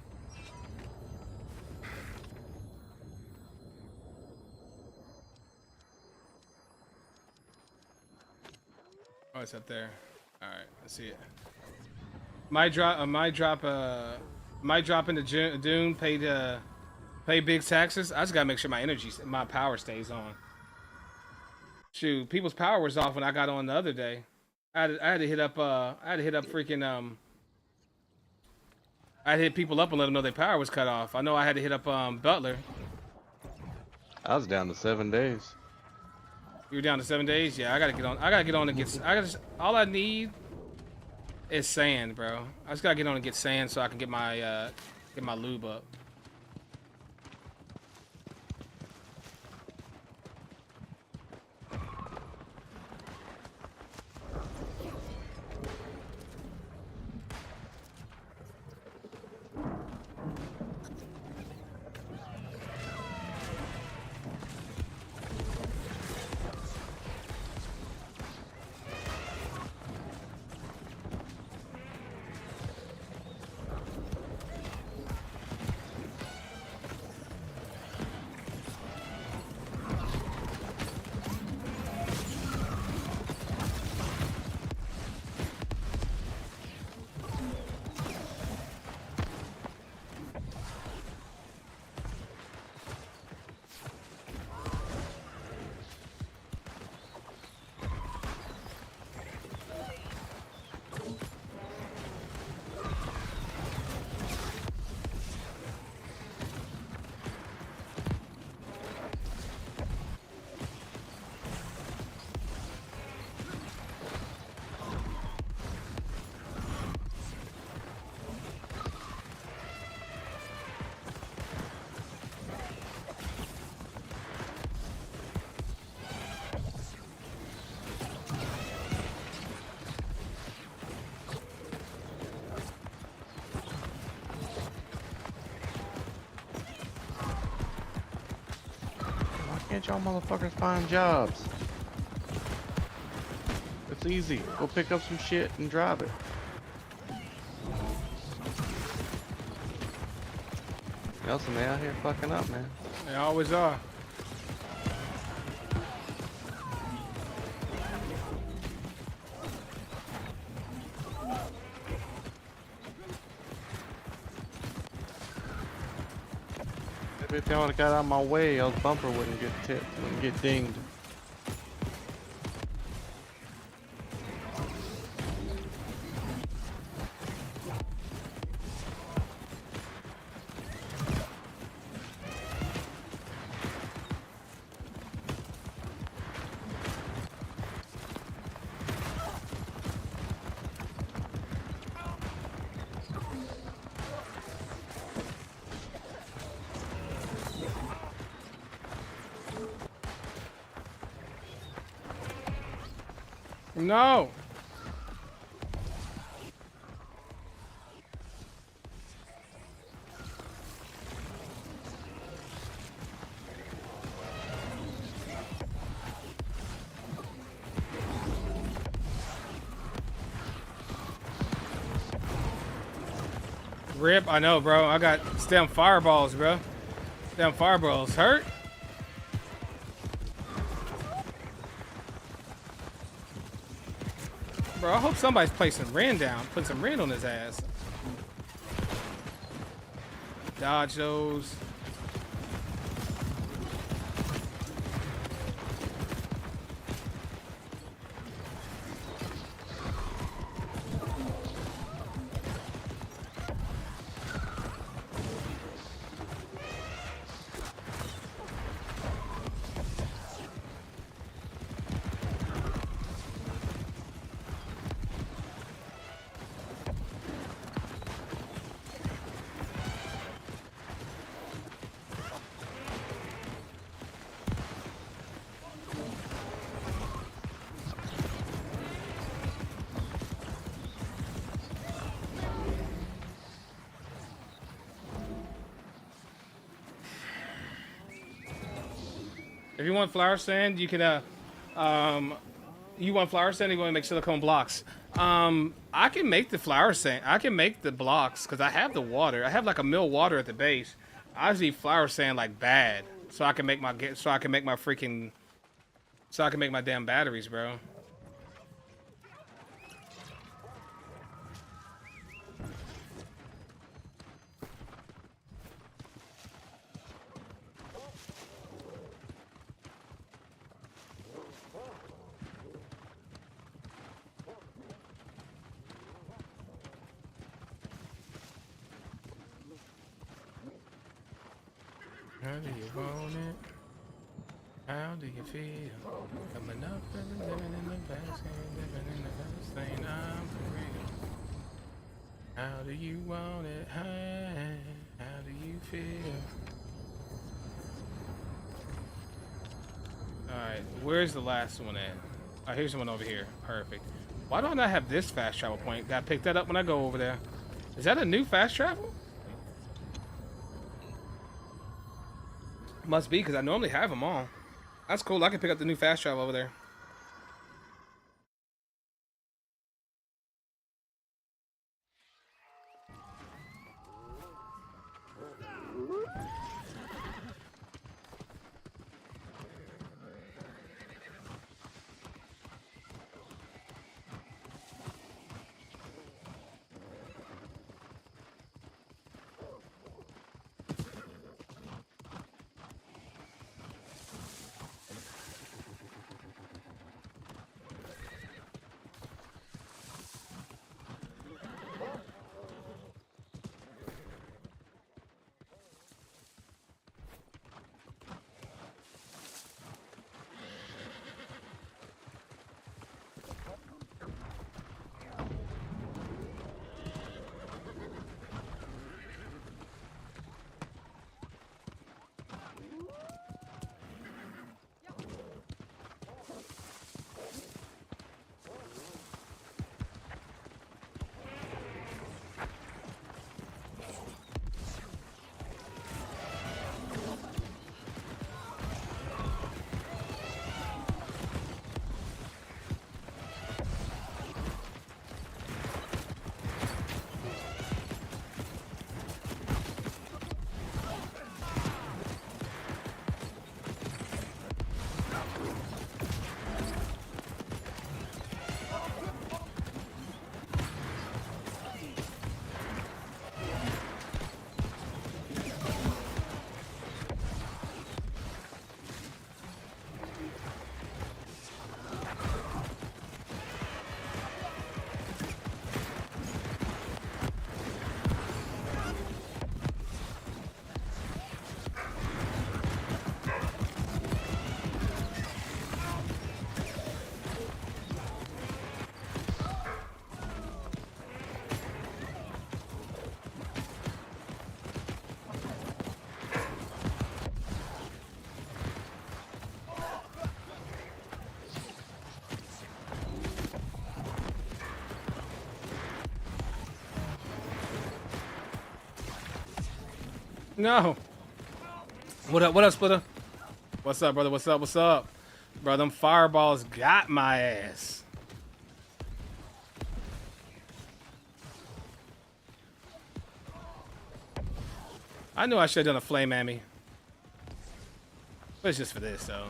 A: Oh, it's up there. All right, let's see it. My drop into Dune pay big taxes. I just gotta make sure my power stays on. Shoot, people's power was off when I got on the other day. I had to hit up freaking I had to hit people up and let them know their power was cut off. I know I had to hit up Butler.
B: I was down to 7 days.
A: You were down to 7 days? Yeah, I gotta get on. I gotta get on and get. All I need is sand, bro. I just gotta get on and get sand so I can get my lube up.
B: Can't y'all motherfuckers find jobs? It's easy. Go pick up some shit and drive it. Nelson, they out here fucking up, man.
A: They always are.
B: If y'all would've got out of my way, y'all's bumper wouldn't get dinged.
A: No. Rip, I know, bro. I got damn fireballs, bro. Damn fireballs hurt. Bro, I hope somebody's placing Ren down, putting some Ren on his ass. Dodge those. If you want flower sand, you can, you want flower sand, you want to make silicone blocks. I can make the flower sand. I can make the blocks because I have the water. I have like a mill water at the base. I just need flower sand like bad, so I can make my damn batteries, bro. How do you want it? How do you feel? Coming up and living in the past, living in the past, saying I'm for real. How do you want it? How do you feel? Alright, where's the last one at? Oh, here's the one over here. Perfect. Why don't I have this fast travel point? Gotta pick that up when I go over there. Is that a new fast travel? Must be, because I normally have them all. That's cool. I can pick up the new fast travel over there. No. What up? What up, Splitter? What's up, brother? What's up? What's up? Bro, them fireballs got my ass. I know I should have done a flame ammy. But it's just for this, though.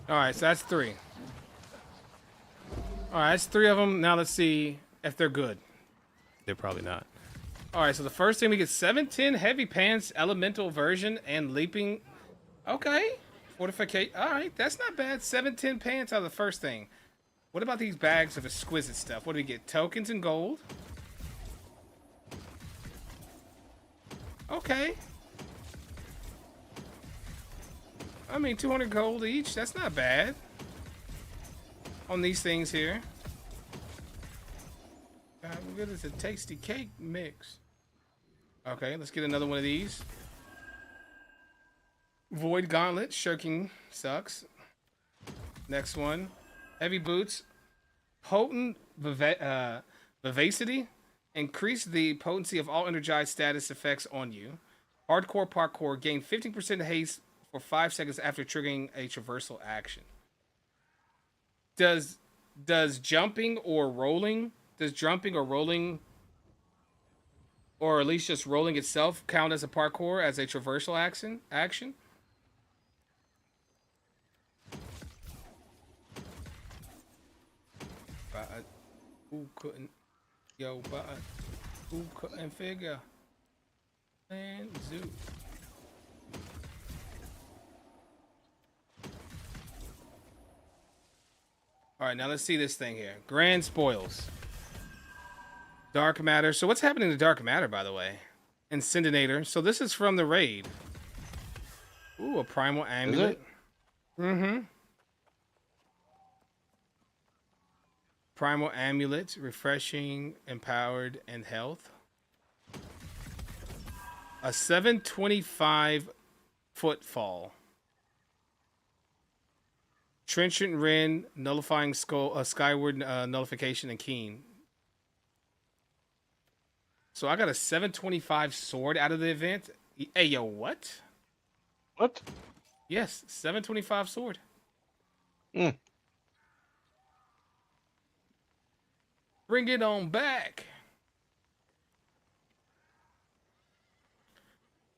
A: All right, so that's 3. All right, that's 3 of them. Now let's see if they're good. They're probably not. All right, so the first thing we get 710 heavy pants, elemental version, and leaping. Okay, fortificate. All right, that's not bad. 710 pants out of the first thing. What about these bags of exquisite stuff? What do we get? Tokens and gold. Okay. I mean, 200 gold each. That's not bad. On these things here. How good is a tasty cake mix? Okay, let's get another one of these. Void gauntlet. Shirking sucks. Next one. Heavy boots. Potent vivacity. Increase the potency of all energized status effects on you. Hardcore parkour. Gain 15% haste for 5 seconds after triggering a traversal action. Does jumping or rolling, or at least just rolling itself count as a parkour, as a traversal action? But who couldn't? Yo, but who couldn't figure? And zoo. All right, now let's see this thing here. Grand spoils. Dark matter. So what's happening to dark matter, by the way? Incendiator. So this is from the raid. Ooh, a primal amulet. Mm-hmm. Primal amulet, refreshing, empowered, and health. A 725 footfall. Trenchant Wren, nullifying skull, skyward nullification, and keen. So I got a 725 sword out of the event. Hey, yo, what?
B: What?
A: Yes, 725 sword.
B: Mm.
A: Bring it on back.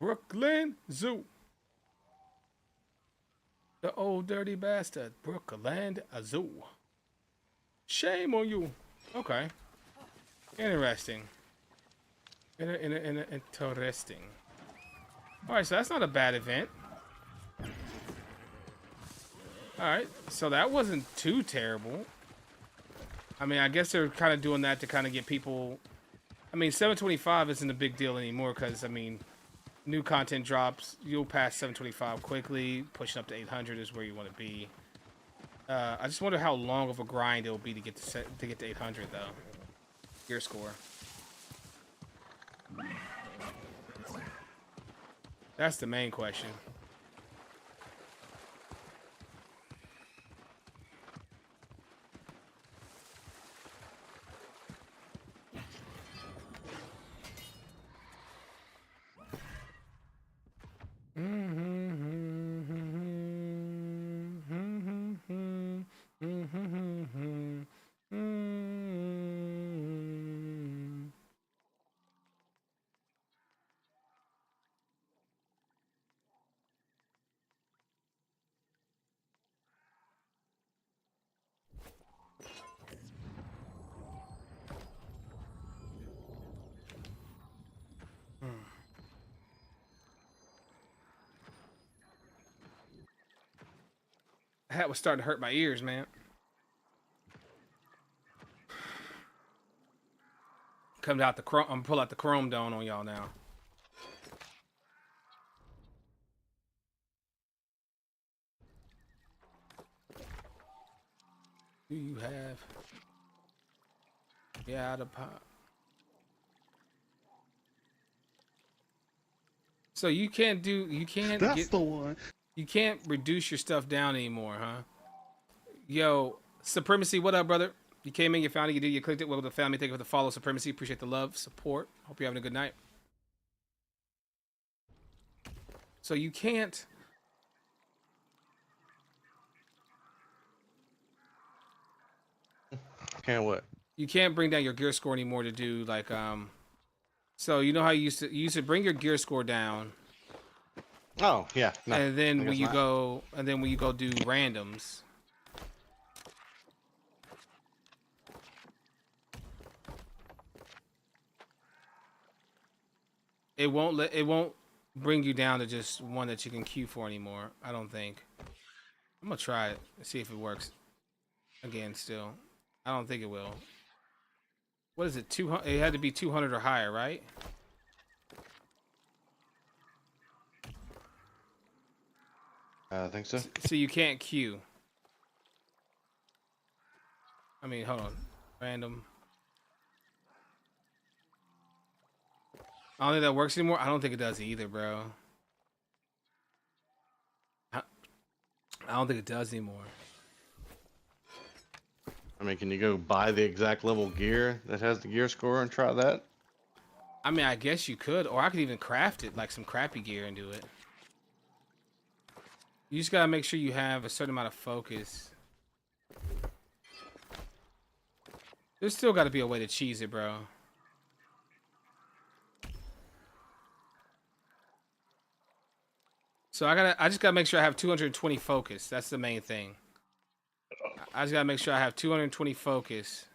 A: Brooklyn Zoo. The old dirty bastard. Brooklyn Zoo. Shame on you. Okay. Interesting. Interesting. Alright, so that's not a bad event. Alright, so that wasn't too terrible. I mean, I guess they're kind of doing that to kind of get people... I mean, 725 isn't a big deal anymore because, I mean, new content drops. You'll pass 725 quickly. Pushing up to 800 is where you want to be. I just wonder how long of a grind it'll be to get to 800, though. Your score. That's the main question. That was starting to hurt my ears, man. come out the chrome. I'm gonna pull out the chrome dome on y'all now. Do you have? Yeah, the pop. So you can't do. You can't
E: That's
A: get.
E: the one.
A: You can't reduce your stuff down anymore, huh? Yo, Supremacy, what up, brother? You came in, you found it, you did, you clicked it. Welcome to the family. Thank you for the follow, Supremacy. Appreciate the love, support. Hope you're having a good night. So you can't.
B: Can't what?
A: You can't bring down your gear score anymore to do like So you know how you used to bring your gear score down.
B: Oh yeah. No,
A: and then
B: I
A: when
B: guess
A: you
B: not.
A: go do randoms. It won't bring you down to just one that you can queue for anymore. I don't think. I'm gonna try it and see if it works again. Still, I don't think it will. What is it? 200. It had to be 200 or higher, right?
B: I think so.
A: So you can't queue. I mean, hold on. Random. I don't think that works anymore. I don't think it does either, bro. I don't think it does anymore.
B: I mean, can you go buy the exact level gear that has the gear score and try that?
A: I mean, I guess you could, or I could even craft it like some crappy gear and do it. You just gotta make sure you have a certain amount of focus. There's still gotta be a way to cheese it, bro. So I just gotta make sure I have 220 focus. That's the main thing. I just gotta make sure I have 220 focus.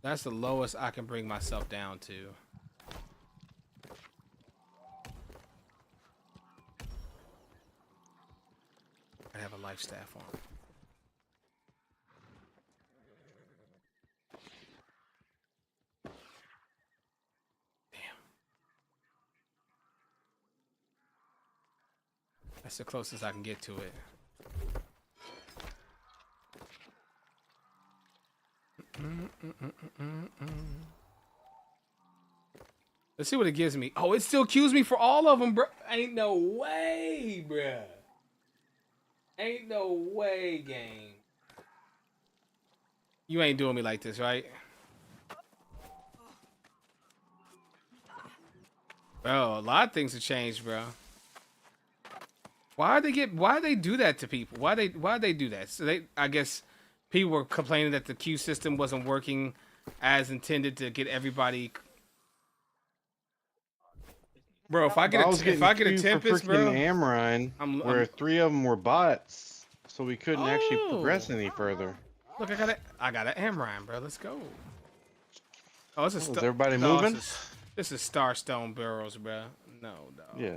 A: That's the lowest I can bring myself down to. I have a life staff on. That's the closest I can get to it. Let's see what it gives me. Oh, it still queues me for all of them, bro. Ain't no way, bro. Ain't no way, game. You ain't doing me like this, right? Bro, a lot of things have changed, bro. Why they do that to people? Why they do that? So I guess people were complaining that the queue system wasn't working as intended to get everybody. Bro, if I get a Tempest, bro,
B: Amrine, where 3 of them were bots, so we couldn't actually progress any further.
A: Look, I got an Amrine, bro. Let's go. Oh, this is
B: Is everybody moving?
A: This is Starstone Barrels, bro. No, dog.
B: Yeah.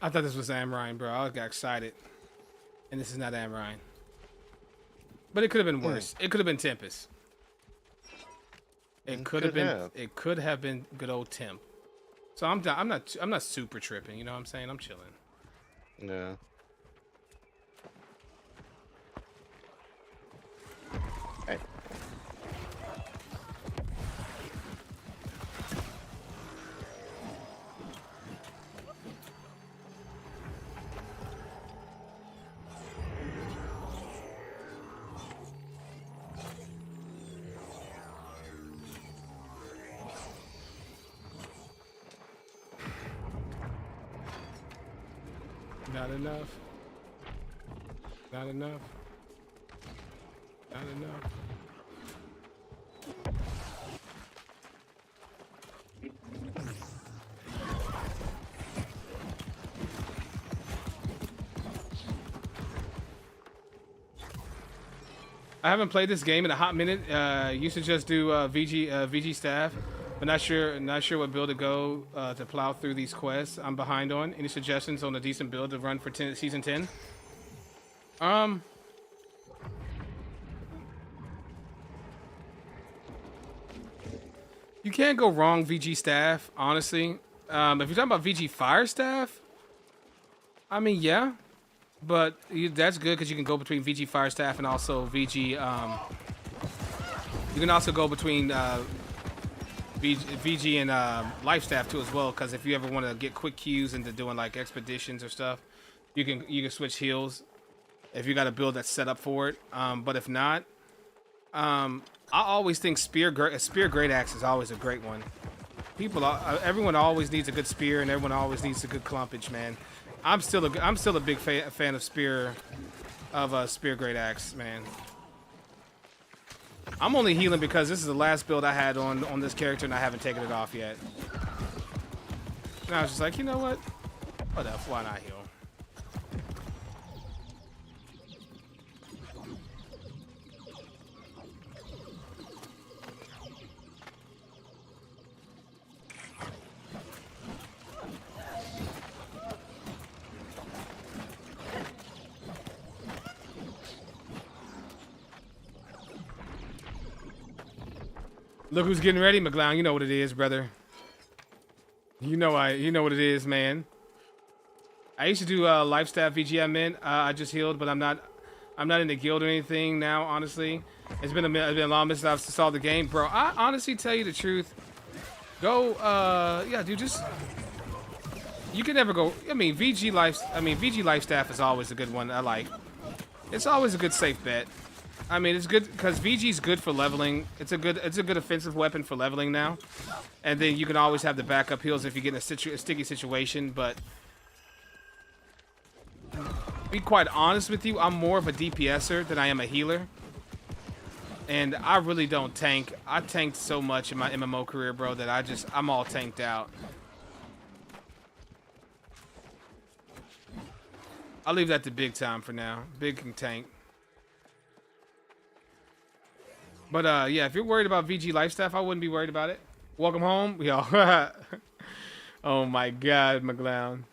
A: I thought this was Amrine, bro. I got excited. And this is not Amrine. But it could have been worse. It could have been Tempest. It could have been. It could have been good old Temp. So I'm not super tripping. You know what I'm saying? I'm chilling.
B: Yeah. Hey.
A: Not enough. Not enough. Not enough. I haven't played this game in a hot minute. Used to just do VG staff, but not sure what build to go to plow through these quests. I'm behind on. Any suggestions on a decent build to run for season 10? You can't go wrong VG staff, honestly. If you're talking about VG fire staff, I mean, yeah. But that's good because you can go between VG fire staff and also VG. You can also go between VG and life staff too as well. Because if you ever want to get quick queues into doing like expeditions or stuff, you can switch heals if you got a build that's set up for it. But if not, I always think spear great axe is always a great one. Everyone always needs a good spear, and everyone always needs a good clumpage, man. I'm still a big fan of spear great axe, man. I'm only healing because this is the last build I had on this character, and I haven't taken it off yet. And I was just like, you know what? What else? Why not heal? Look who's getting ready, McGlown. You know what it is, brother. You know what it is, man. I used to do life staff VGM in. I just healed, but I'm not in the guild or anything now. Honestly, it's been a long minute since I've saw the game, bro. I honestly tell you the truth. Go, yeah, dude. Just you can never go. I mean, VG life staff is always a good one. I like. It's always a good safe bet. I mean, it's good because VG's good for leveling. It's a good offensive weapon for leveling now. And then you can always have the backup heals if you get in a sticky situation. But to be quite honest with you, I'm more of a DPSer than I am a healer. And I really don't tank. I tanked so much in my MMO career, bro, that I'm all tanked out. I'll leave that to Big Time for now. Big can tank. But yeah, if you're worried about VG life staff, I wouldn't be worried about it. Welcome home, y'all. Oh my God, McGlown.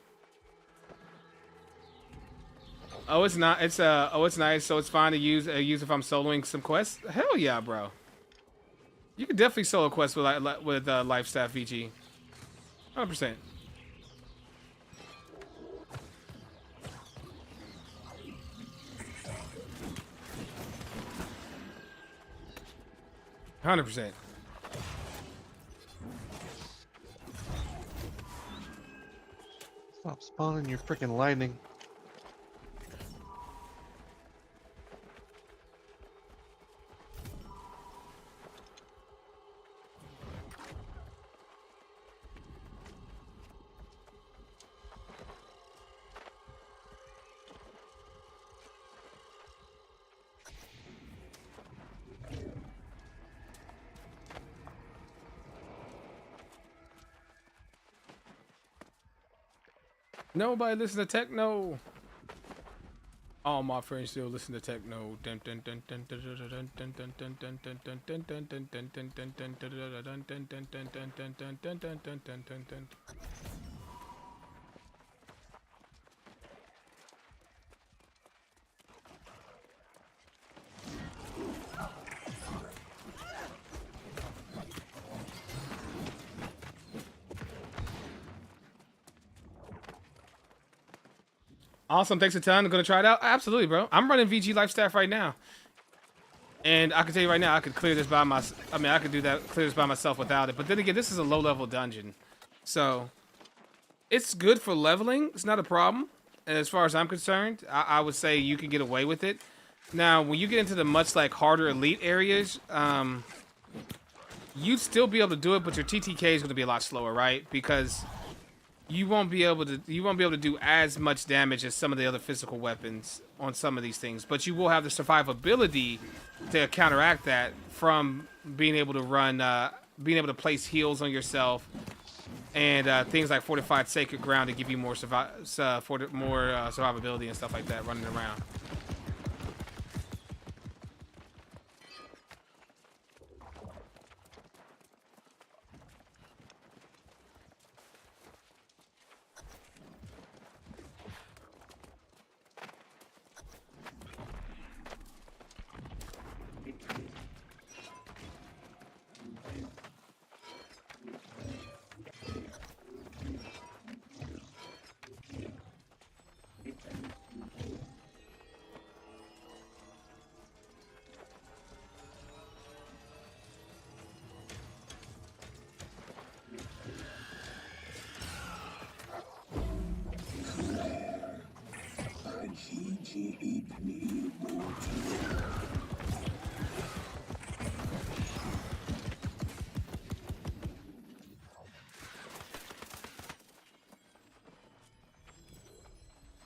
A: Oh, it's not. It's it's nice. So it's fine to use if I'm soloing some quests. Hell yeah, bro. You can definitely solo quests with life staff VG. 100%. %.
B: Stop spawning your freaking lightning.
A: Nobody listen to techno. All my friends still listen to techno. Awesome. Thanks a ton. I'm gonna try it out. Absolutely, bro. I'm running VG Life Staff right now, and I can tell you right now, I could clear this by my. I mean, I could do that, clear this by myself without it. But then again, this is a low-level dungeon, so it's good for leveling. It's not a problem. And as far as I'm concerned, I would say you can get away with it. Now, when you get into the much like harder elite areas, you'd still be able to do it, but your TTK is going to be a lot slower, right? Because you won't be able to do as much damage as some of the other physical weapons on some of these things. But you will have the survivability to counteract that from being able to run, being able to place heals on yourself, and things like fortified sacred ground to give you more survivability and stuff like that running around.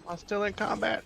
B: I'm still in combat.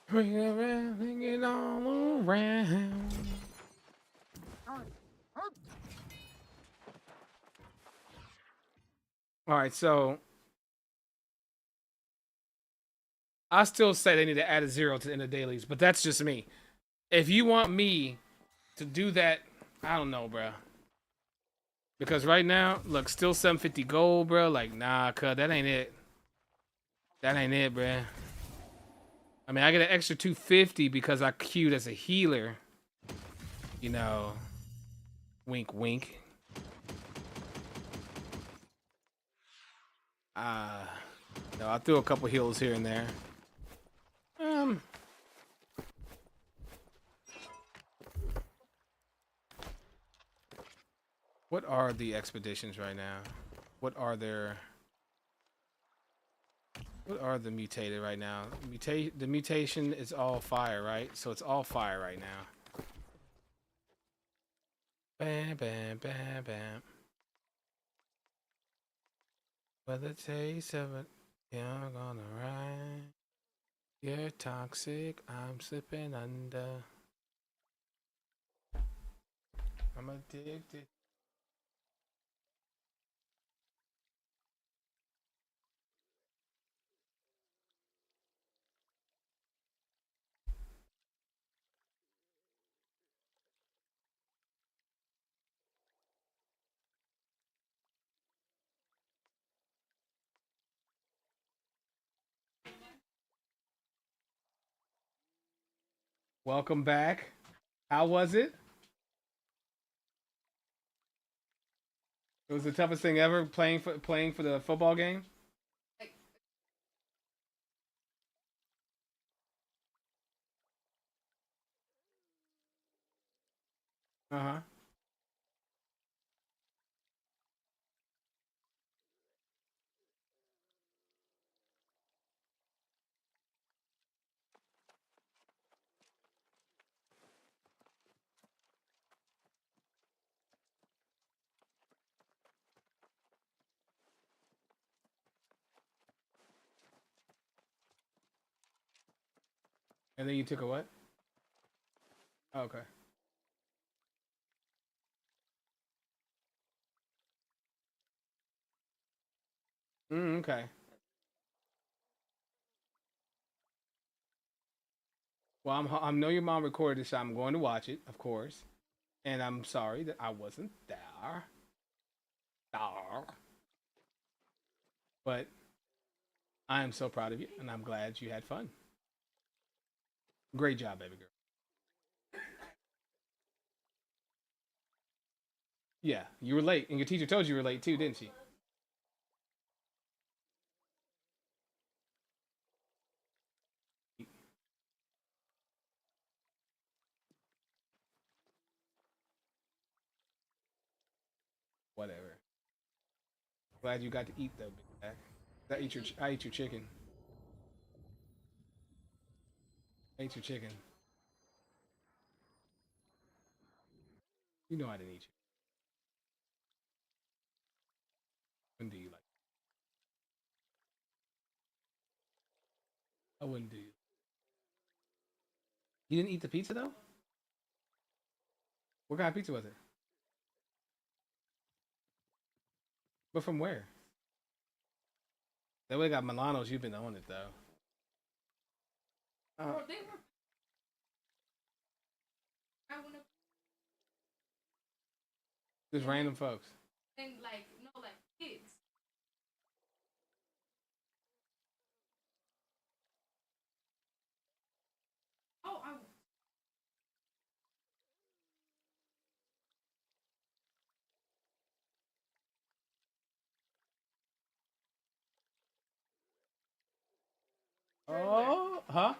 A: Bring it around, bring it all around. All right, so I still say they need to add a 0 to the end of dailies, but that's just me. If you want me to do that, I don't know, bro. Because right now, look, still 750 gold, bro. Like, nah, cuz that ain't it. That ain't it, bro. I mean, I get an extra 250 because I queued as a healer. You know, wink, wink. No, I threw a couple heals here and there. What are the expeditions right now? What are their... What are the mutated right now? The mutation is all fire, right? So it's all fire right now. Bam, bam, bam, bam. But the taste of it, yeah, I'm gonna ride. You're toxic, I'm slipping under. I'm addicted. Welcome back. How was it? It was the toughest thing ever playing for the football game. Uh-huh. And then you took a what? Oh, okay. Okay. Well, I know your mom recorded this, so I'm going to watch it, of course. And I'm sorry that I wasn't there. But I am so proud of you, and I'm glad you had fun. Great job, baby girl. Yeah, you were late, and your teacher told you were late too, didn't she? Whatever. Glad you got to eat though, big back. I ate your chicken. I ate your chicken. You know I didn't eat you. When do you like? I wouldn't do you. You didn't eat the pizza though? What kind of pizza was it? But from where? That way got Milano's. You've been on it though.
G: Bro, they were. I wanna.
A: Just random folks.
G: And like no, like kids. Oh, I.
A: Oh, huh?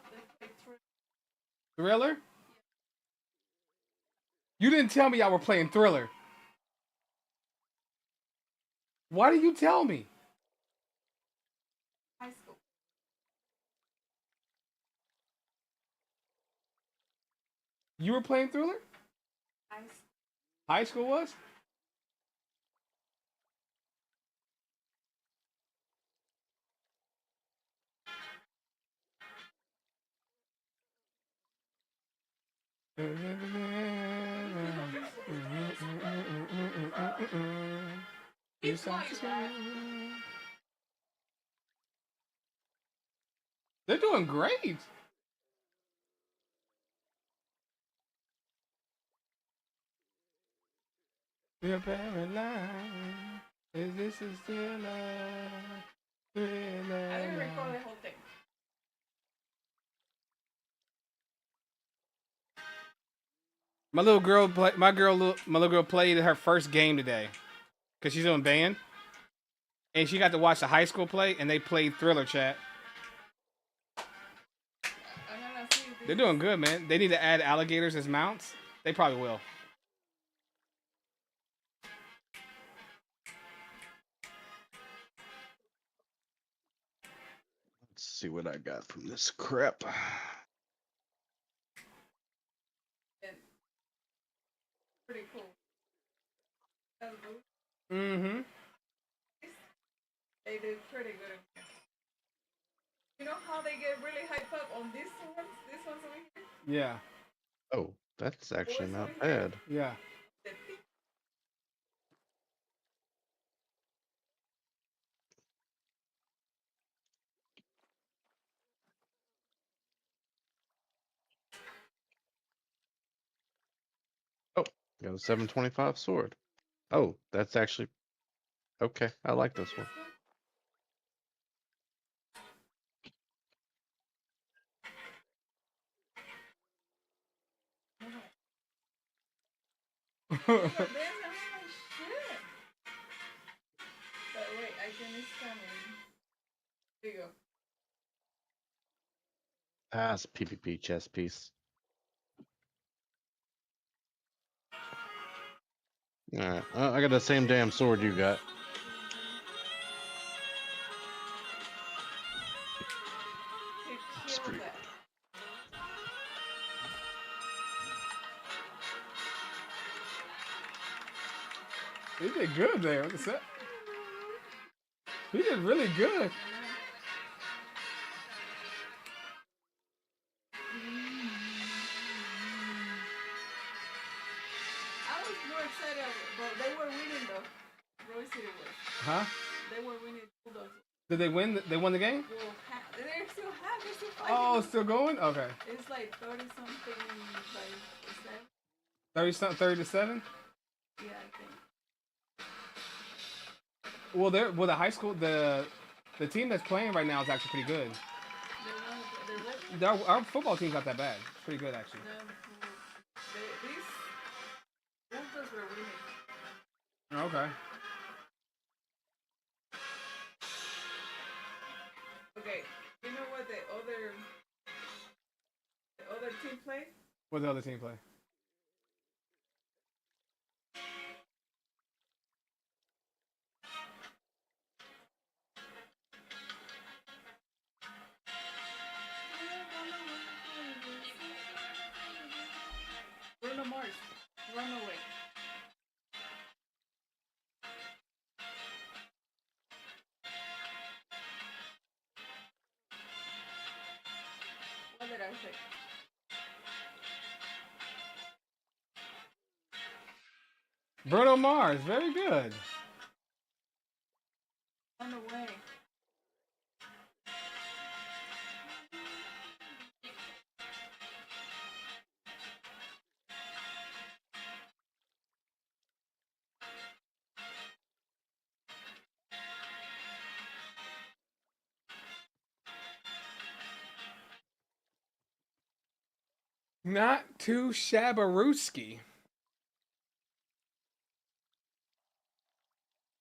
A: Thriller? You didn't tell me y'all were playing Thriller. Why did you tell me?
G: High school.
A: You were playing Thriller?
G: High school.
A: High school was? They're doing great. We're paralyzed. Is this a thriller? Thriller.
G: I didn't record the whole thing.
A: My little girl played her first game today, cause she's doing band, and she got to watch the high school play, and they played Thriller. Chat.
G: I'm gonna see if
A: They're doing good, man. They need to add alligators as mounts. They probably will.
B: Let's see what I got from this crap.
G: pretty cool.
A: Mm-hmm.
G: They did pretty good. You know how they get really hyped up on these ones? These ones over here?
A: Yeah.
B: Oh, that's actually
G: Boys
B: not
G: over here?
B: bad.
A: Yeah.
G: The
B: Oh, got a 725 sword. Oh, that's actually okay. I like this one.
G: But wait, I can scan it. There you go.
B: Ah, it's a PvP chess piece. Alright, I got the same damn sword you got. It's pretty good.
A: He did good there. What's that? He did really good.
G: I was more excited, but they were winning though. Roy City was.
A: Huh?
G: They were winning Bulldogs.
A: Did they win? They won the game?
G: Well, half. They still have. They're still
A: Oh,
G: fighting.
A: still going? Okay.
G: It's like 30 something by percent.
A: 30 something, 30 to 7?
G: Yeah, I think.
A: Well, the high school the team that's playing right now is actually pretty good.
G: They're
A: Our football team's not that bad. It's pretty good actually.
G: these Ultras were winning.
A: Okay.
G: Okay, you know what the other team played?
A: What the other team play?
G: Bruno Mars, Runaway. What did I say?
A: Bruno Mars, very good.
G: Runaway.
A: Not too shabbarooski.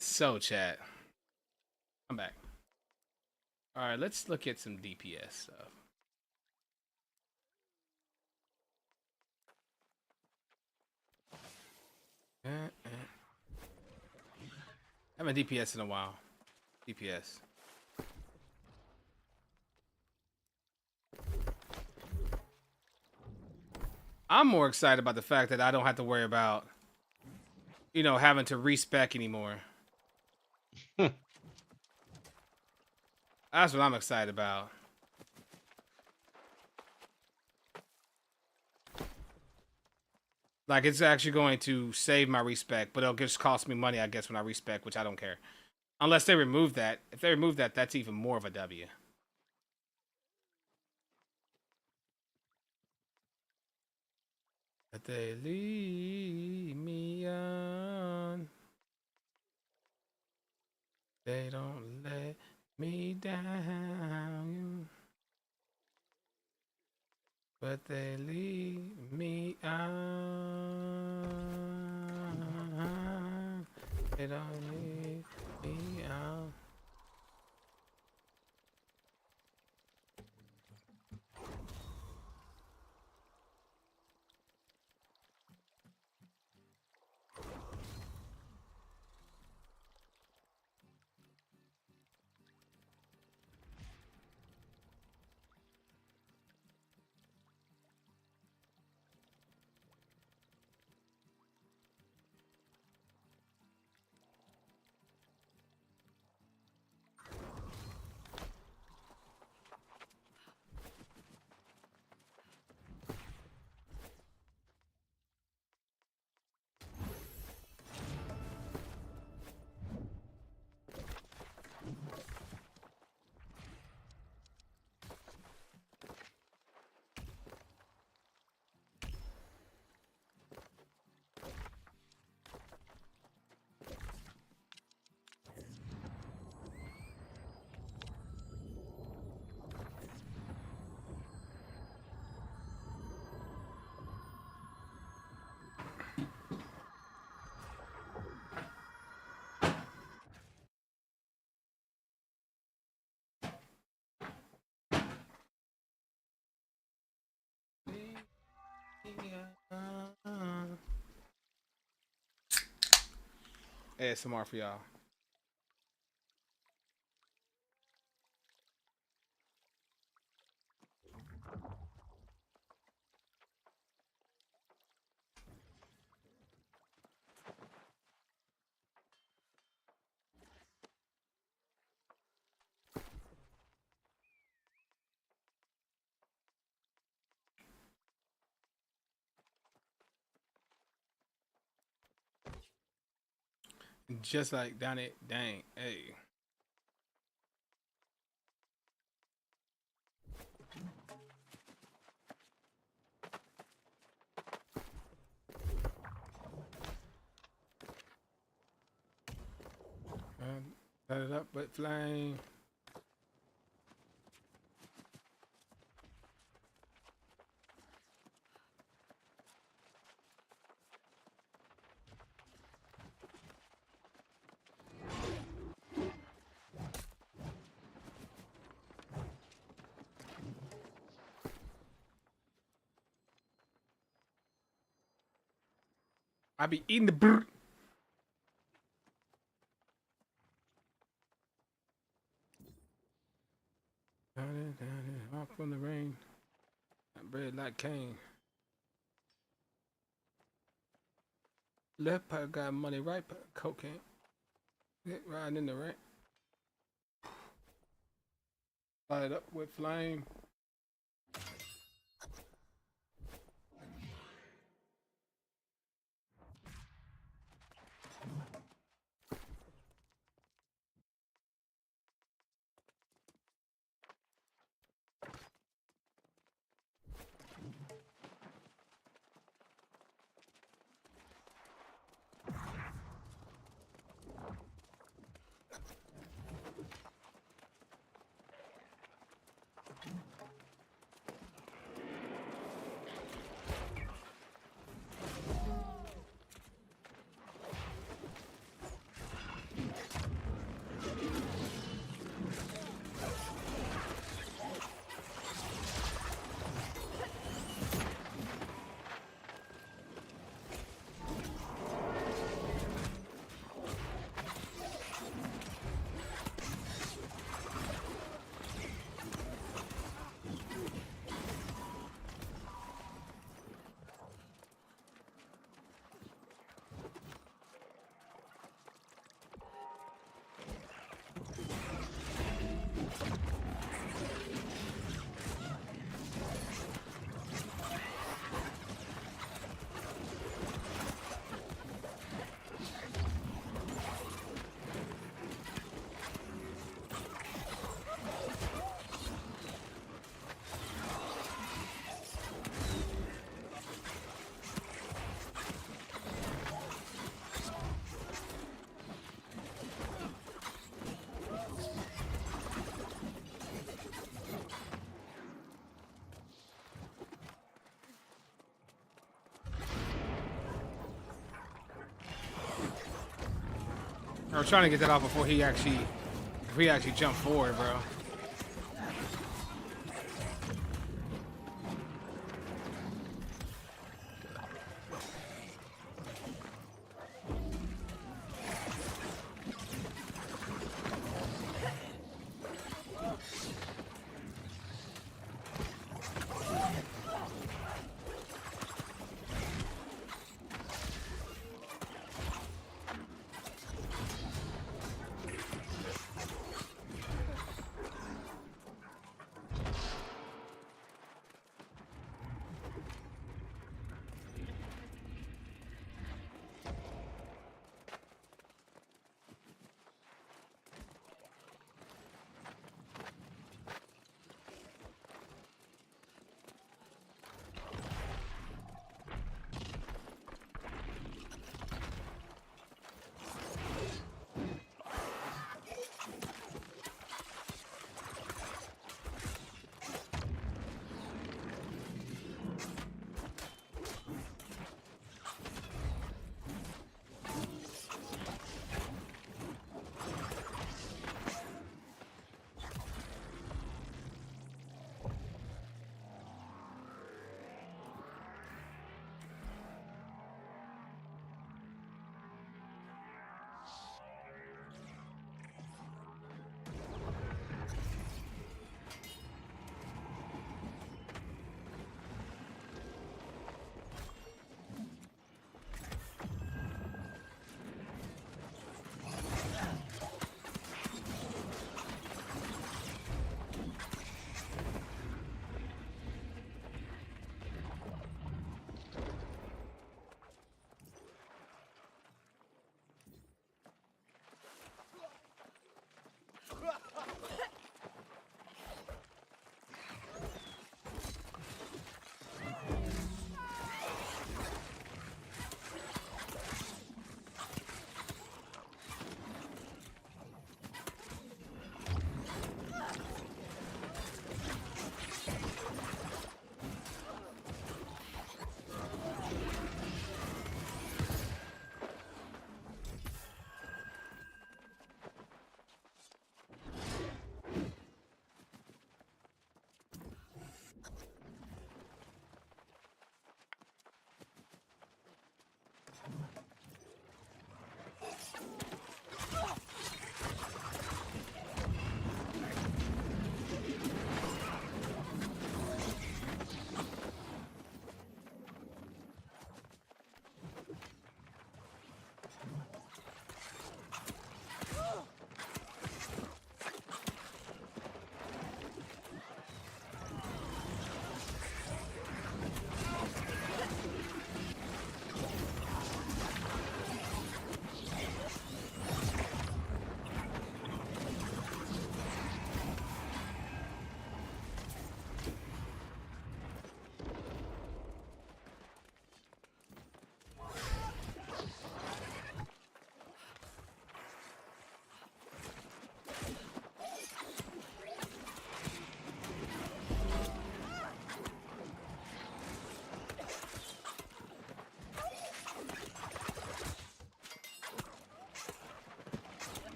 A: So chat. I'm back. Alright, let's look at some DPS stuff. Haven't DPS in a while. DPS. I'm more excited about the fact that I don't have to worry about, you know, having to respec anymore. That's what I'm excited about. Like, it's actually going to save my respec, but it'll just cost me money, I guess, when I respec, which I don't care. Unless they remove that. If they remove that, that's even more of a W. But they leave me on. They don't let me down. But they leave me on. They don't leave me on. ASMR for y'all. Just like down it, dang, hey. Light it up with flame. I be eating the brr. Down it, walk from the rain. That bread like Cain. Left part got money, right part cocaine. Hit riding in the rain. Light it up with flame. I was trying to get that off before he actually jumped forward, bro.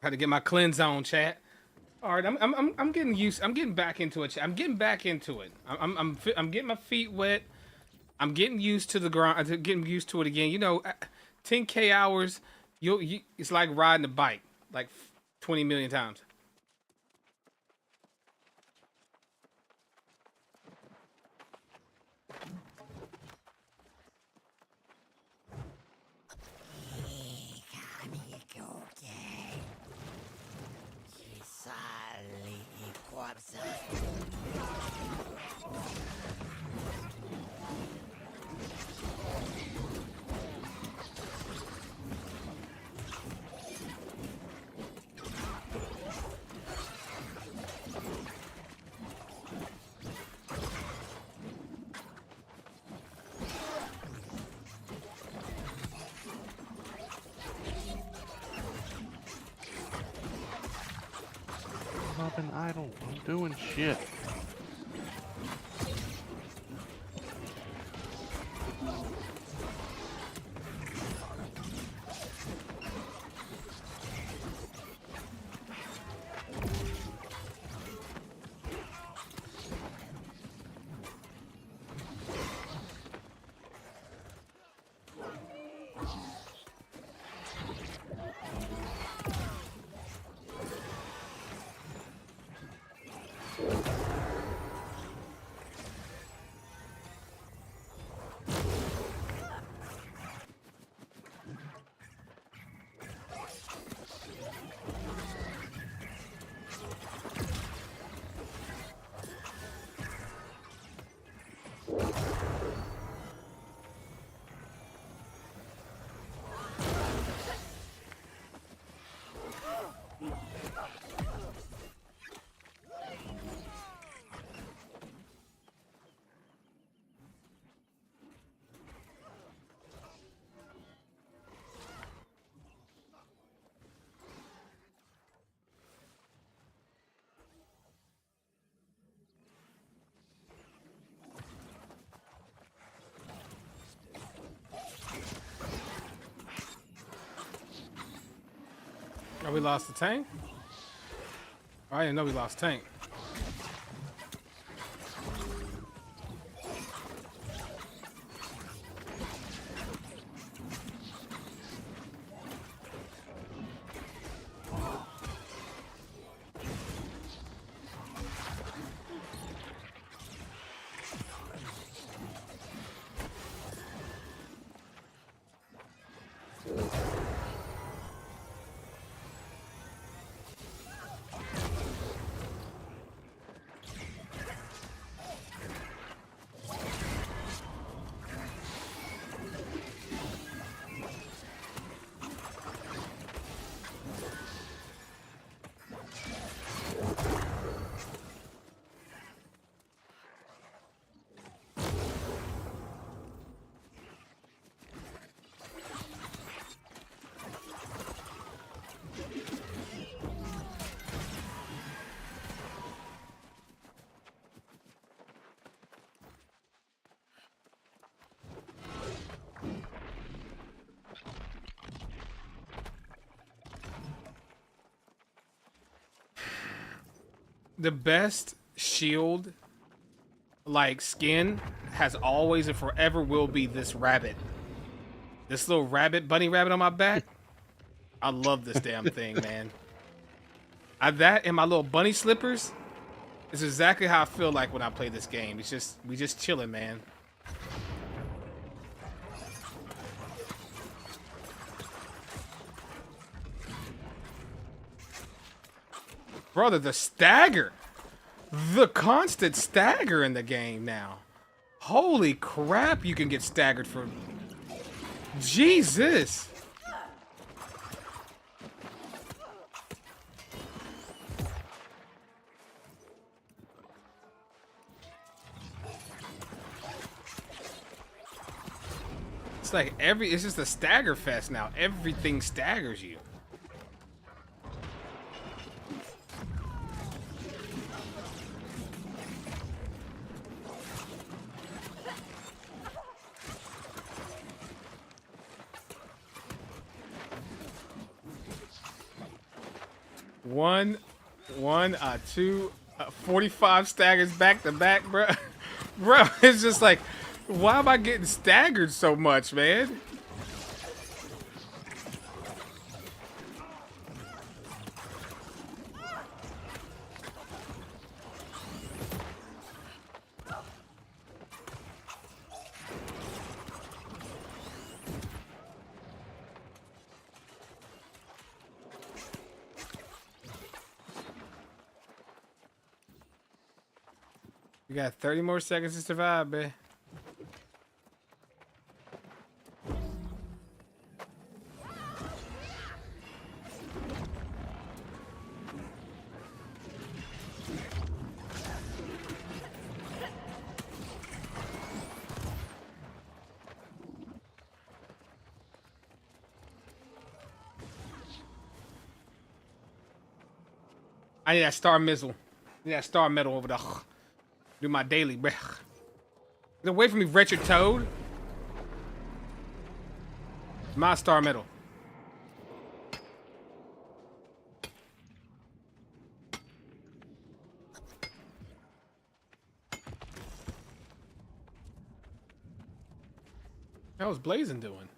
A: Had to get my cleanse on, chat. All right, I'm getting used. I'm getting back into it. Chat. I'm getting back into it. I'm getting my feet wet. I'm getting used to the grind. I'm getting used to it again. You know, 10K hours. It's like riding a bike, like 20 million times.
E: I've been idle. I'm doing shit.
A: Oh, we lost the tank? Oh, I didn't know we lost tank. The best shield like skin has always and forever will be this rabbit. This little rabbit, bunny rabbit on my back. I love this damn thing, man. That and my little bunny slippers is exactly how I feel like when I play this game. It's just we just chilling, man. Brother, the stagger. The constant stagger in the game now. Holy crap, you can get staggered for... Jesus. It's like it's just a stagger fest now. Everything staggers you. One, two, 45 staggers back to back, bro. Bro, it's just like, why am I getting staggered so much, man? You got 30 more seconds to survive, babe. I need that star missile. I need that star medal over there. Do my daily, bruh. Get away from me, wretched toad. My star medal. How was Blazing doing?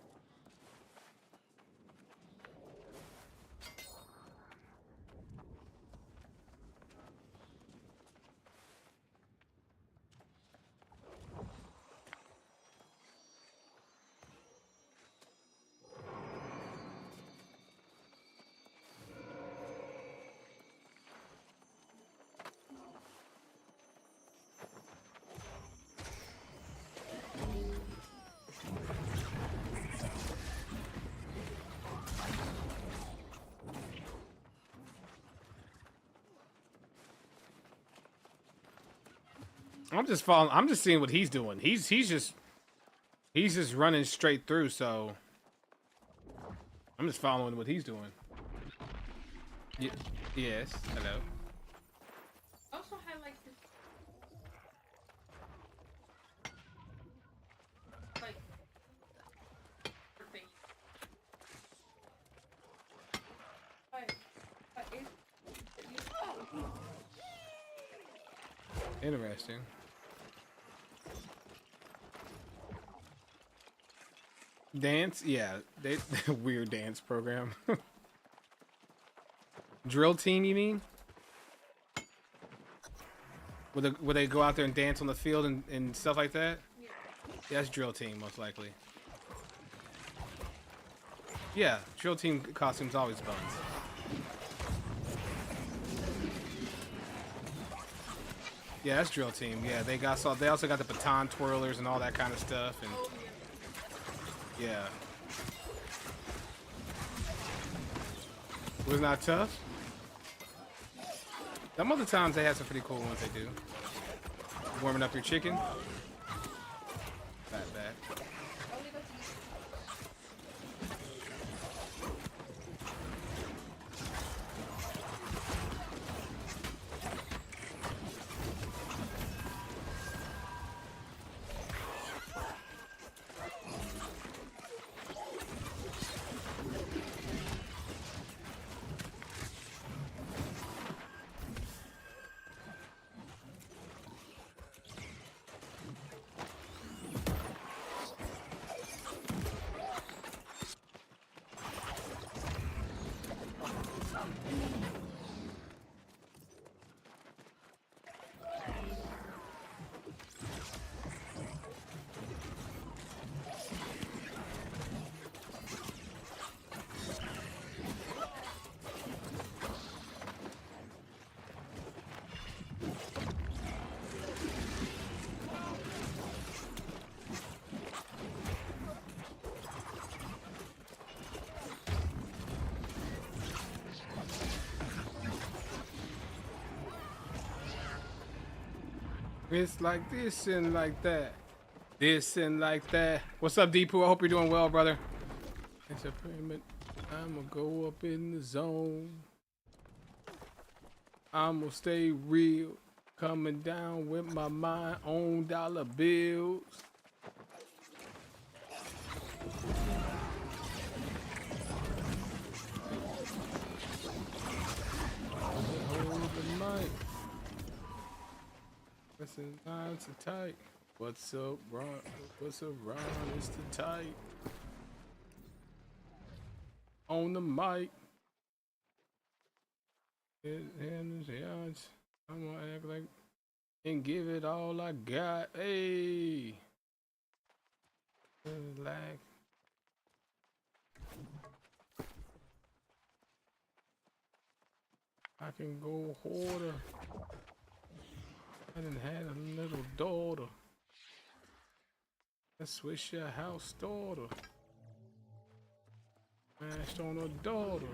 A: I'm just following. I'm just seeing what he's doing. He's just running straight through. So I'm just following what he's doing. Yes. Hello.
G: Also highlight this. Like. Thing.
A: Interesting. Dance? Yeah, they weird dance program. Drill team, you mean? Would they go out there and dance on the field and stuff like that? Yeah, that's drill team, most likely. Yeah, drill team costumes always buns. Yeah, that's drill team. Yeah, they also got the baton twirlers and all that kind of stuff. And yeah, was not tough. Some other times they have some pretty cool ones they do. Warming up your chicken. Fat back. It's like this and like that. This and like that. What's up, Deepu? I hope you're doing well, brother. It's a pyramid. I'ma go up in the zone. I'ma stay real. Coming down with my mind on dollar bills. the mic. Listen, it's a tight. What's up, Ron? What's up, Ron? It's the tight. On the mic. I'm gonna act like and give it all I got. Hey. Like. I can go hoarder. I done had a little daughter. I switch your house daughter. Mashed on her daughter.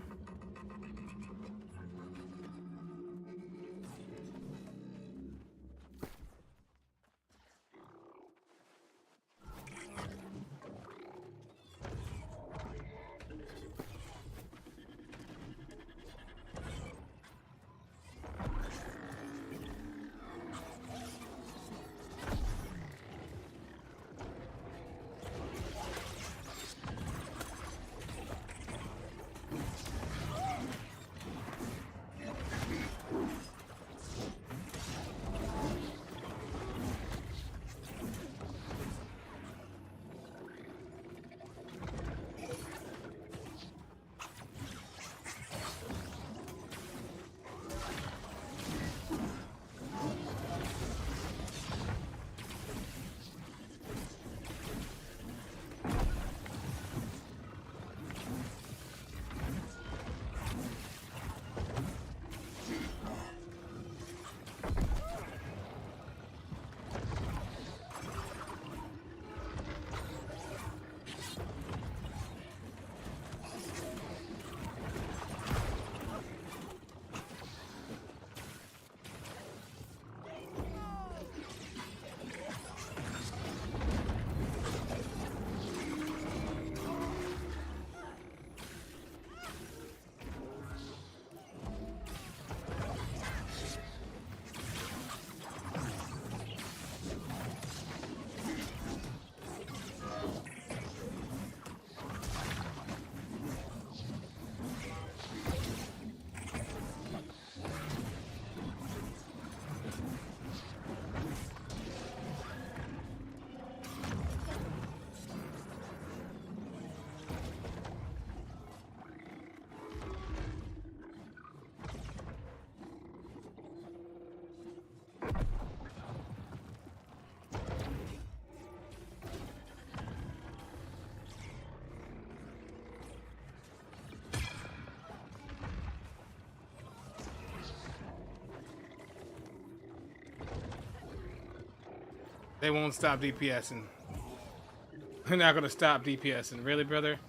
A: They won't stop DPSing. They're not gonna stop DPSing. Really, brother?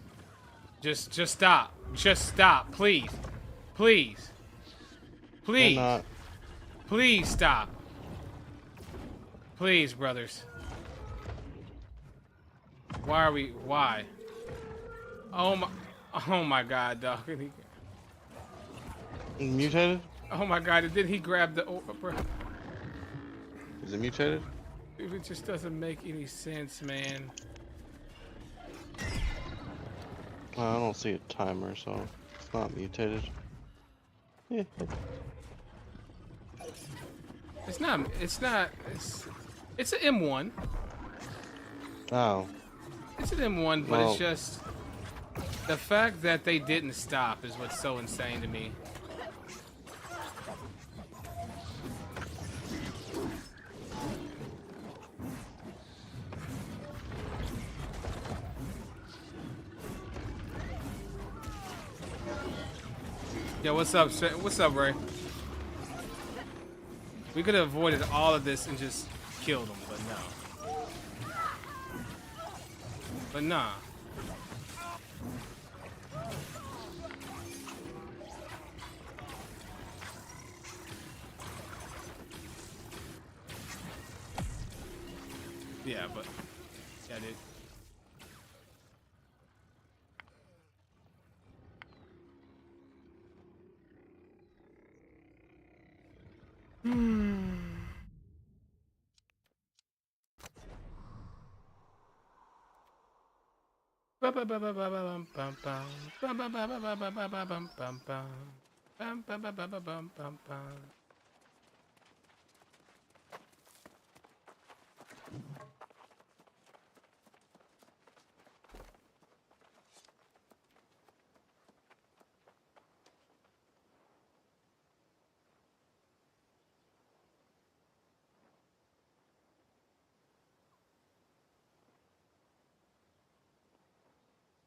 A: Just stop. Just stop, please. Please. Please.
B: not.
A: Please stop. Please, brothers. Why are we? Why? Oh my God, dog.
B: Mutated?
A: Oh my God! Did he grab the?
B: Is it mutated?
A: It just doesn't make any sense, man.
B: I don't see a timer, so it's not mutated. Yeah.
A: It's not. It's not. It's an M1.
B: Oh.
A: It's an M1, but
B: Well,
A: it's just the fact that they didn't stop is what's so insane to me. Yo, what's up? What's up, Ray? We could have avoided all of this and just killed him, but no. But nah. Yeah, but yeah, dude.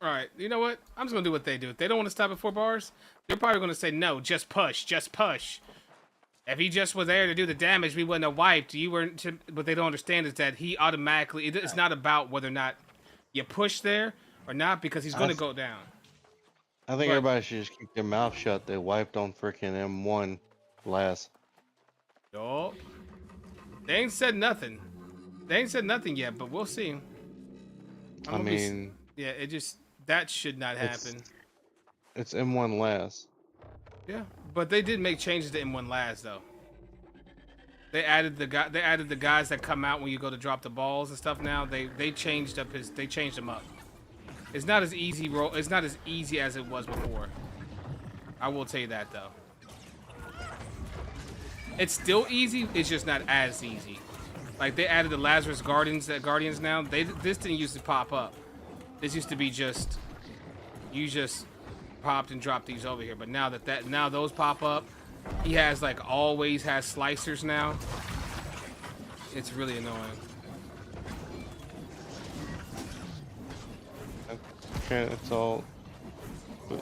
A: All right, you know what? I'm just gonna do what they do. If they don't want to stop at 4 bars, they're probably gonna say no. Just push. Just push. If he just was there to do the damage, we wouldn't have wiped. You weren't. What they don't understand is that he automatically. It's not about whether or not you push there or not, because he's gonna go down.
B: I think
A: But-
B: everybody should just keep their mouth shut. They wiped on freaking M1 last.
A: Yup. They ain't said nothing. They ain't said nothing yet, but we'll see.
B: I mean,
A: yeah, it just that should not happen.
B: It's M1 last.
A: Yeah, but they did make changes to M1 last though. They added the guy. They added the guys that come out when you go to drop the balls and stuff. Now they changed up his. They changed him up. It's not as easy roll. It's not as easy as it was before. I will tell you that though. It's still easy. It's just not as easy. Like they added the Lazarus Guardians now. This didn't used to pop up. This used to be just you just popped and dropped these over here. But now now those pop up, he has like always has slicers now. It's really annoying.
B: Okay, it's all.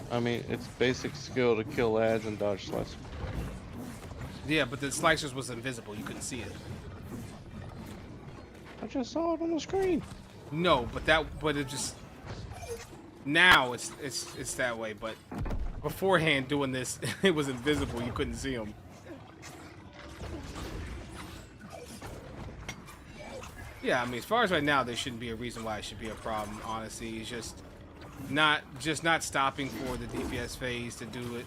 B: I mean, it's basic skill to kill ads and dodge slice.
A: Yeah, but the slicers was invisible. You couldn't see it.
B: I just saw it on the screen.
A: No, but it just now it's that way. But beforehand doing this, it was invisible. You couldn't see them. Yeah, I mean, as far as right now, there shouldn't be a reason why it should be a problem. Honestly, it's just not stopping for the DPS phase to do it.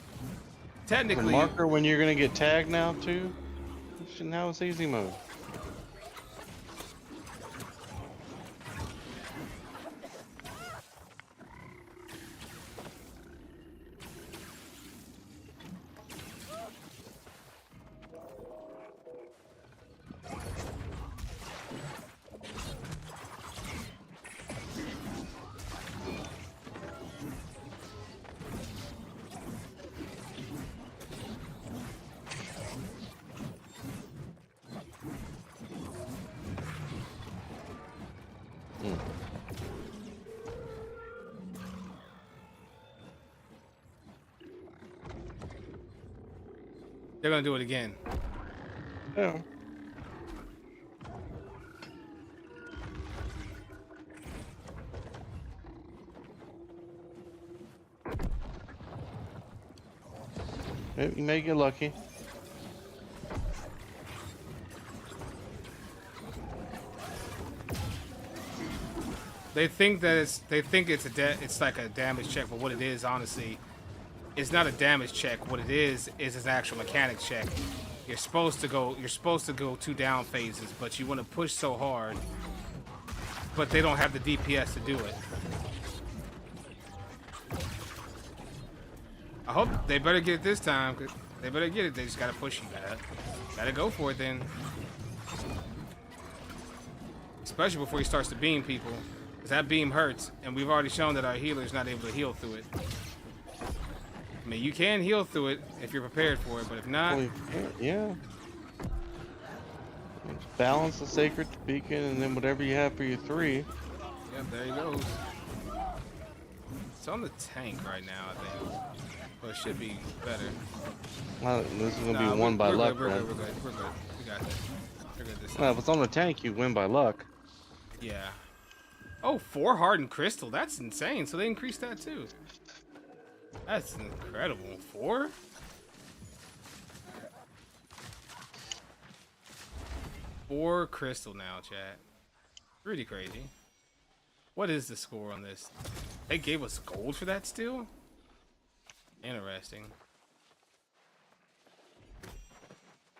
A: Technically,
B: The marker when you're gonna get tagged now too. You shouldn't have this easy mode.
A: they're gonna do it again.
B: Yeah. You may get lucky.
A: They think that it's like a damage check, but what it is, honestly, it's not a damage check. What it is an actual mechanics check. You're supposed to go 2 down phases, but you want to push so hard, but they don't have the DPS to do it. I hope they better get it this time. 'Cause they better get it. They just gotta push. You gotta go for it then. Especially before he starts to beam people. Because that beam hurts, and we've already shown that our healer's not able to heal through it. I mean, you can heal through it if you're prepared for it, but if not...
B: Yeah. Balance the sacred beacon, and then whatever you have for your 3.
A: Yep, there he goes. It's on the tank right now, I think. But it should be better.
B: This is gonna be won by luck,
A: we're
B: man.
A: good. We got this. We're good this time.
B: No, if it's on the tank, you win by luck.
A: Yeah. Oh, 4 hardened crystal. That's insane. So they increased that too. That's incredible. 4? Four crystal now, chat. Pretty crazy. What is the score on this? They gave us gold for that still? Interesting.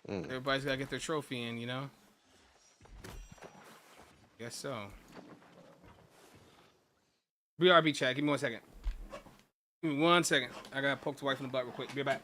A: Everybody's gotta get their trophy in, you know? Guess so. BRB chat, give me 1 second. Give me 1 second. I gotta poke the wife in the butt real quick. Be right back.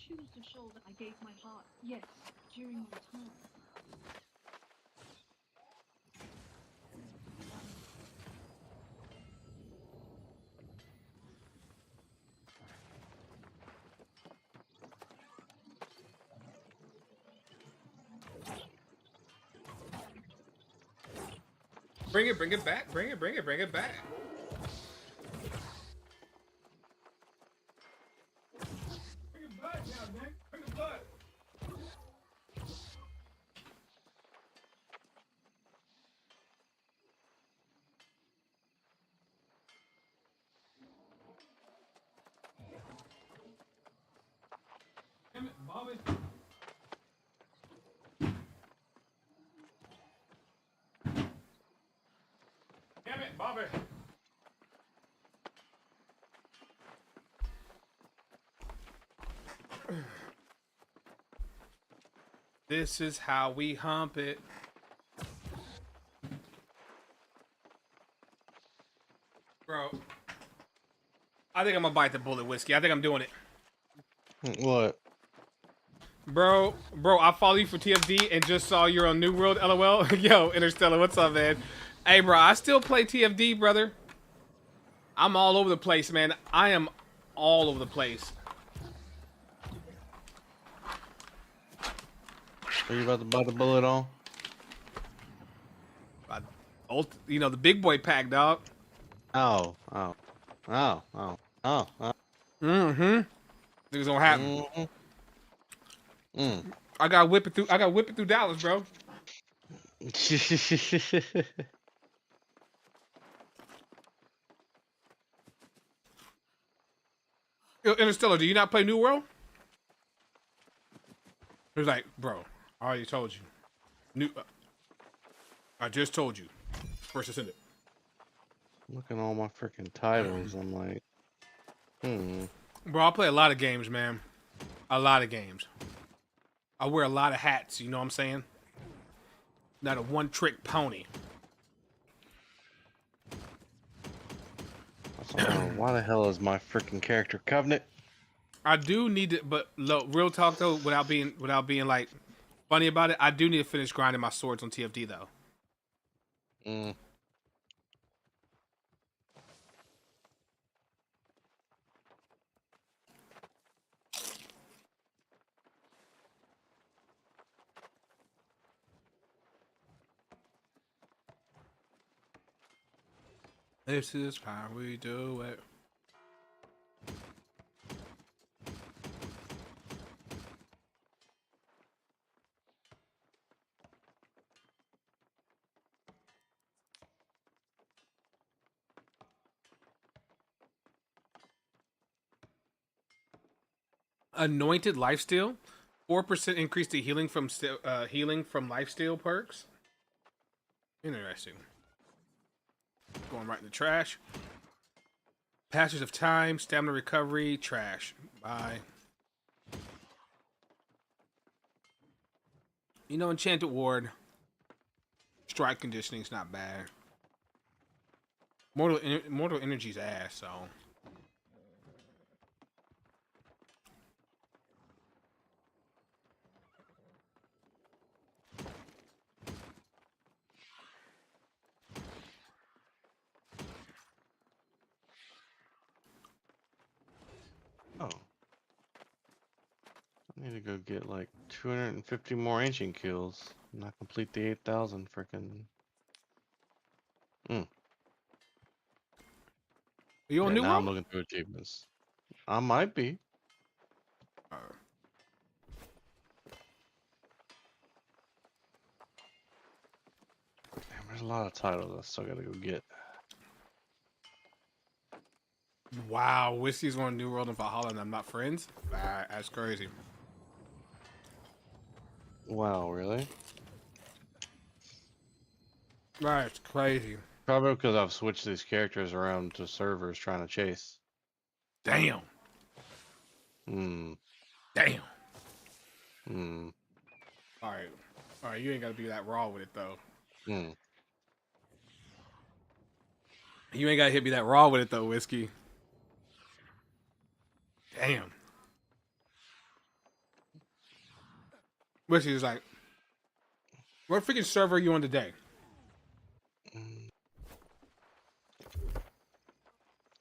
H: choose to show that I gave my heart, yes, during my time.
A: Bring it back. Bring it back. Bring it back, goddamn. Bring it back. Damn it, Bobby. Damn it, Bobby. This is how we hump it. Bro, I think I'm gonna bite the bullet, Whiskey. I think I'm doing it.
B: What?
A: Bro, I follow you for TFD and just saw you're on New World, LOL. Yo, Interstellar, what's up, man? Hey, bro, I still play TFD, brother. I'm all over the place, man. I am all over the place.
B: Are you about to bite the bullet on?
A: You know, the big boy pack, dog.
B: Oh.
A: Mm-hmm. Niggas gonna happen. I gotta whip it through Dallas, bro. Yo, Interstellar, do you not play New World? He was like, bro, I already told you. I just told you. First ascendant.
B: Looking at all my freaking titles, I'm like,
A: Bro, I play a lot of games, man. A lot of games. I wear a lot of hats, you know what I'm saying? Not a one-trick pony.
B: Why the hell is my freaking character Covenant?
A: I do need to, but look, real talk though, without being like funny about it, I do need to finish grinding my swords on TFD though. This is how we do it. Anointed lifesteal, 4% increase to healing from lifesteal perks. Interesting. Going right in the trash. Passage of time, stamina recovery, trash. Bye. You know, enchanted ward. Strike conditioning's not bad. Mortal energy's ass, so.
B: Oh. I need to go get like 250 more ancient kills. And I complete the 8,000 freaking.
A: Are you on
B: Yeah,
A: New
B: now
A: World?
B: I'm looking through achievements. I might be. Damn, there's a lot of titles I still gotta go get.
A: Wow, Whiskey's on New World and Valhalla and I'm not friends? That's crazy.
B: Wow, really?
A: That's crazy.
B: Probably because I've switched these characters around to servers trying to chase.
A: Damn. Damn. Alright, you ain't gotta be that raw with it though. You ain't gotta hit me that raw with it though, Whiskey. Damn. Which is like, what freaking server are you on today?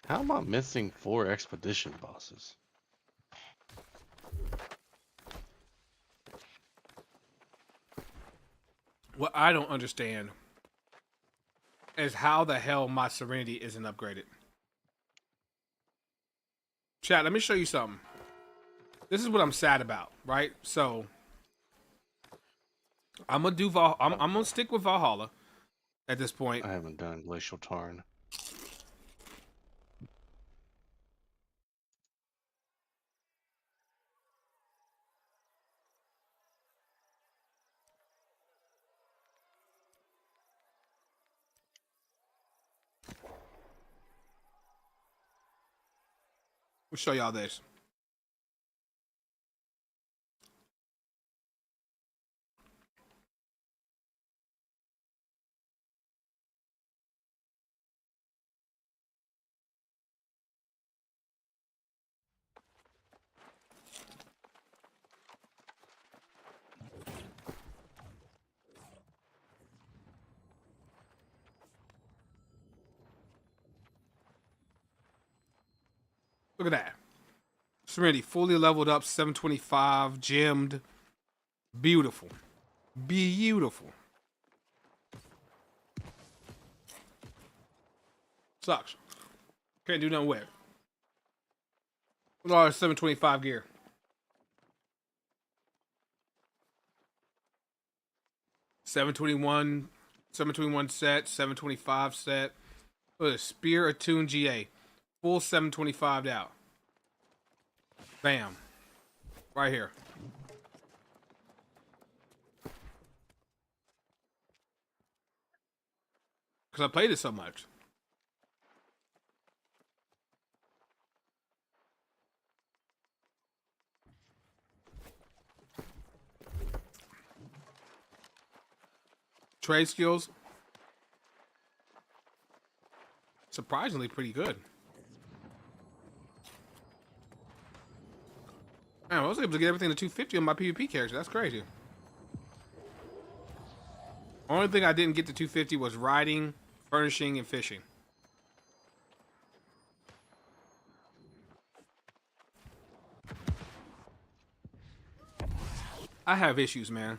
B: How am I missing 4 expedition bosses?
A: What I don't understand is how the hell my Serenity isn't upgraded. Chat, let me show you something. This is what I'm sad about, right? So I'm gonna do I'm gonna stick with Valhalla at this point.
B: I haven't done Glacial Tarn.
A: We'll show y'all this. Look at that. Serenity fully leveled up, 725, gemmed. Beautiful. Beautiful. Sucks. Can't do nothing with it. With all our 725 gear. 721 set, 725 set. Look at this, Spear Attuned GA. Full 725 out. Bam. Right here. Because I played it so much. Trade skills. Surprisingly pretty good. Man, I was able to get everything to 250 on my PvP character. That's crazy. Only thing I didn't get to 250 was riding, furnishing, and fishing. I have issues, man.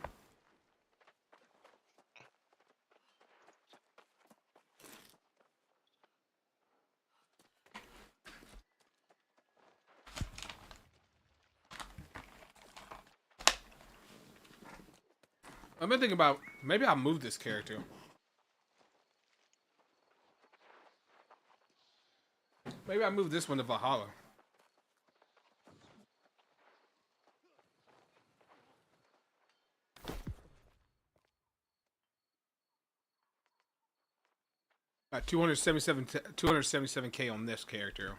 A: I've been thinking about maybe I'll move this character. Maybe I move this one to Valhalla. Got 277k on this character.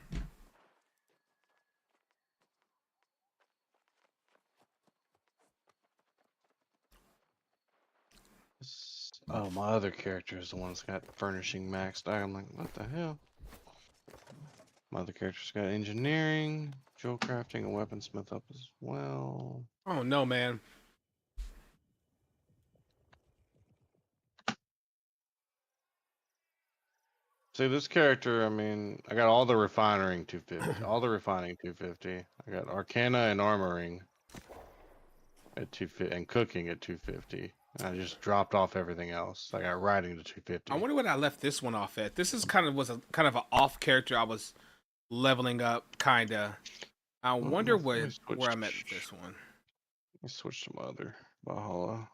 B: Oh, my other character is the one that's got furnishing maxed out. I'm like, what the hell? My other character's got engineering, jewel crafting, and weaponsmith up as well.
A: Oh no, man.
B: See, this character, I mean, I got all the refining 250, all the refining 250. I got arcana and armoring at 250, and cooking at 250. I just dropped off everything else. I got riding to 250.
A: I wonder what I left this one off at. This is kind of an off character I was leveling up, kinda. I wonder where I'm at with this one.
B: Let me switch to my other Valhalla.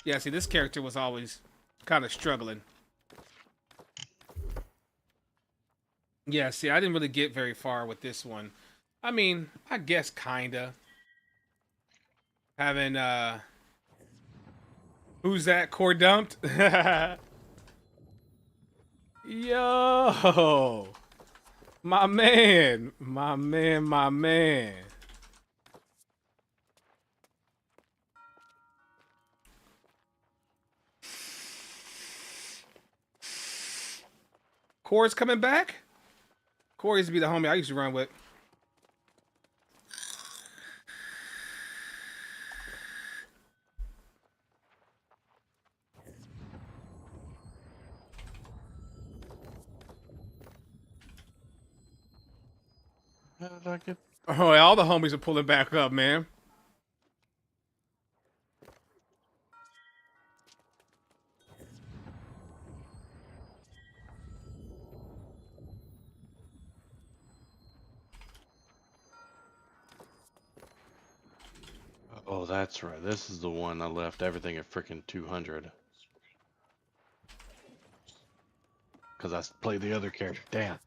A: Yeah, see, this character was always kind of struggling. Yeah, see, I didn't really get very far with this one. I mean, I guess kinda. Having who's that? Core dumped? Yo, my man, my man, my man. Core's coming back? Corey used to be the homie I used to run with.
B: How did I get?
A: Oh, all the homies are pulling back up, man.
B: Oh, that's right. This is the one I left everything at freaking 200. Because I played the other character. Damn.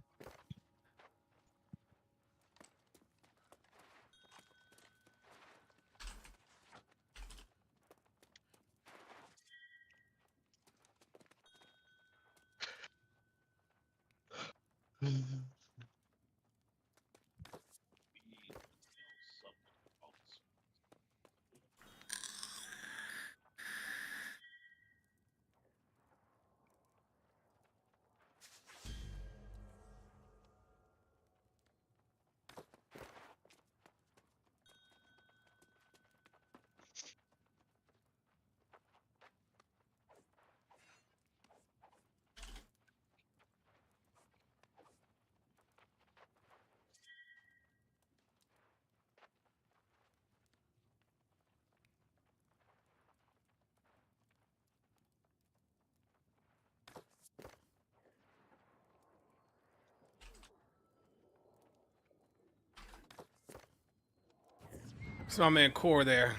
A: It's my man Core there.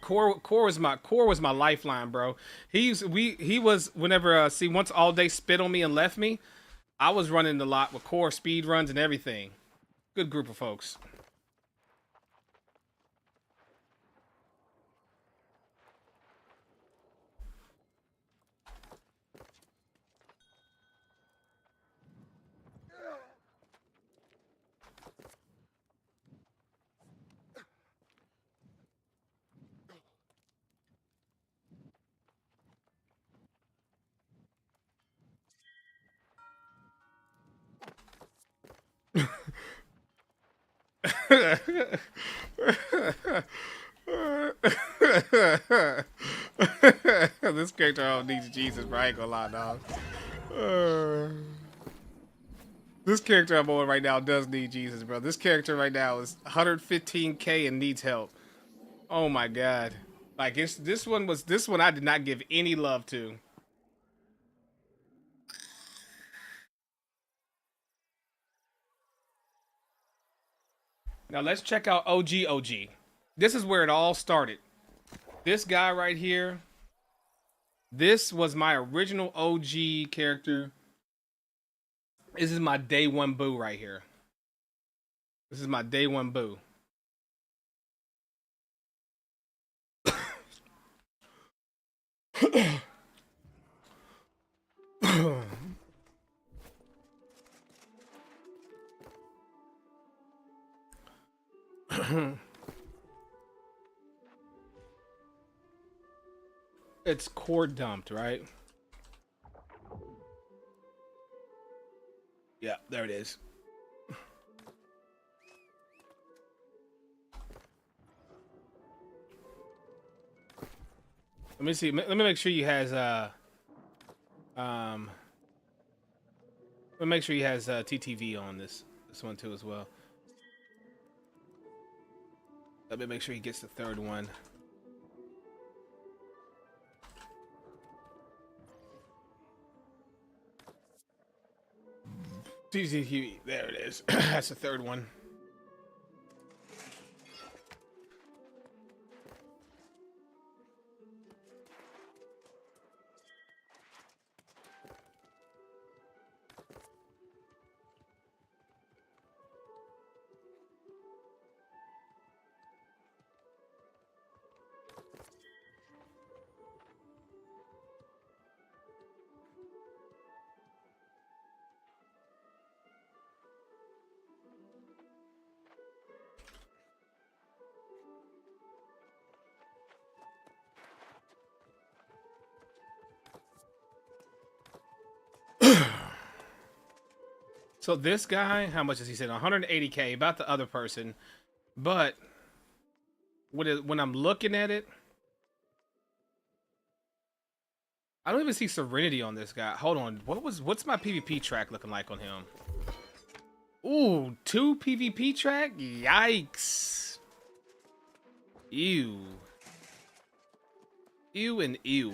A: Core was my lifeline, bro. He was whenever see once all day spit on me and left me, I was running a lot with Core speed runs and everything. Good group of folks. This character needs Jesus, bro. I ain't gonna lie, dog. This character I'm on right now does need Jesus, bro. This character right now is 115k and needs help. Oh my god. Like this one I did not give any love to. Now let's check out OG. This is where it all started. This guy right here. This was my original OG character. This is my day one boo right here. This is my day one boo. It's core dumped, right? Yeah, there it is. Let me see. Let me make sure he has let me make sure he has TTV on this one too as well. Let me make sure he gets the third one. TTV, there it is. That's the third one. So this guy, how much is he saying? 180K, about the other person. But when I'm looking at it, I don't even see Serenity on this guy. Hold on. What's my PvP track looking like on him? Ooh, 2 PvP track? Yikes. Ew. Ew and ew.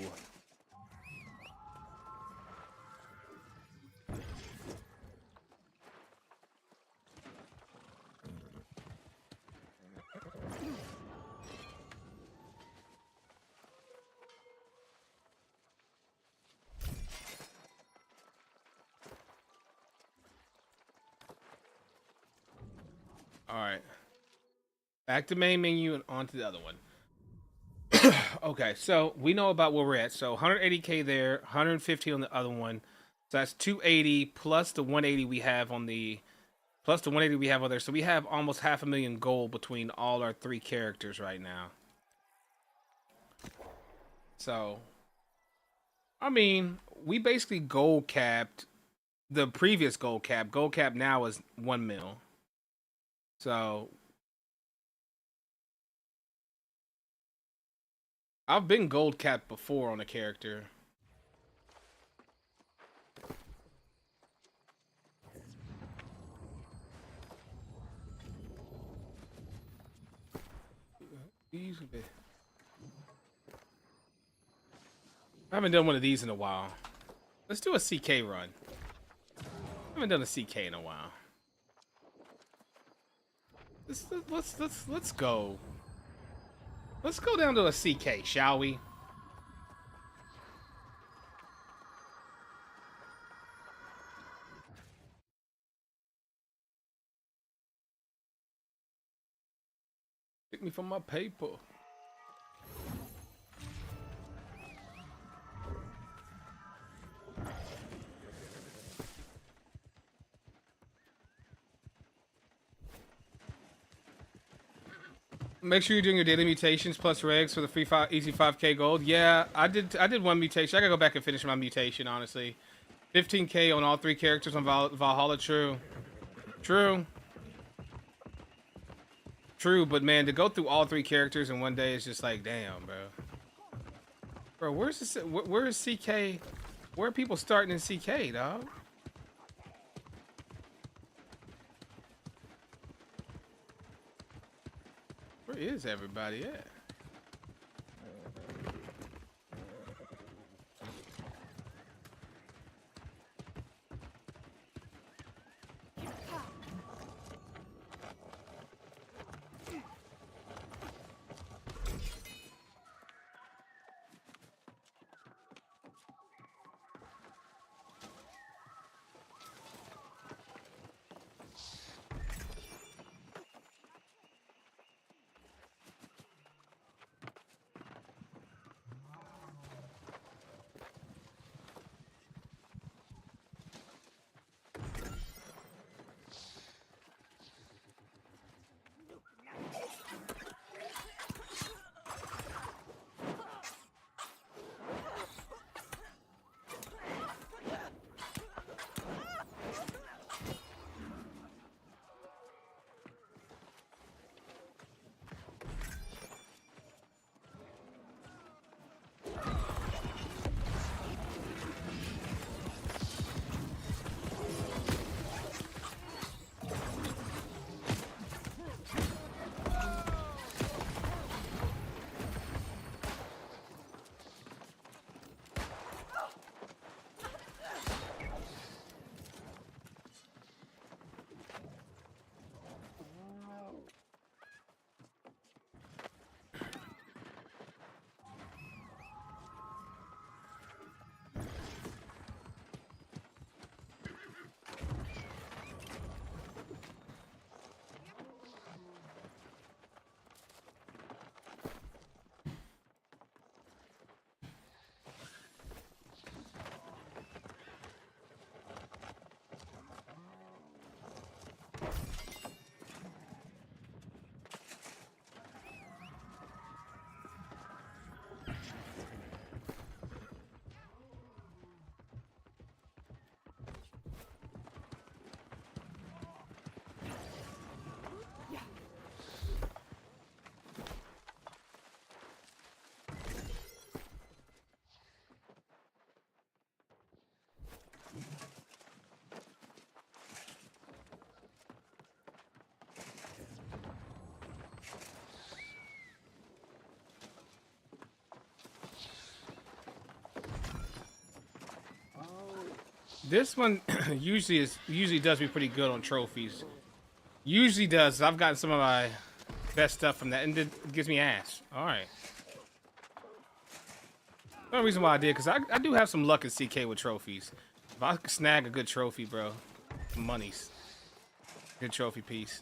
A: All right. Back to main menu and on to the other one. Okay, so we know about where we're at. So 180K there, 150 on the other one. So that's 280 plus the 180 we have on the plus the 180 we have on there. So we have almost 500,000 gold between all our 3 characters right now. So I mean, we basically gold capped the previous gold cap. Gold cap now is 1 mil. So I've been gold capped before on a character. I haven't done one of these in a while. Let's do a CK run. I haven't done a CK in a while. Let's go. Let's go down to a CK, shall we? Pick me for my paper. Make sure you're doing your daily mutations plus regs for the free easy 5K gold. Yeah, I did one mutation. I gotta go back and finish my mutation, honestly. 15K on all 3 characters on Valhalla. True. True, but man, to go through all 3 characters in one day is just like, damn, bro. Bro, where is CK? Where are people starting in CK, dog? Where is everybody at? This one usually does me pretty good on trophies. Usually does. I've gotten some of my best stuff from that, and it gives me ass. All right. The only reason why I did, because I do have some luck in CK with trophies. If I could snag a good trophy, bro, monies. Good trophy piece.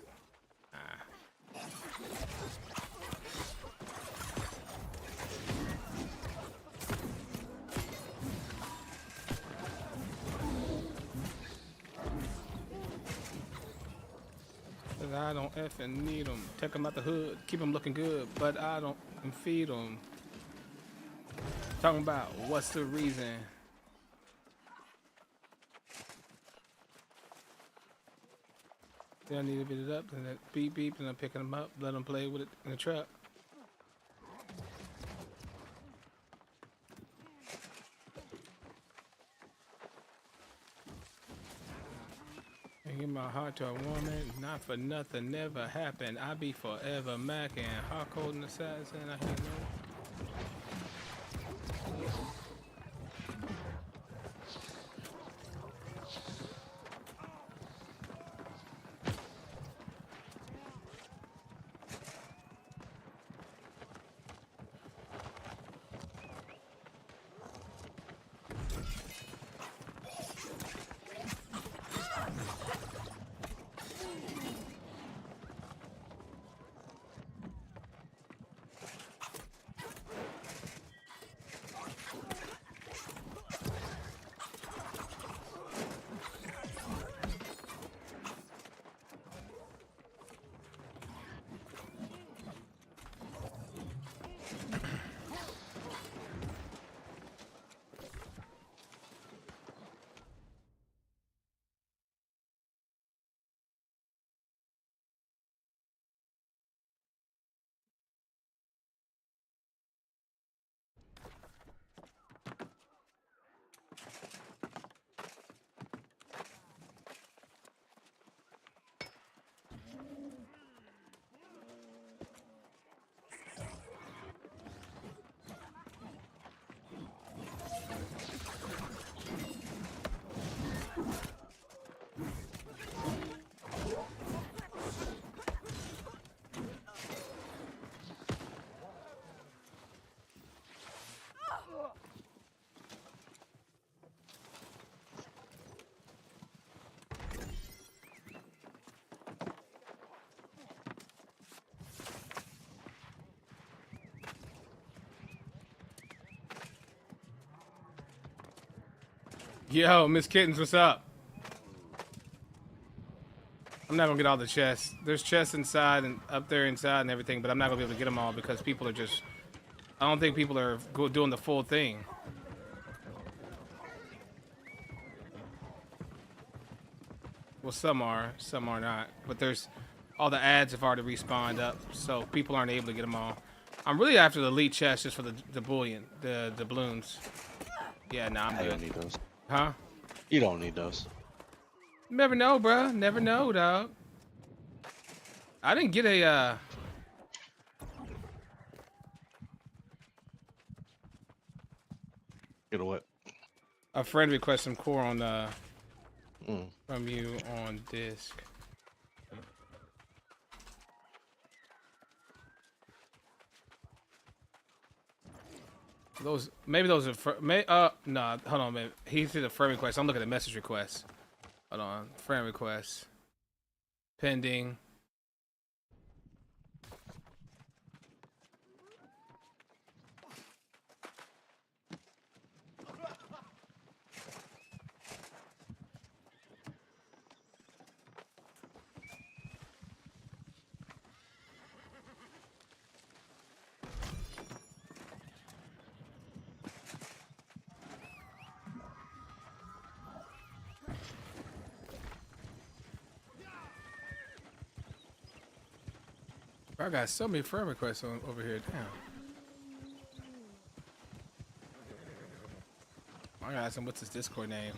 A: Cause I don't effing need them. Take them out the hood, keep them looking good, but I don't feed them. Talking about what's the reason? Then I need to beat it up, and then beep beep, and I'm picking them up, let them play with it in the truck. I give my heart to a woman, not for nothing, never happened. I be forever macking, hard cold and assassin. I had no. Yo, Miss Kittens, what's up? I'm not gonna get all the chests. There's chests inside and up there inside and everything, but I'm not gonna be able to get them all because people are just. I don't think people are doing the full thing. Well, some are not. But there's all the ads have already respawned up, so people aren't able to get them all. I'm really after the elite chest just for the bullion, the doubloons. Yeah, nah, I'm
B: I
A: good.
B: don't need those.
A: Huh?
B: You don't need those.
A: Never know, bro. Never know, dog. I didn't get a.
B: Get a what?
A: A friend request some core on
B: Mm.
A: from you on disc. Maybe those are no, hold on, man. He did a friend request. I'm looking at message requests. Hold on, friend requests. Pending. I got so many friend requests over here. Damn. I gotta ask him what's his Discord name.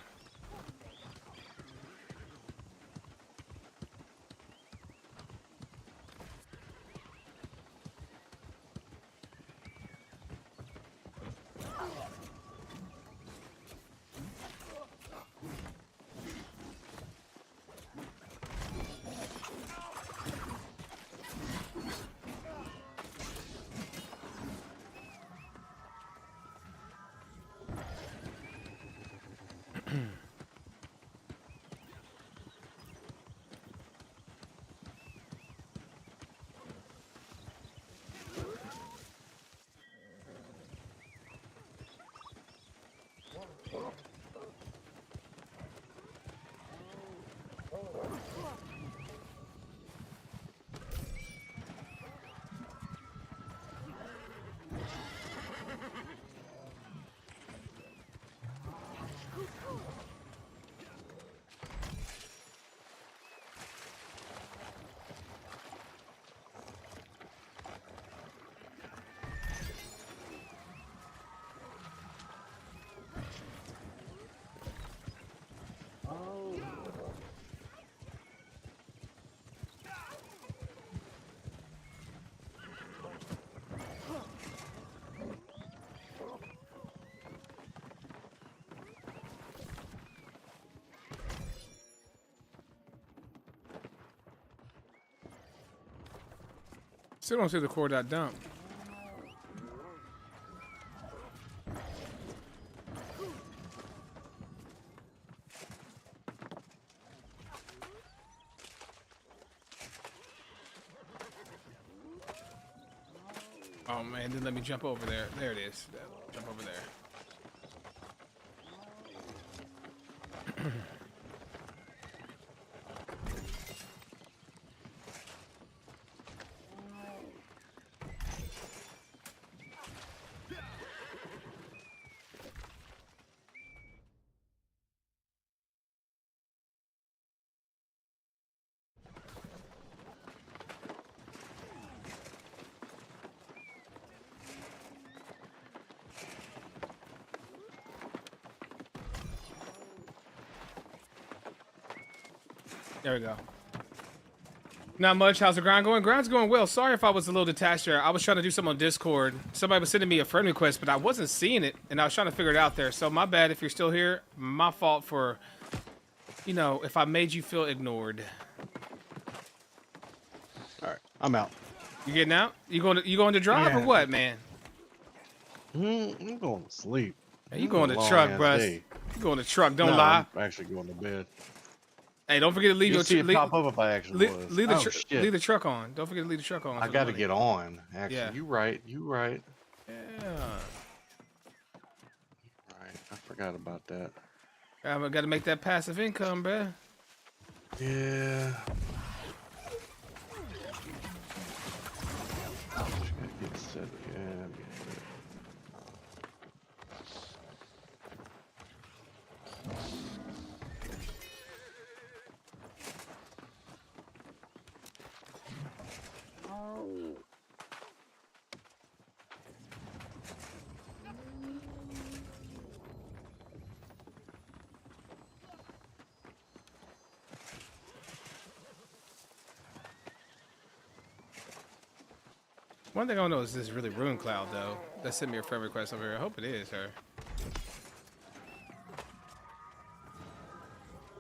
A: Still don't see the core dot dump. Oh man, didn't let me jump over there. There it is. Jump over there. There we go. Not much. How's the grind going? Grind's going well. Sorry if I was a little detached there. I was trying to do something on Discord. Somebody was sending me a friend request, but I wasn't seeing it, and I was trying to figure it out there. So my bad if you're still here. My fault for, you know, if I made you feel ignored.
B: All right, I'm out.
A: You getting out? You going to drive or what, man?
B: I'm going to sleep.
A: Hey, you going to truck, bruh. You going to truck? Don't lie.
B: I'm actually going to bed.
A: Hey, don't forget to leave
B: You'll see
A: your
B: it pop up if I actually was.
A: leave
B: Shit.
A: the truck on. Don't forget to leave the truck on.
B: I got to get on. Actually,
A: Yeah.
B: You right. You right.
A: Yeah.
B: Right. I forgot about that.
A: I got to make that passive income, bruh.
B: Yeah. Get set. Yeah.
A: One thing I don't know is this really Rune Cloud though. That sent me a friend request over here. I hope it is her.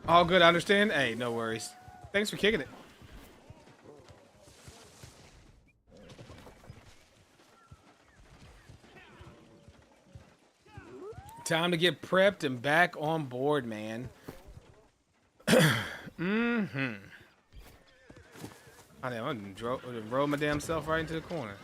A: All good, I understand. Hey, no worries. Thanks for kicking it. Time to get prepped and back on board, man. Mm-hmm. I damn, I rolled my damn self right into the corner.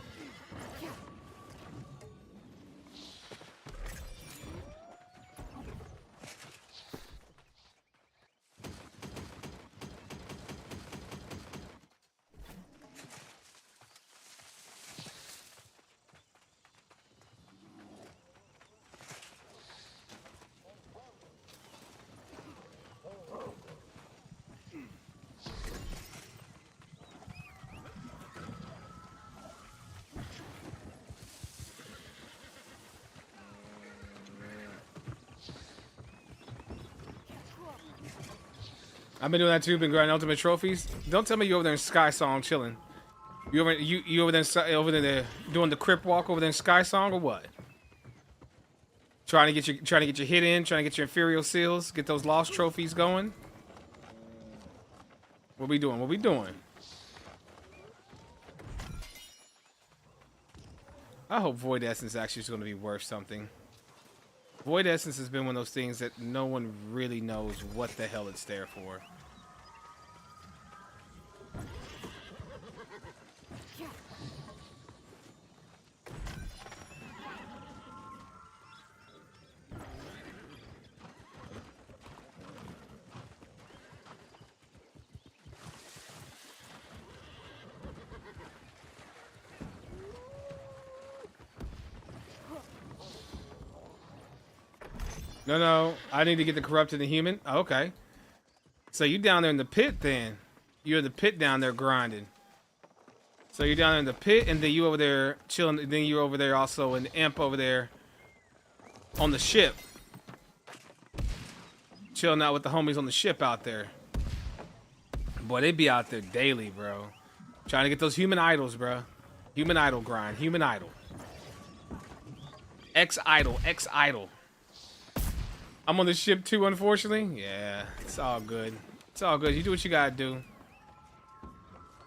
A: I've been doing that too. Been grinding ultimate trophies. Don't tell me you over there in Sky Song chilling. You over there doing the crip walk over there in Sky Song or what? Trying to get your hit in, trying to get your inferior seals, get those lost trophies going. What we doing? What we doing? I hope Void Essence actually is going to be worth something. Void Essence has been one of those things that no one really knows what the hell it's there for. No, I need to get the corrupted and human. Oh, okay. So you down there in the pit then. You're in the pit down there grinding. So you're down there in the pit and then you over there chilling. Then you're over there also in the imp over there on the ship. Chilling out with the homies on the ship out there. Boy, they be out there daily, bro. Trying to get those human idols, bro. Human idol grind. Human idol. X idol. X idol. I'm on the ship too, unfortunately. Yeah, it's all good. It's all good. You do what you gotta do.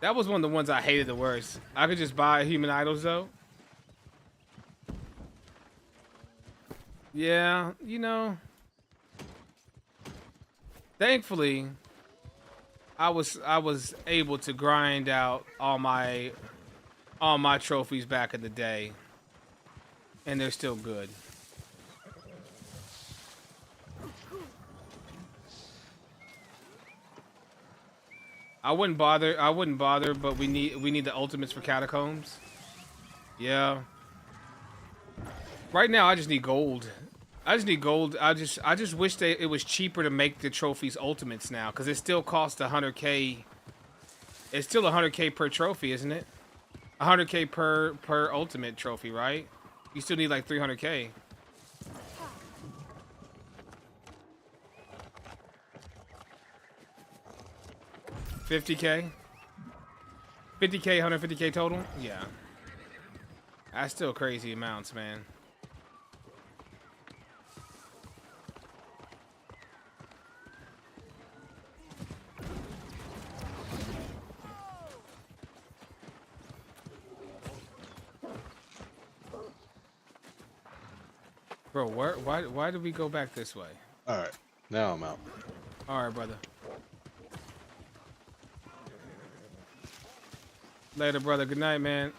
A: That was one of the ones I hated the worst. I could just buy human idols though. Yeah, you know. Thankfully, I was able to grind out all my trophies back in the day, and they're still good. I wouldn't bother, but we need the ultimates for catacombs. Yeah. Right now I just need gold. I just wish that it was cheaper to make the trophies ultimates now, because it still costs 100k. It's still 100k per trophy, isn't it? 100k per ultimate trophy, right? You still need like 300k. $50k? 50k, 150k total? Yeah. That's still crazy amounts, man. Bro, why did we go back this way?
B: Alright, now I'm out.
A: Alright, brother. Later, brother. Good night, man.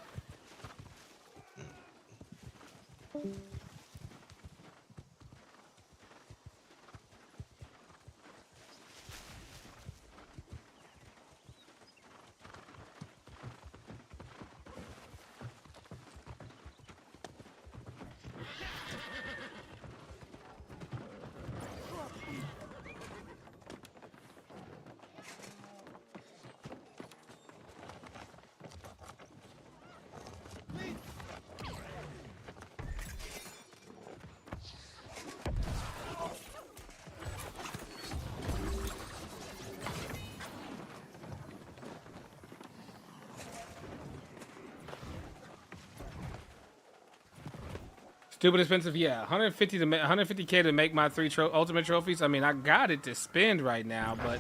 A: Stupid expensive, yeah. 150k to make my 3 ultimate trophies. I mean, I got it to spend right now, but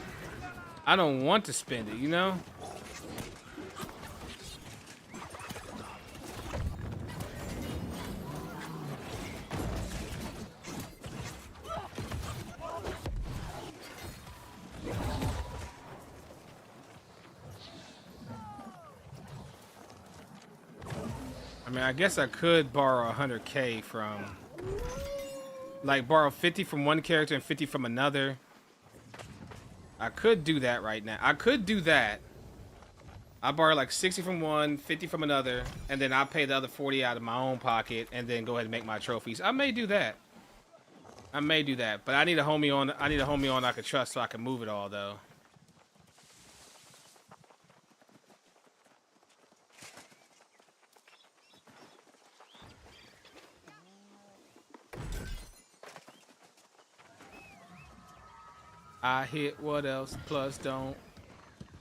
A: I don't want to spend it, you know? I mean, I guess I could borrow 100k from, like, borrow 50 from one character and 50 from another. I could do that right now. I could do that. I borrow like 60 from one, 50 from another, and then I pay the other 40 out of my own pocket, and then go ahead and make my trophies. I may do that. I may do that, but I need a homie on. I need a homie on I can trust so I can move it all, though. I hit what else plus don't,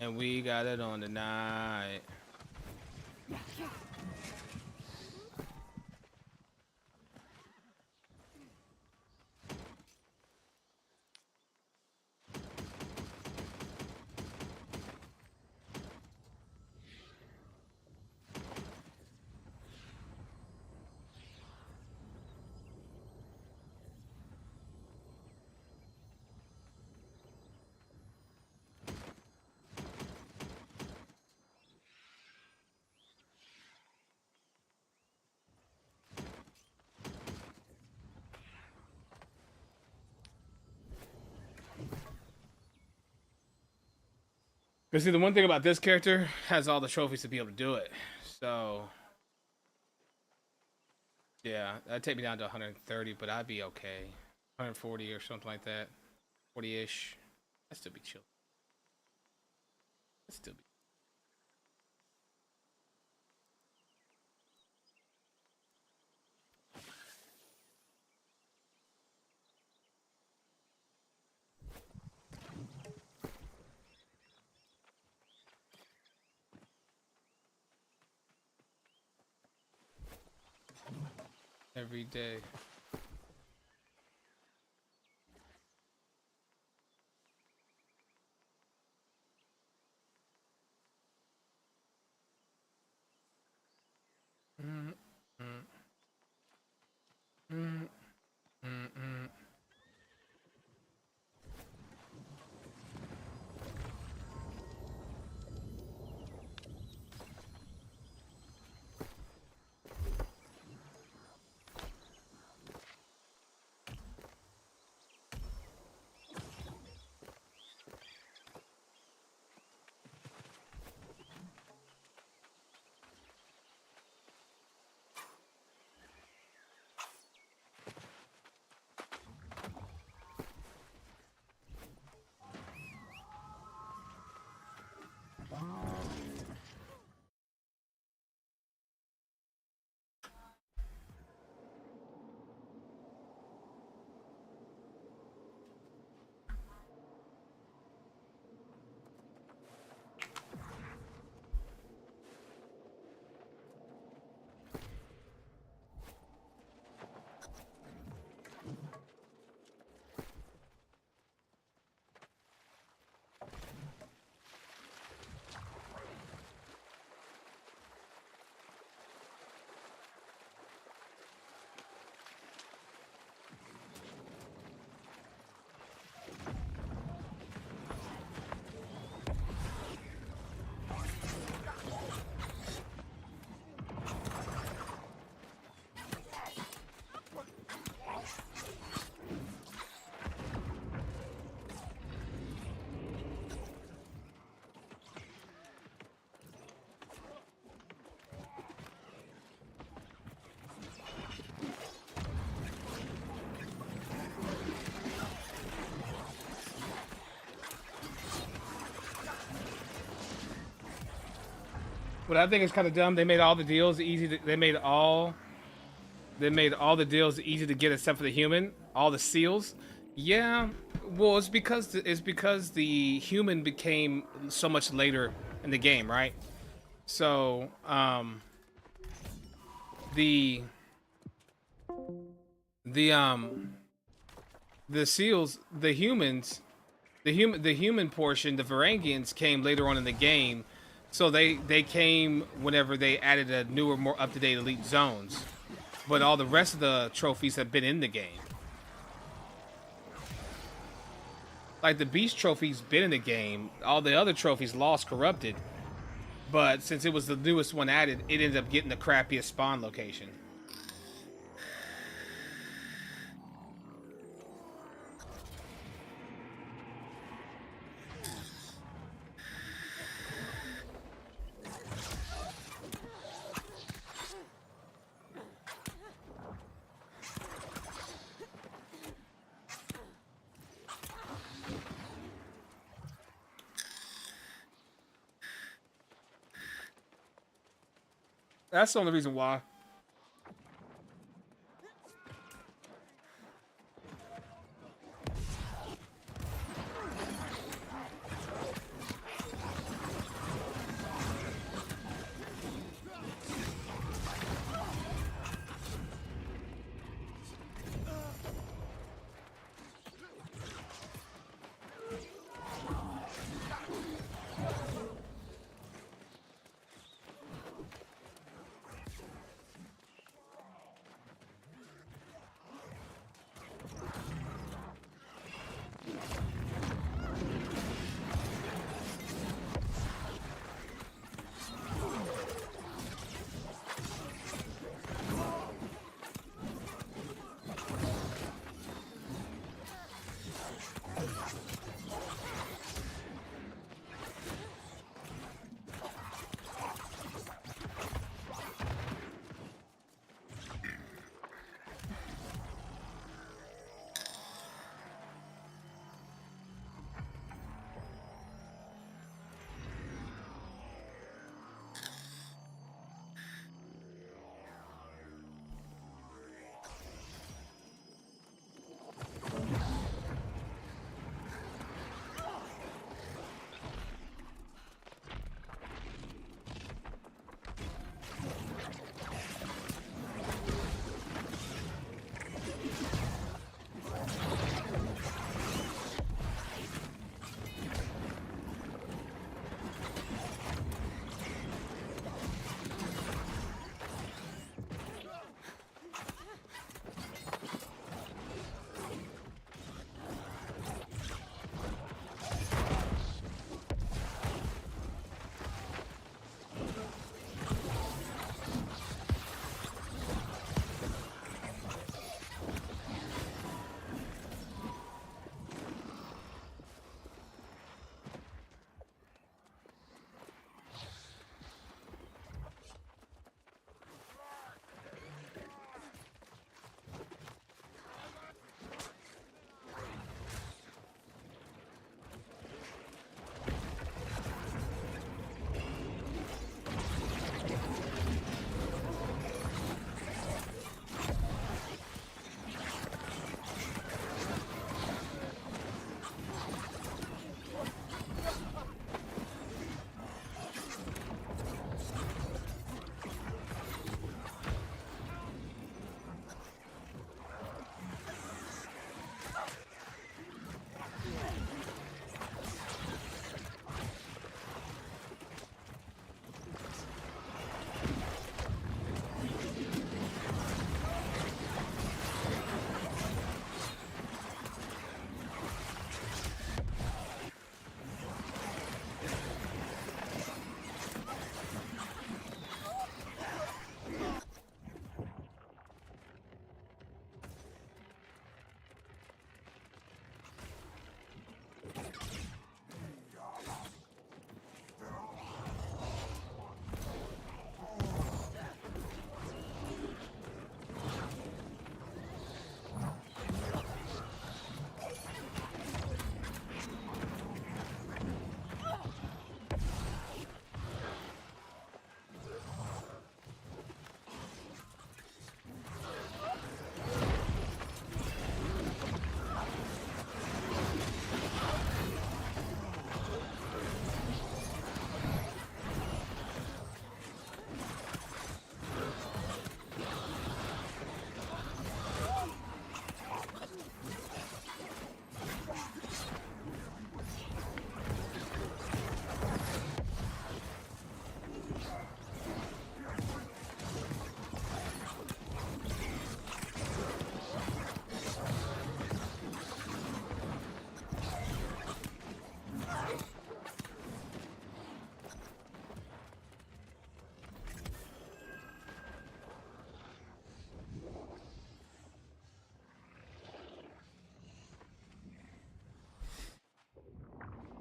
A: and we got it on tonight. But see, the one thing about this character has all the trophies to be able to do it. So, yeah, that'd take me down to 130, but I'd be okay. 140 or something like that. 40-ish. I'd still be chill. I'd still be. Every day. Mm, mm, mm, mm, mm. What I think is kind of dumb, they made all the deals easy. They made all the deals easy to get except for the human. All the seals. Yeah, well, it's because the human became so much later in the game, right? So, the the um the seals, the human portion, the Varangians came later on in the game, so they came whenever they added a newer, more up to date elite zones. But all the rest of the trophies have been in the game. Like the Beast trophy's been in the game. All the other trophies lost corrupted. But since it was the newest one added, it ended up getting the crappiest spawn location. That's the only reason why.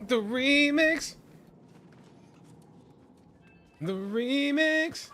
A: The remix. The remix.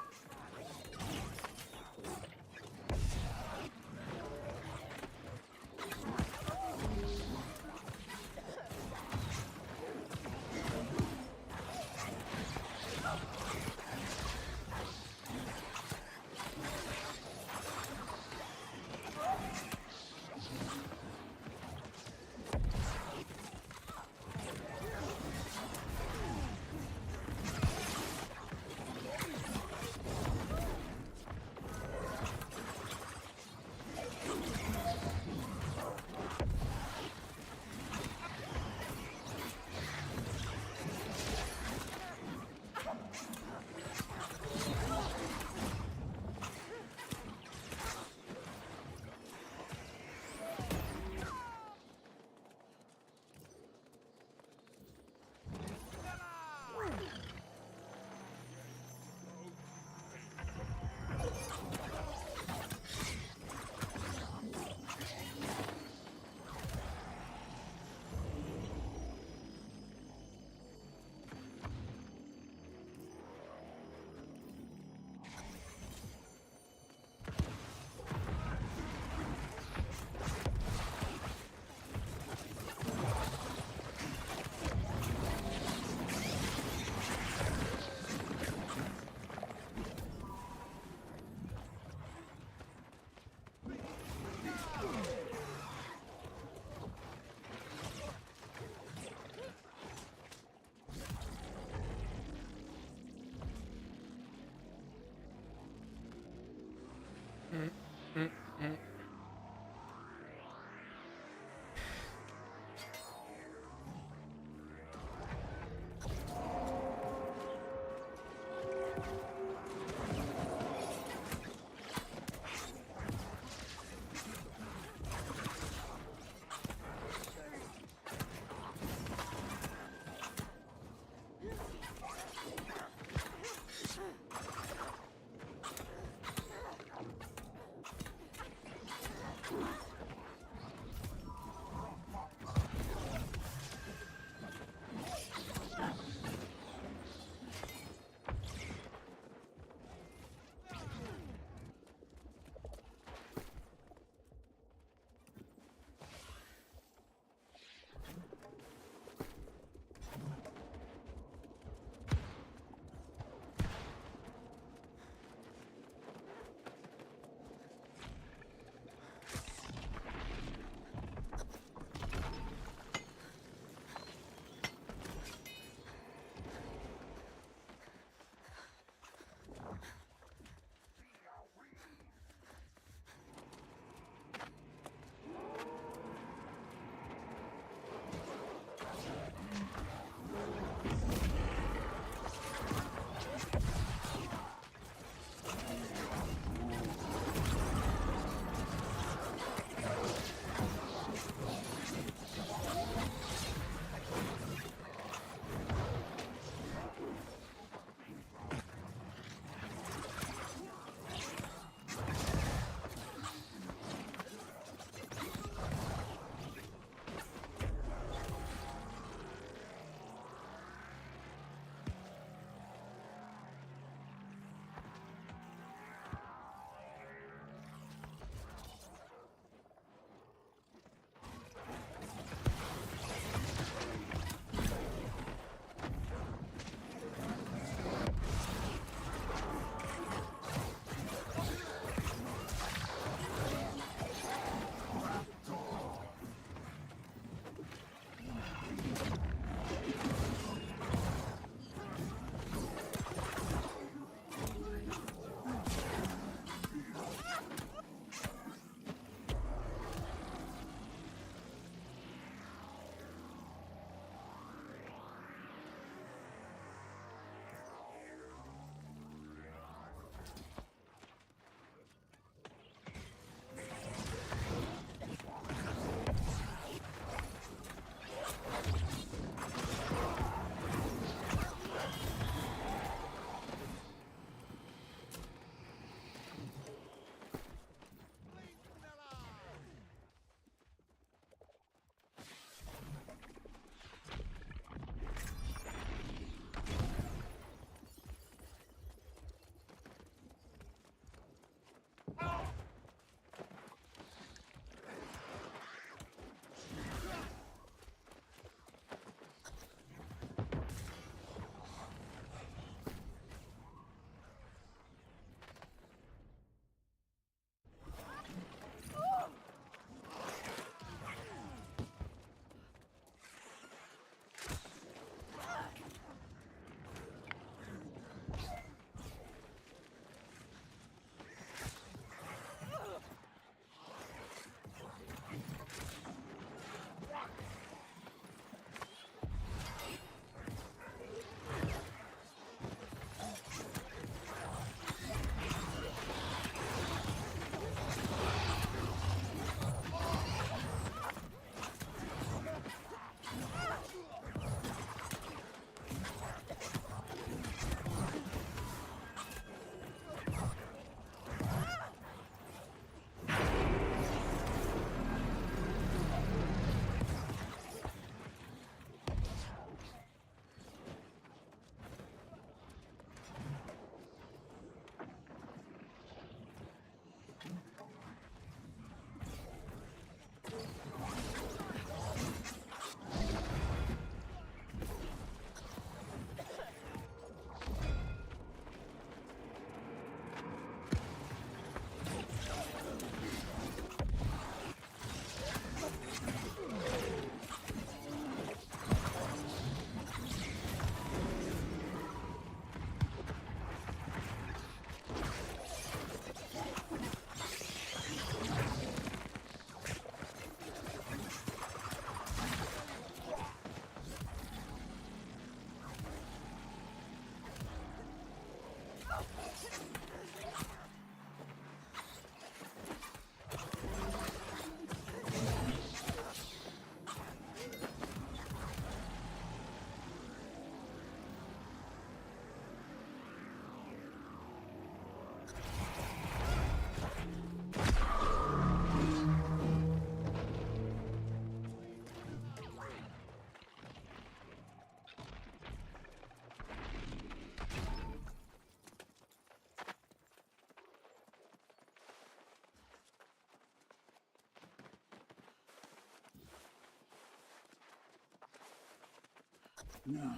C: Now,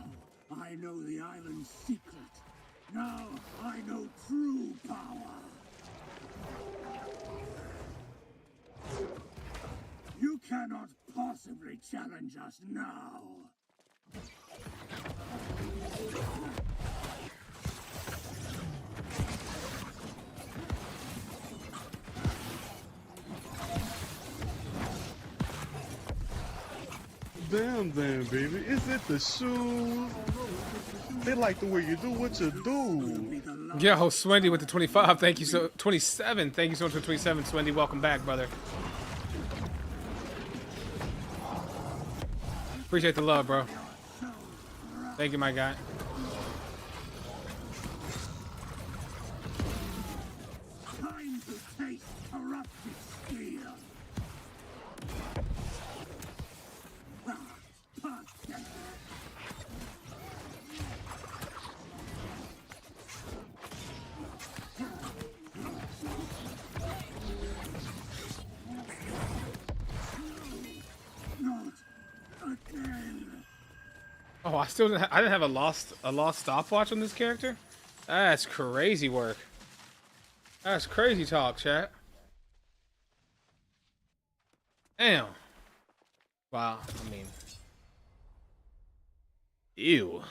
C: I know the island's secret. Now, I know true power. You cannot possibly challenge us now.
E: Damn, baby. Is it the shoes? They like the way you do what you do.
A: Yo, Swendy with the 25. Thank you so 27. Thank you so much for 27, Swendy. Welcome back, brother. Appreciate the love, bro. Thank you, my guy.
C: Time to taste corrupted steel. Perfect. Not again.
A: Oh, I didn't have a lost stopwatch on this character. That's crazy work. That's crazy talk, chat. Damn. Wow. I mean, ew.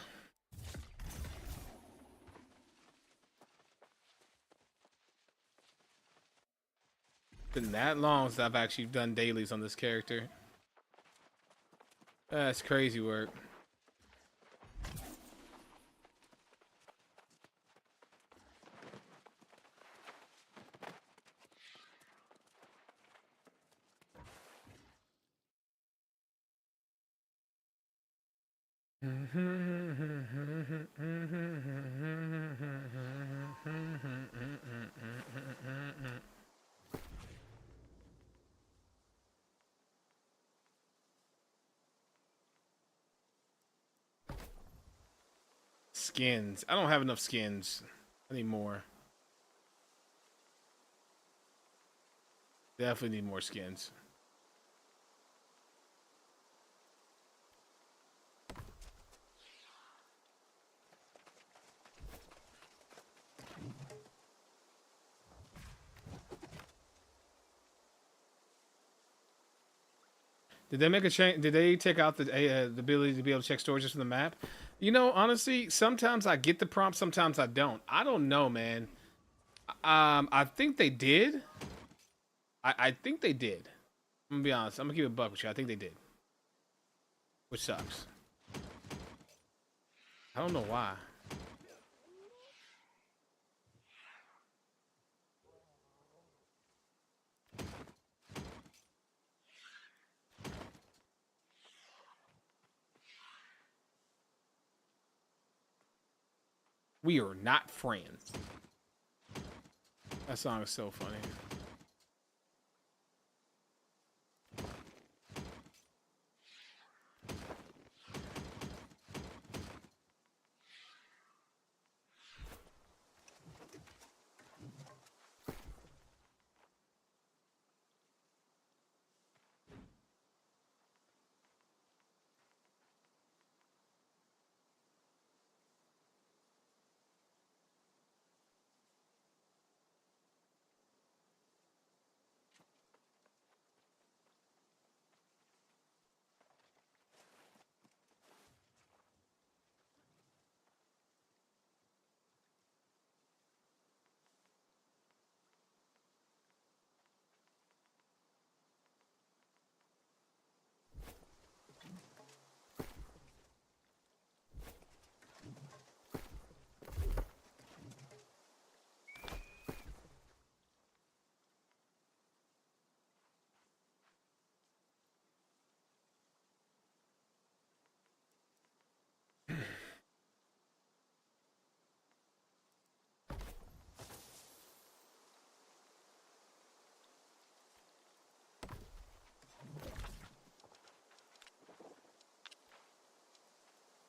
A: Been that long since I've actually done dailies on this character. That's crazy work. Skins. I don't have enough skins. I need more. Definitely need more skins. Did they make a change? Did they take out the ability to be able to check storages from the map? You know, honestly, sometimes I get the prompt, sometimes I don't. I don't know, man. I think they did. I think they did. I'm gonna be honest. I'm gonna keep it a buck with you. I think they did. Which sucks. I don't know why. We are not friends. That song is so funny.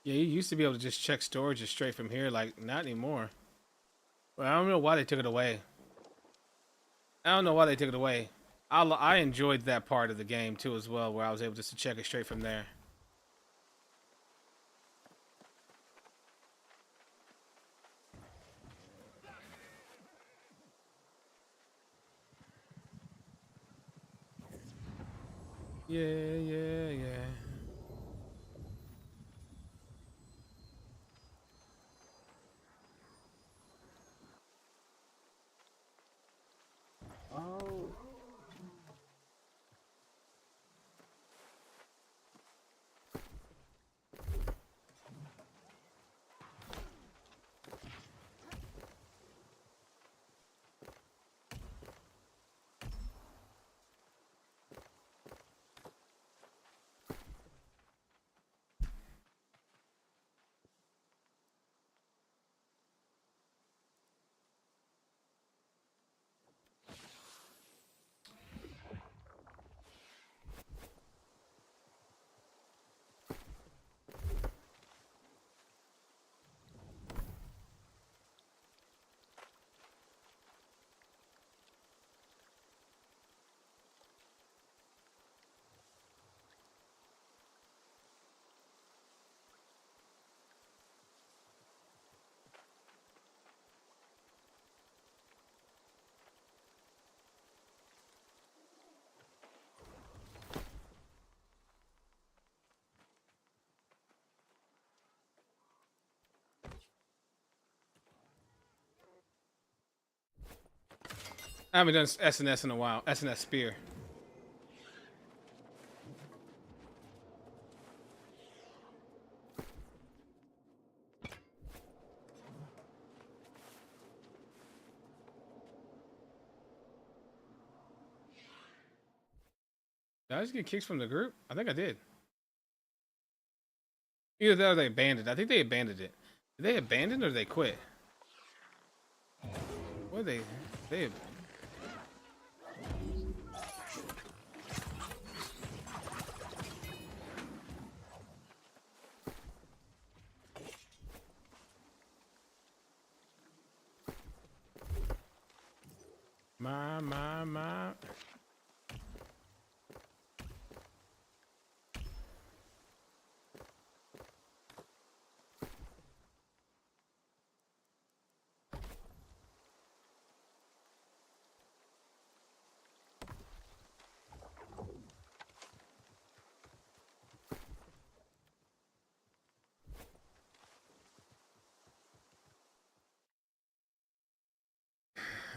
A: Yeah, you used to be able to just check storages straight from here. Like, not anymore. Well, I don't know why they took it away. I don't know why they took it away. I enjoyed that part of the game too as well, where I was able just to check it straight from there. Yeah, yeah, yeah.
B: Oh.
A: I haven't done SNS in a while. SNS Spear. Did I just get kicked from the group? I think I did. Either that or they abandoned. I think they abandoned it. Did they abandon or did they quit? What did they my.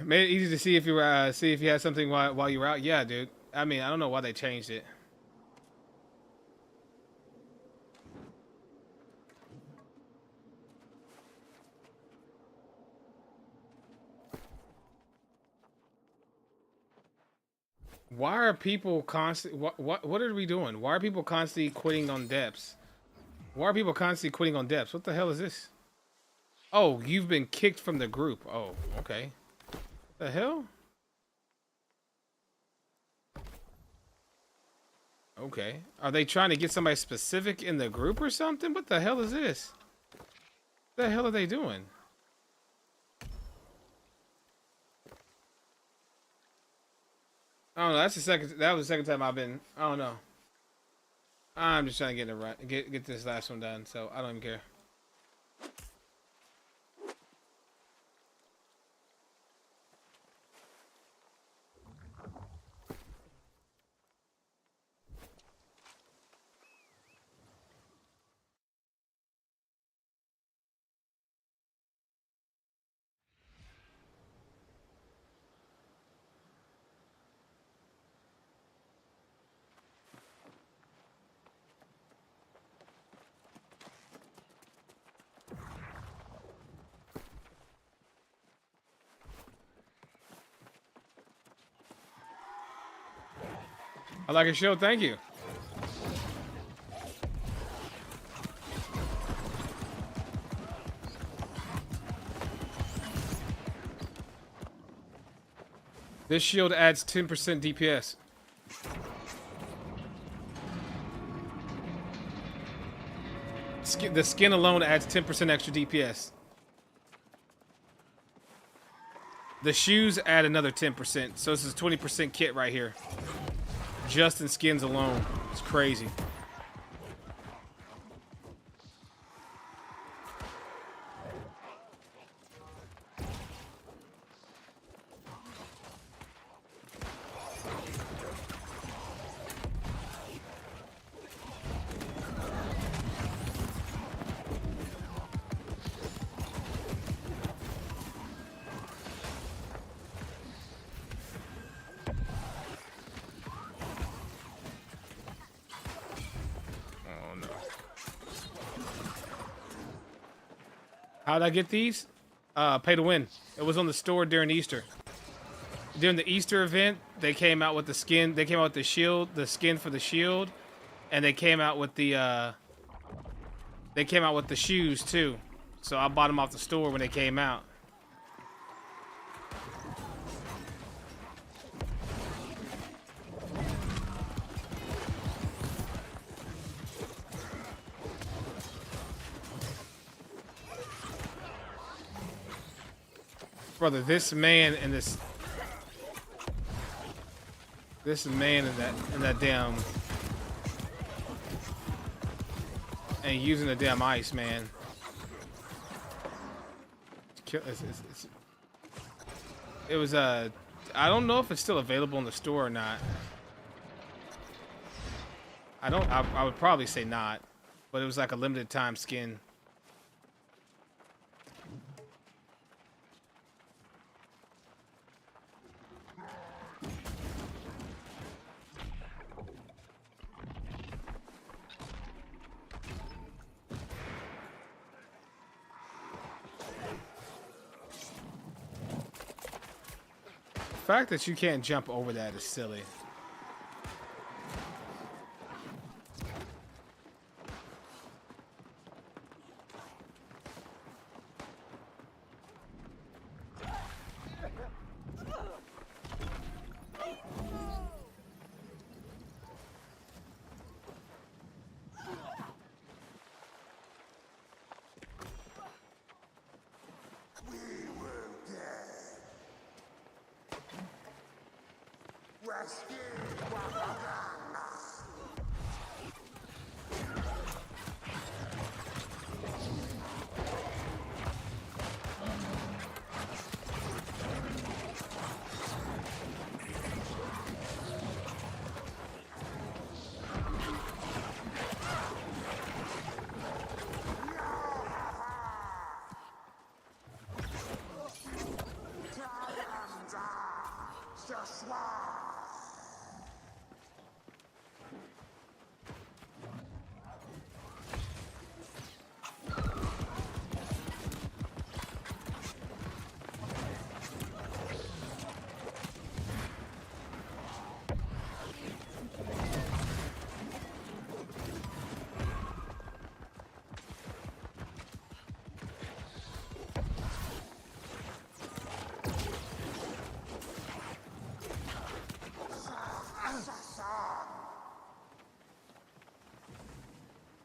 A: Made it easy to see if you were see if you had something while you were out. Yeah, dude. I mean, I don't know why they changed it. Why are people constantly? What are we doing? Why are people constantly quitting on depths? Why are people constantly quitting on depths? What the hell is this? Oh, you've been kicked from the group. Oh, okay. The hell? Okay. Are they trying to get somebody specific in the group or something? What the hell is this? What the hell are they doing? I don't know. That's the second. That was the second time I've been. I don't know. I'm just trying to get it right. Get this last one done. So I don't even care. I like your show. Thank you. This shield adds 10% DPS. The skin alone adds 10% extra DPS. The shoes add another 10%. So this is 20% kit right here. Just in skins alone. It's crazy. How'd I get these? Pay to win. It was on the store during Easter. During the Easter event, they came out with the skin. They came out with the shield, the skin for the shield, and they came out with the shoes too. So I bought them off the store when they came out. Brother, this man in that damn and using the damn ice, man. It was I don't know if it's still available in the store or not. I would probably say not, but it was like a limited time skin. The fact that you can't jump over that is silly.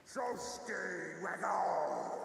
C: So stay with all.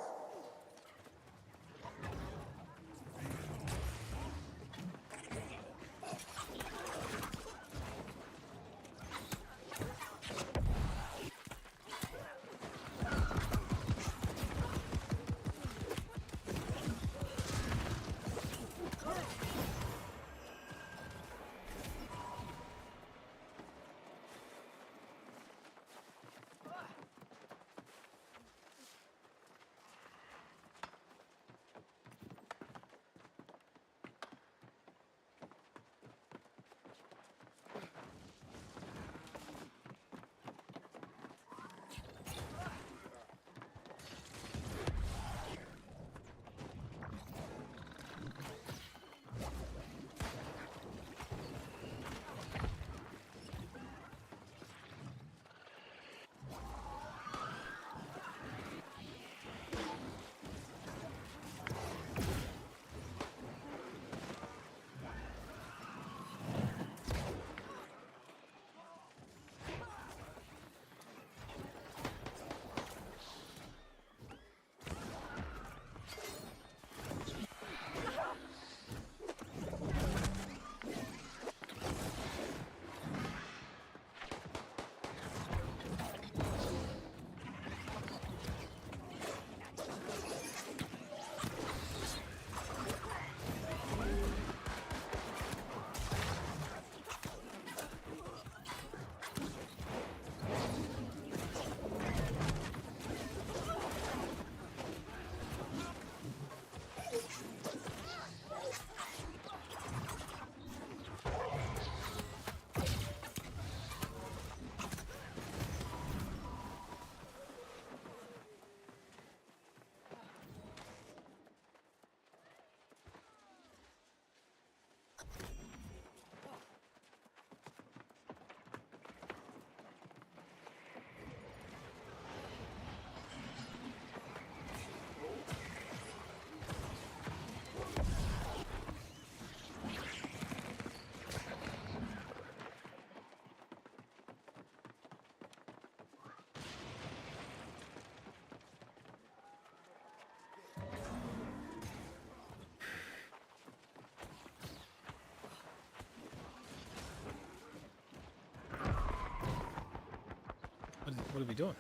A: What are we doing?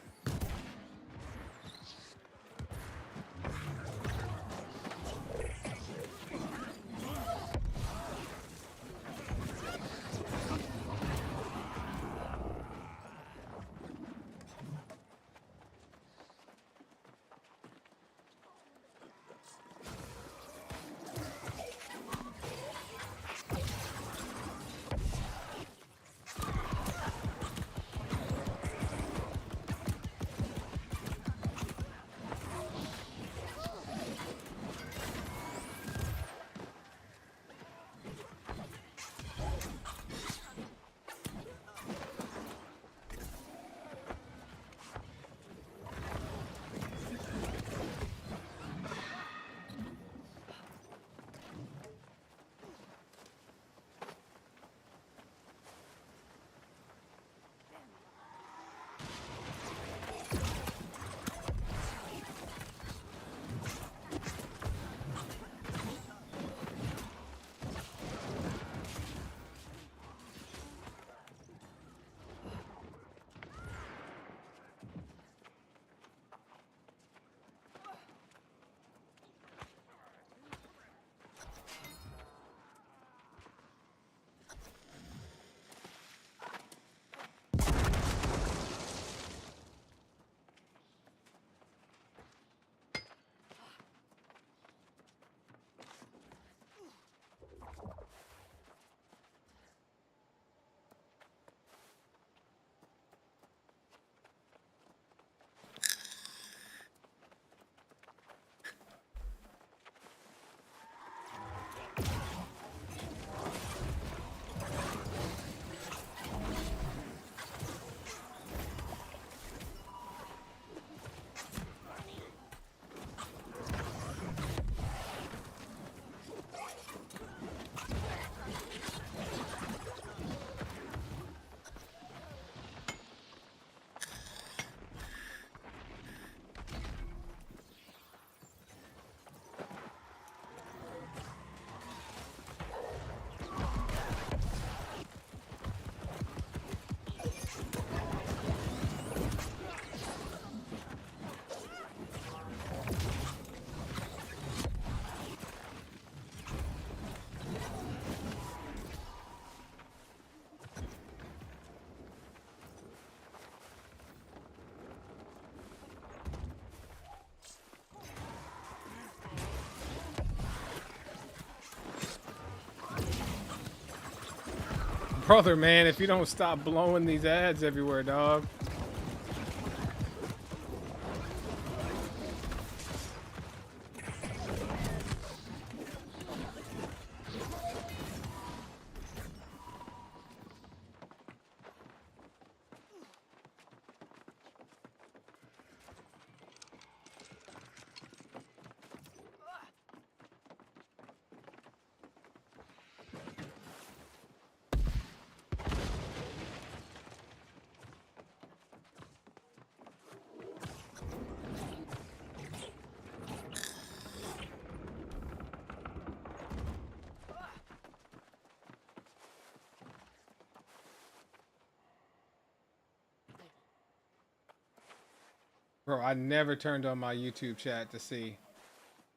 A: Brother, man, if you don't stop blowing these ads everywhere, dog. Bro, I never turned on my YouTube chat to see.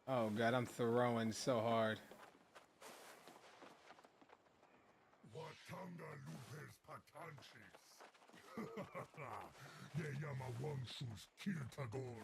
A: Oh god, I'm throwing so hard.
C: Watanga lupes patanches. Ye llama wangshus kirtagor.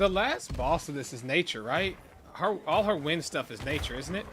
A: The last boss of this is nature, right? All her wind stuff is nature, isn't it?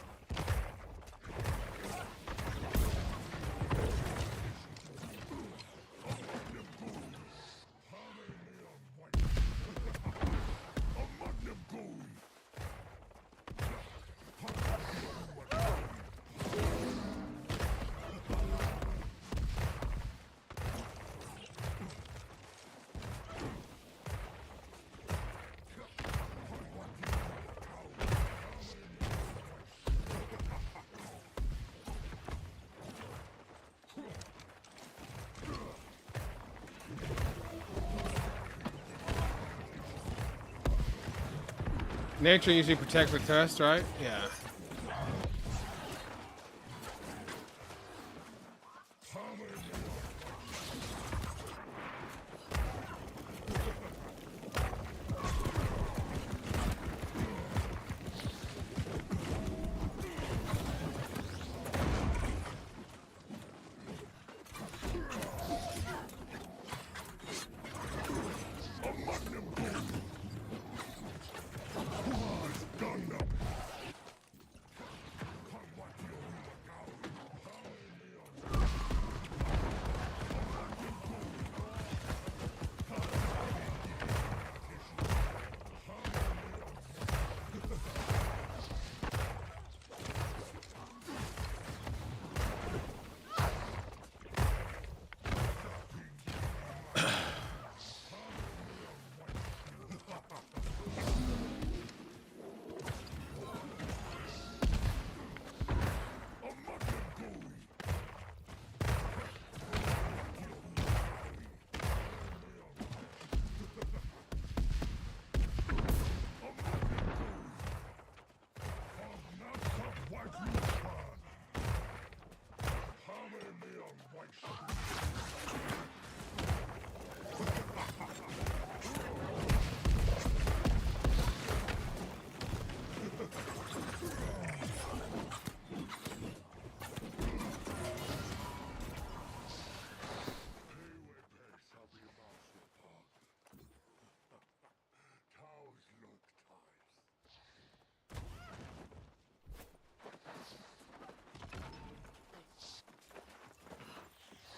A: Nature usually protects the test, right? Yeah.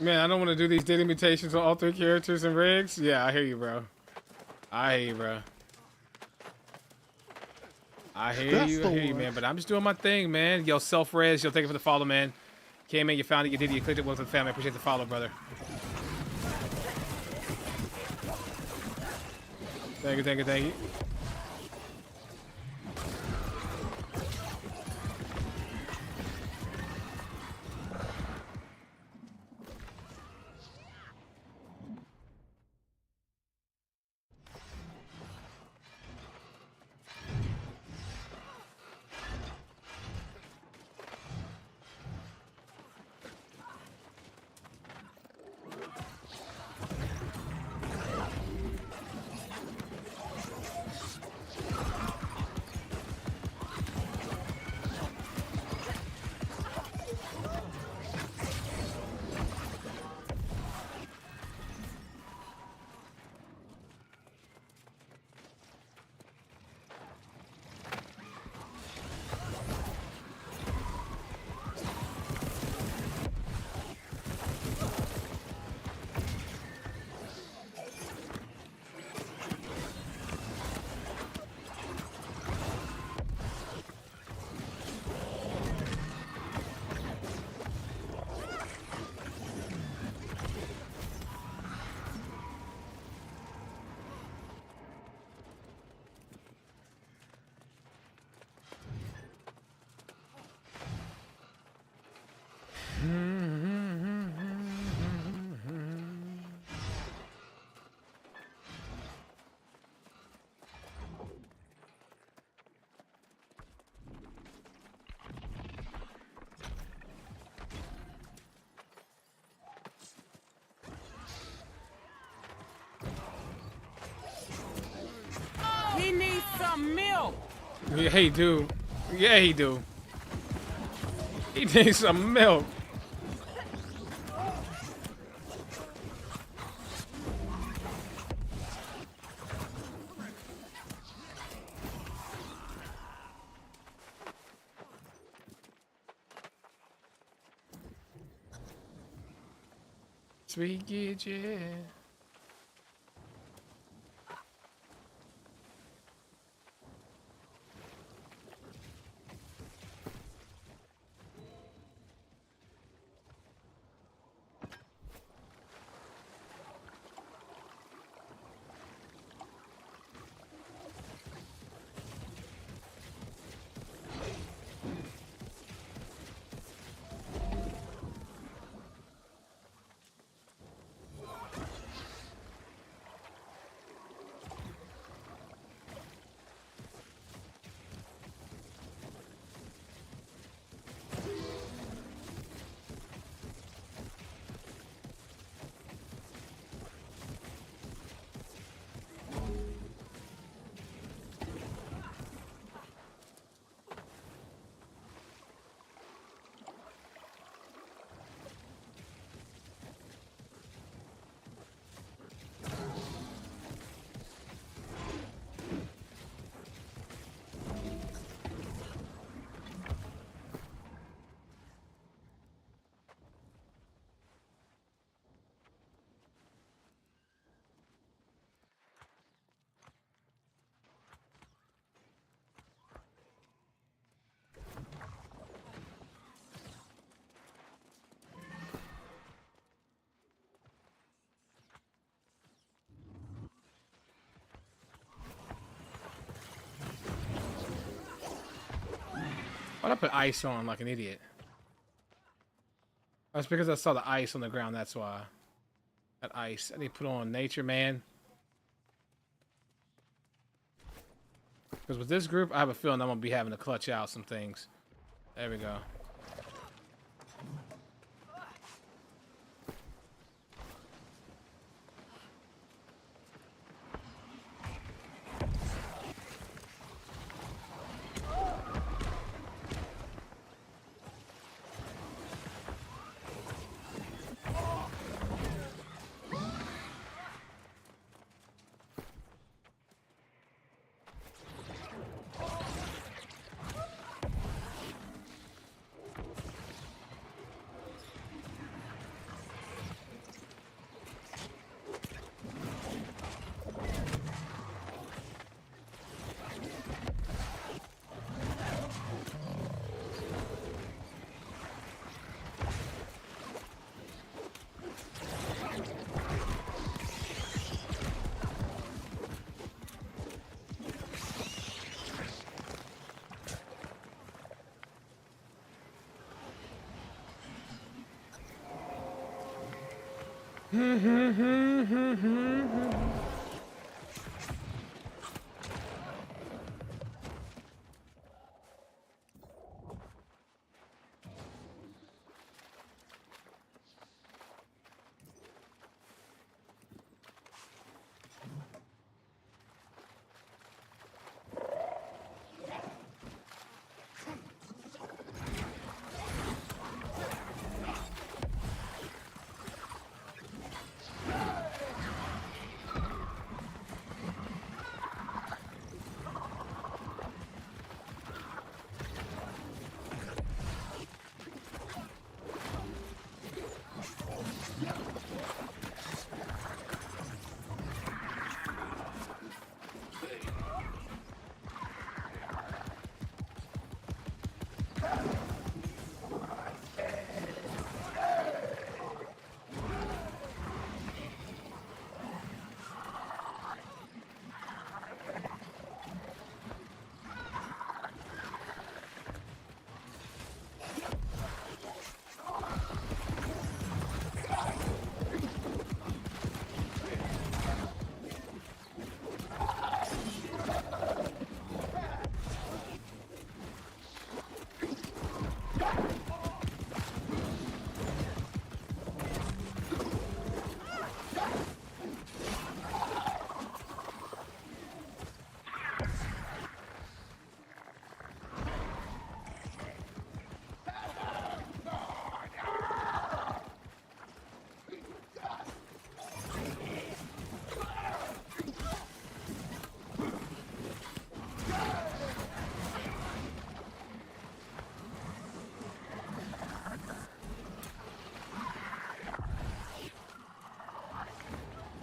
A: Man, I don't want to do these daily mutations on all 3 characters and rigs. Yeah, I hear you, bro. I hear you, bro. I hear you, man. But I'm just doing my thing, man. Yo, self-res. Yo, thank you for the follow, man. Came in, you found it, you did it, you clicked it. Welcome to the family. I appreciate the follow, brother. Thank you, thank you, thank you.
D: He needs some milk.
A: Yeah, he do. Yeah, he do. He needs some milk. Sweet Gidget. Why'd I put ice on like an idiot? That's because I saw the ice on the ground, that's why. That ice. I need to put on nature, man. Because with this group, I have a feeling I'm going to be having to clutch out some things. There we go.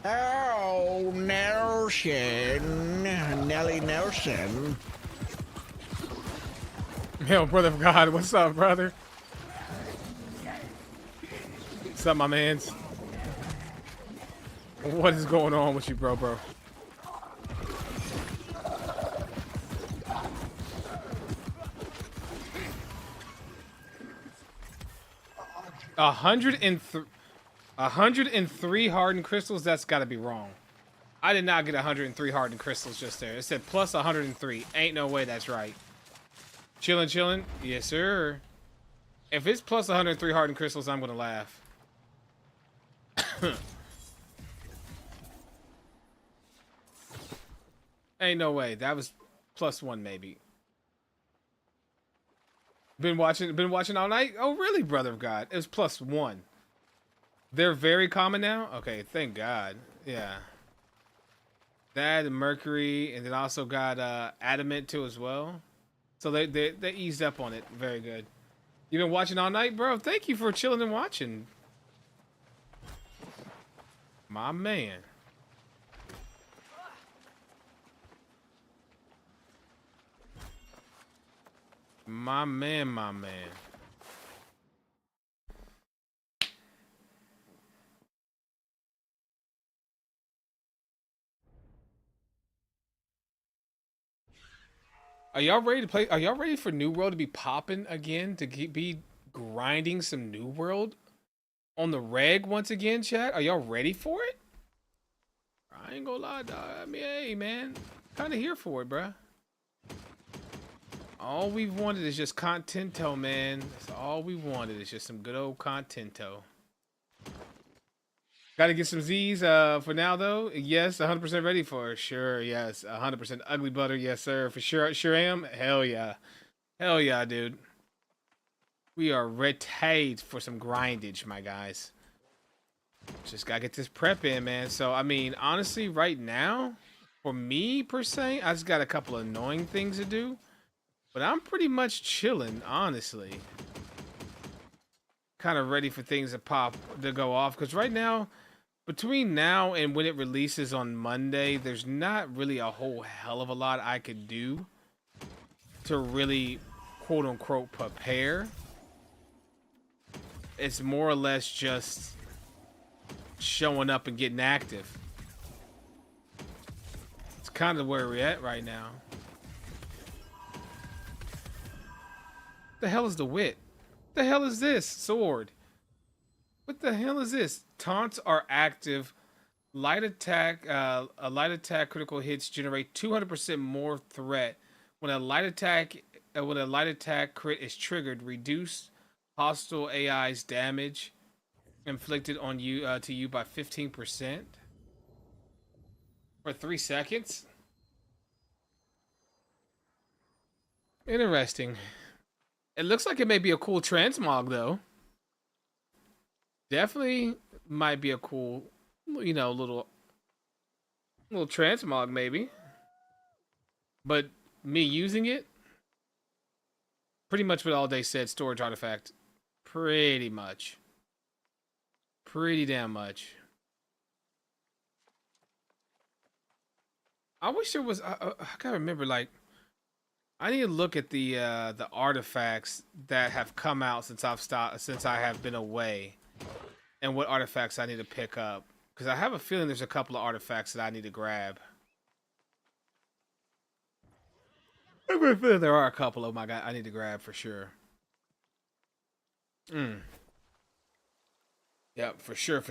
I: Oh, Nelson. Nelly Nelson.
A: Yo, brother of God, what's up, brother? What's up, my mans? What is going on with you, bro? 103 hardened crystals? That's got to be wrong. I did not get 103 hardened crystals just there. It said plus 103. Ain't no way that's right. Chillin'? Yes, sir. If it's plus 103 hardened crystals, I'm going to laugh. Ain't no way. That was plus 1 maybe. Been watching all night? Oh, really, brother of God? It was plus 1. They're very common now? Okay, thank God. Yeah. That and Mercury, and then also got Adamant too as well. So they eased up on it. Very good. You been watching all night, bro? Thank you for chilling and watching. My man. My man. Are y'all ready to play? Are y'all ready for New World to be popping again? To be grinding some New World on the reg once again, chat? Are y'all ready for it? I ain't gonna lie, dog. I mean, hey, man. Kind of here for it, bruh. All we've wanted is just contento, man. That's all we wanted is just some good old contento. Gotta get some Z's for now, though. Yes, 100% ready for it. Sure, yes. 100% ugly butter. Yes, sir. For sure. Sure am. Hell yeah. Hell yeah, dude. We are ready for some grindage, my guys. Just gotta get this prep in, man. So, I mean, honestly, right now, for me, per se, I just got a couple of annoying things to do. But I'm pretty much chilling, honestly. Kind of ready for things to go off. Because right now, between now and when it releases on Monday, there's not really a whole hell of a lot I could do to really, quote unquote, prepare. It's more or less just showing up and getting active. It's kind of where we're at right now. The hell is the wit? The hell is this sword? What the hell is this? Taunts are active. Light attack, a light attack critical hits generate 200% more threat. When a light attack crit is triggered, reduce hostile AI's damage inflicted on you to you by 15% for 3 seconds. Interesting. It looks like it may be a cool transmog though. Definitely might be a cool, you know, little transmog maybe. But me using it, pretty much what all day said, storage artifact. Pretty much. Pretty damn much. I wish there was, I gotta remember, like, I need to look at the artifacts that have come out since I have been away, and what artifacts I need to pick up, because I have a feeling there's a couple of artifacts that I need to grab. I have a feeling there are a couple of them I need to grab for sure. Yep, for sure.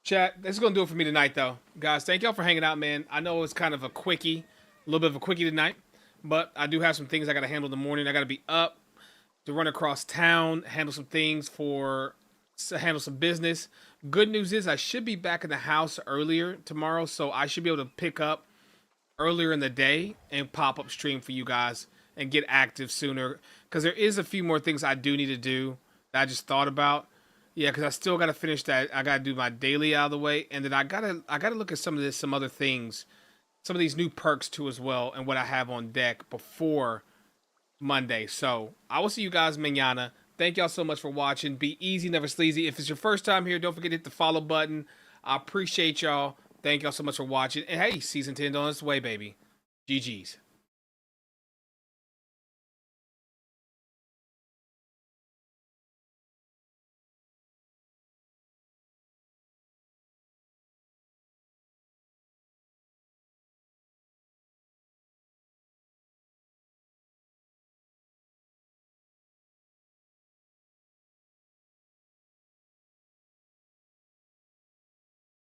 A: Chat, this is gonna do it for me tonight, though, guys. Thank y'all for hanging out, man. I know it's kind of a quickie, a little bit of a quickie tonight. But I do have some things I got to handle in the morning. I got to be up to run across town, handle some things handle some business. Good news is I should be back in the house earlier tomorrow, so I should be able to pick up earlier in the day and pop up stream for you guys and get active sooner. Because there is a few more things I do need to do that I just thought about. Yeah, because I still got to finish that. I got to do my daily out of the way, and then I gotta look at some other things. Some of these new perks too as well, and what I have on deck before Monday. So I will see you guys mañana. Thank y'all so much for watching. Be easy, never sleazy. If it's your first time here, don't forget to hit the follow button. I appreciate y'all. Thank y'all so much for watching. And hey, season 10 on its way, baby. GG's.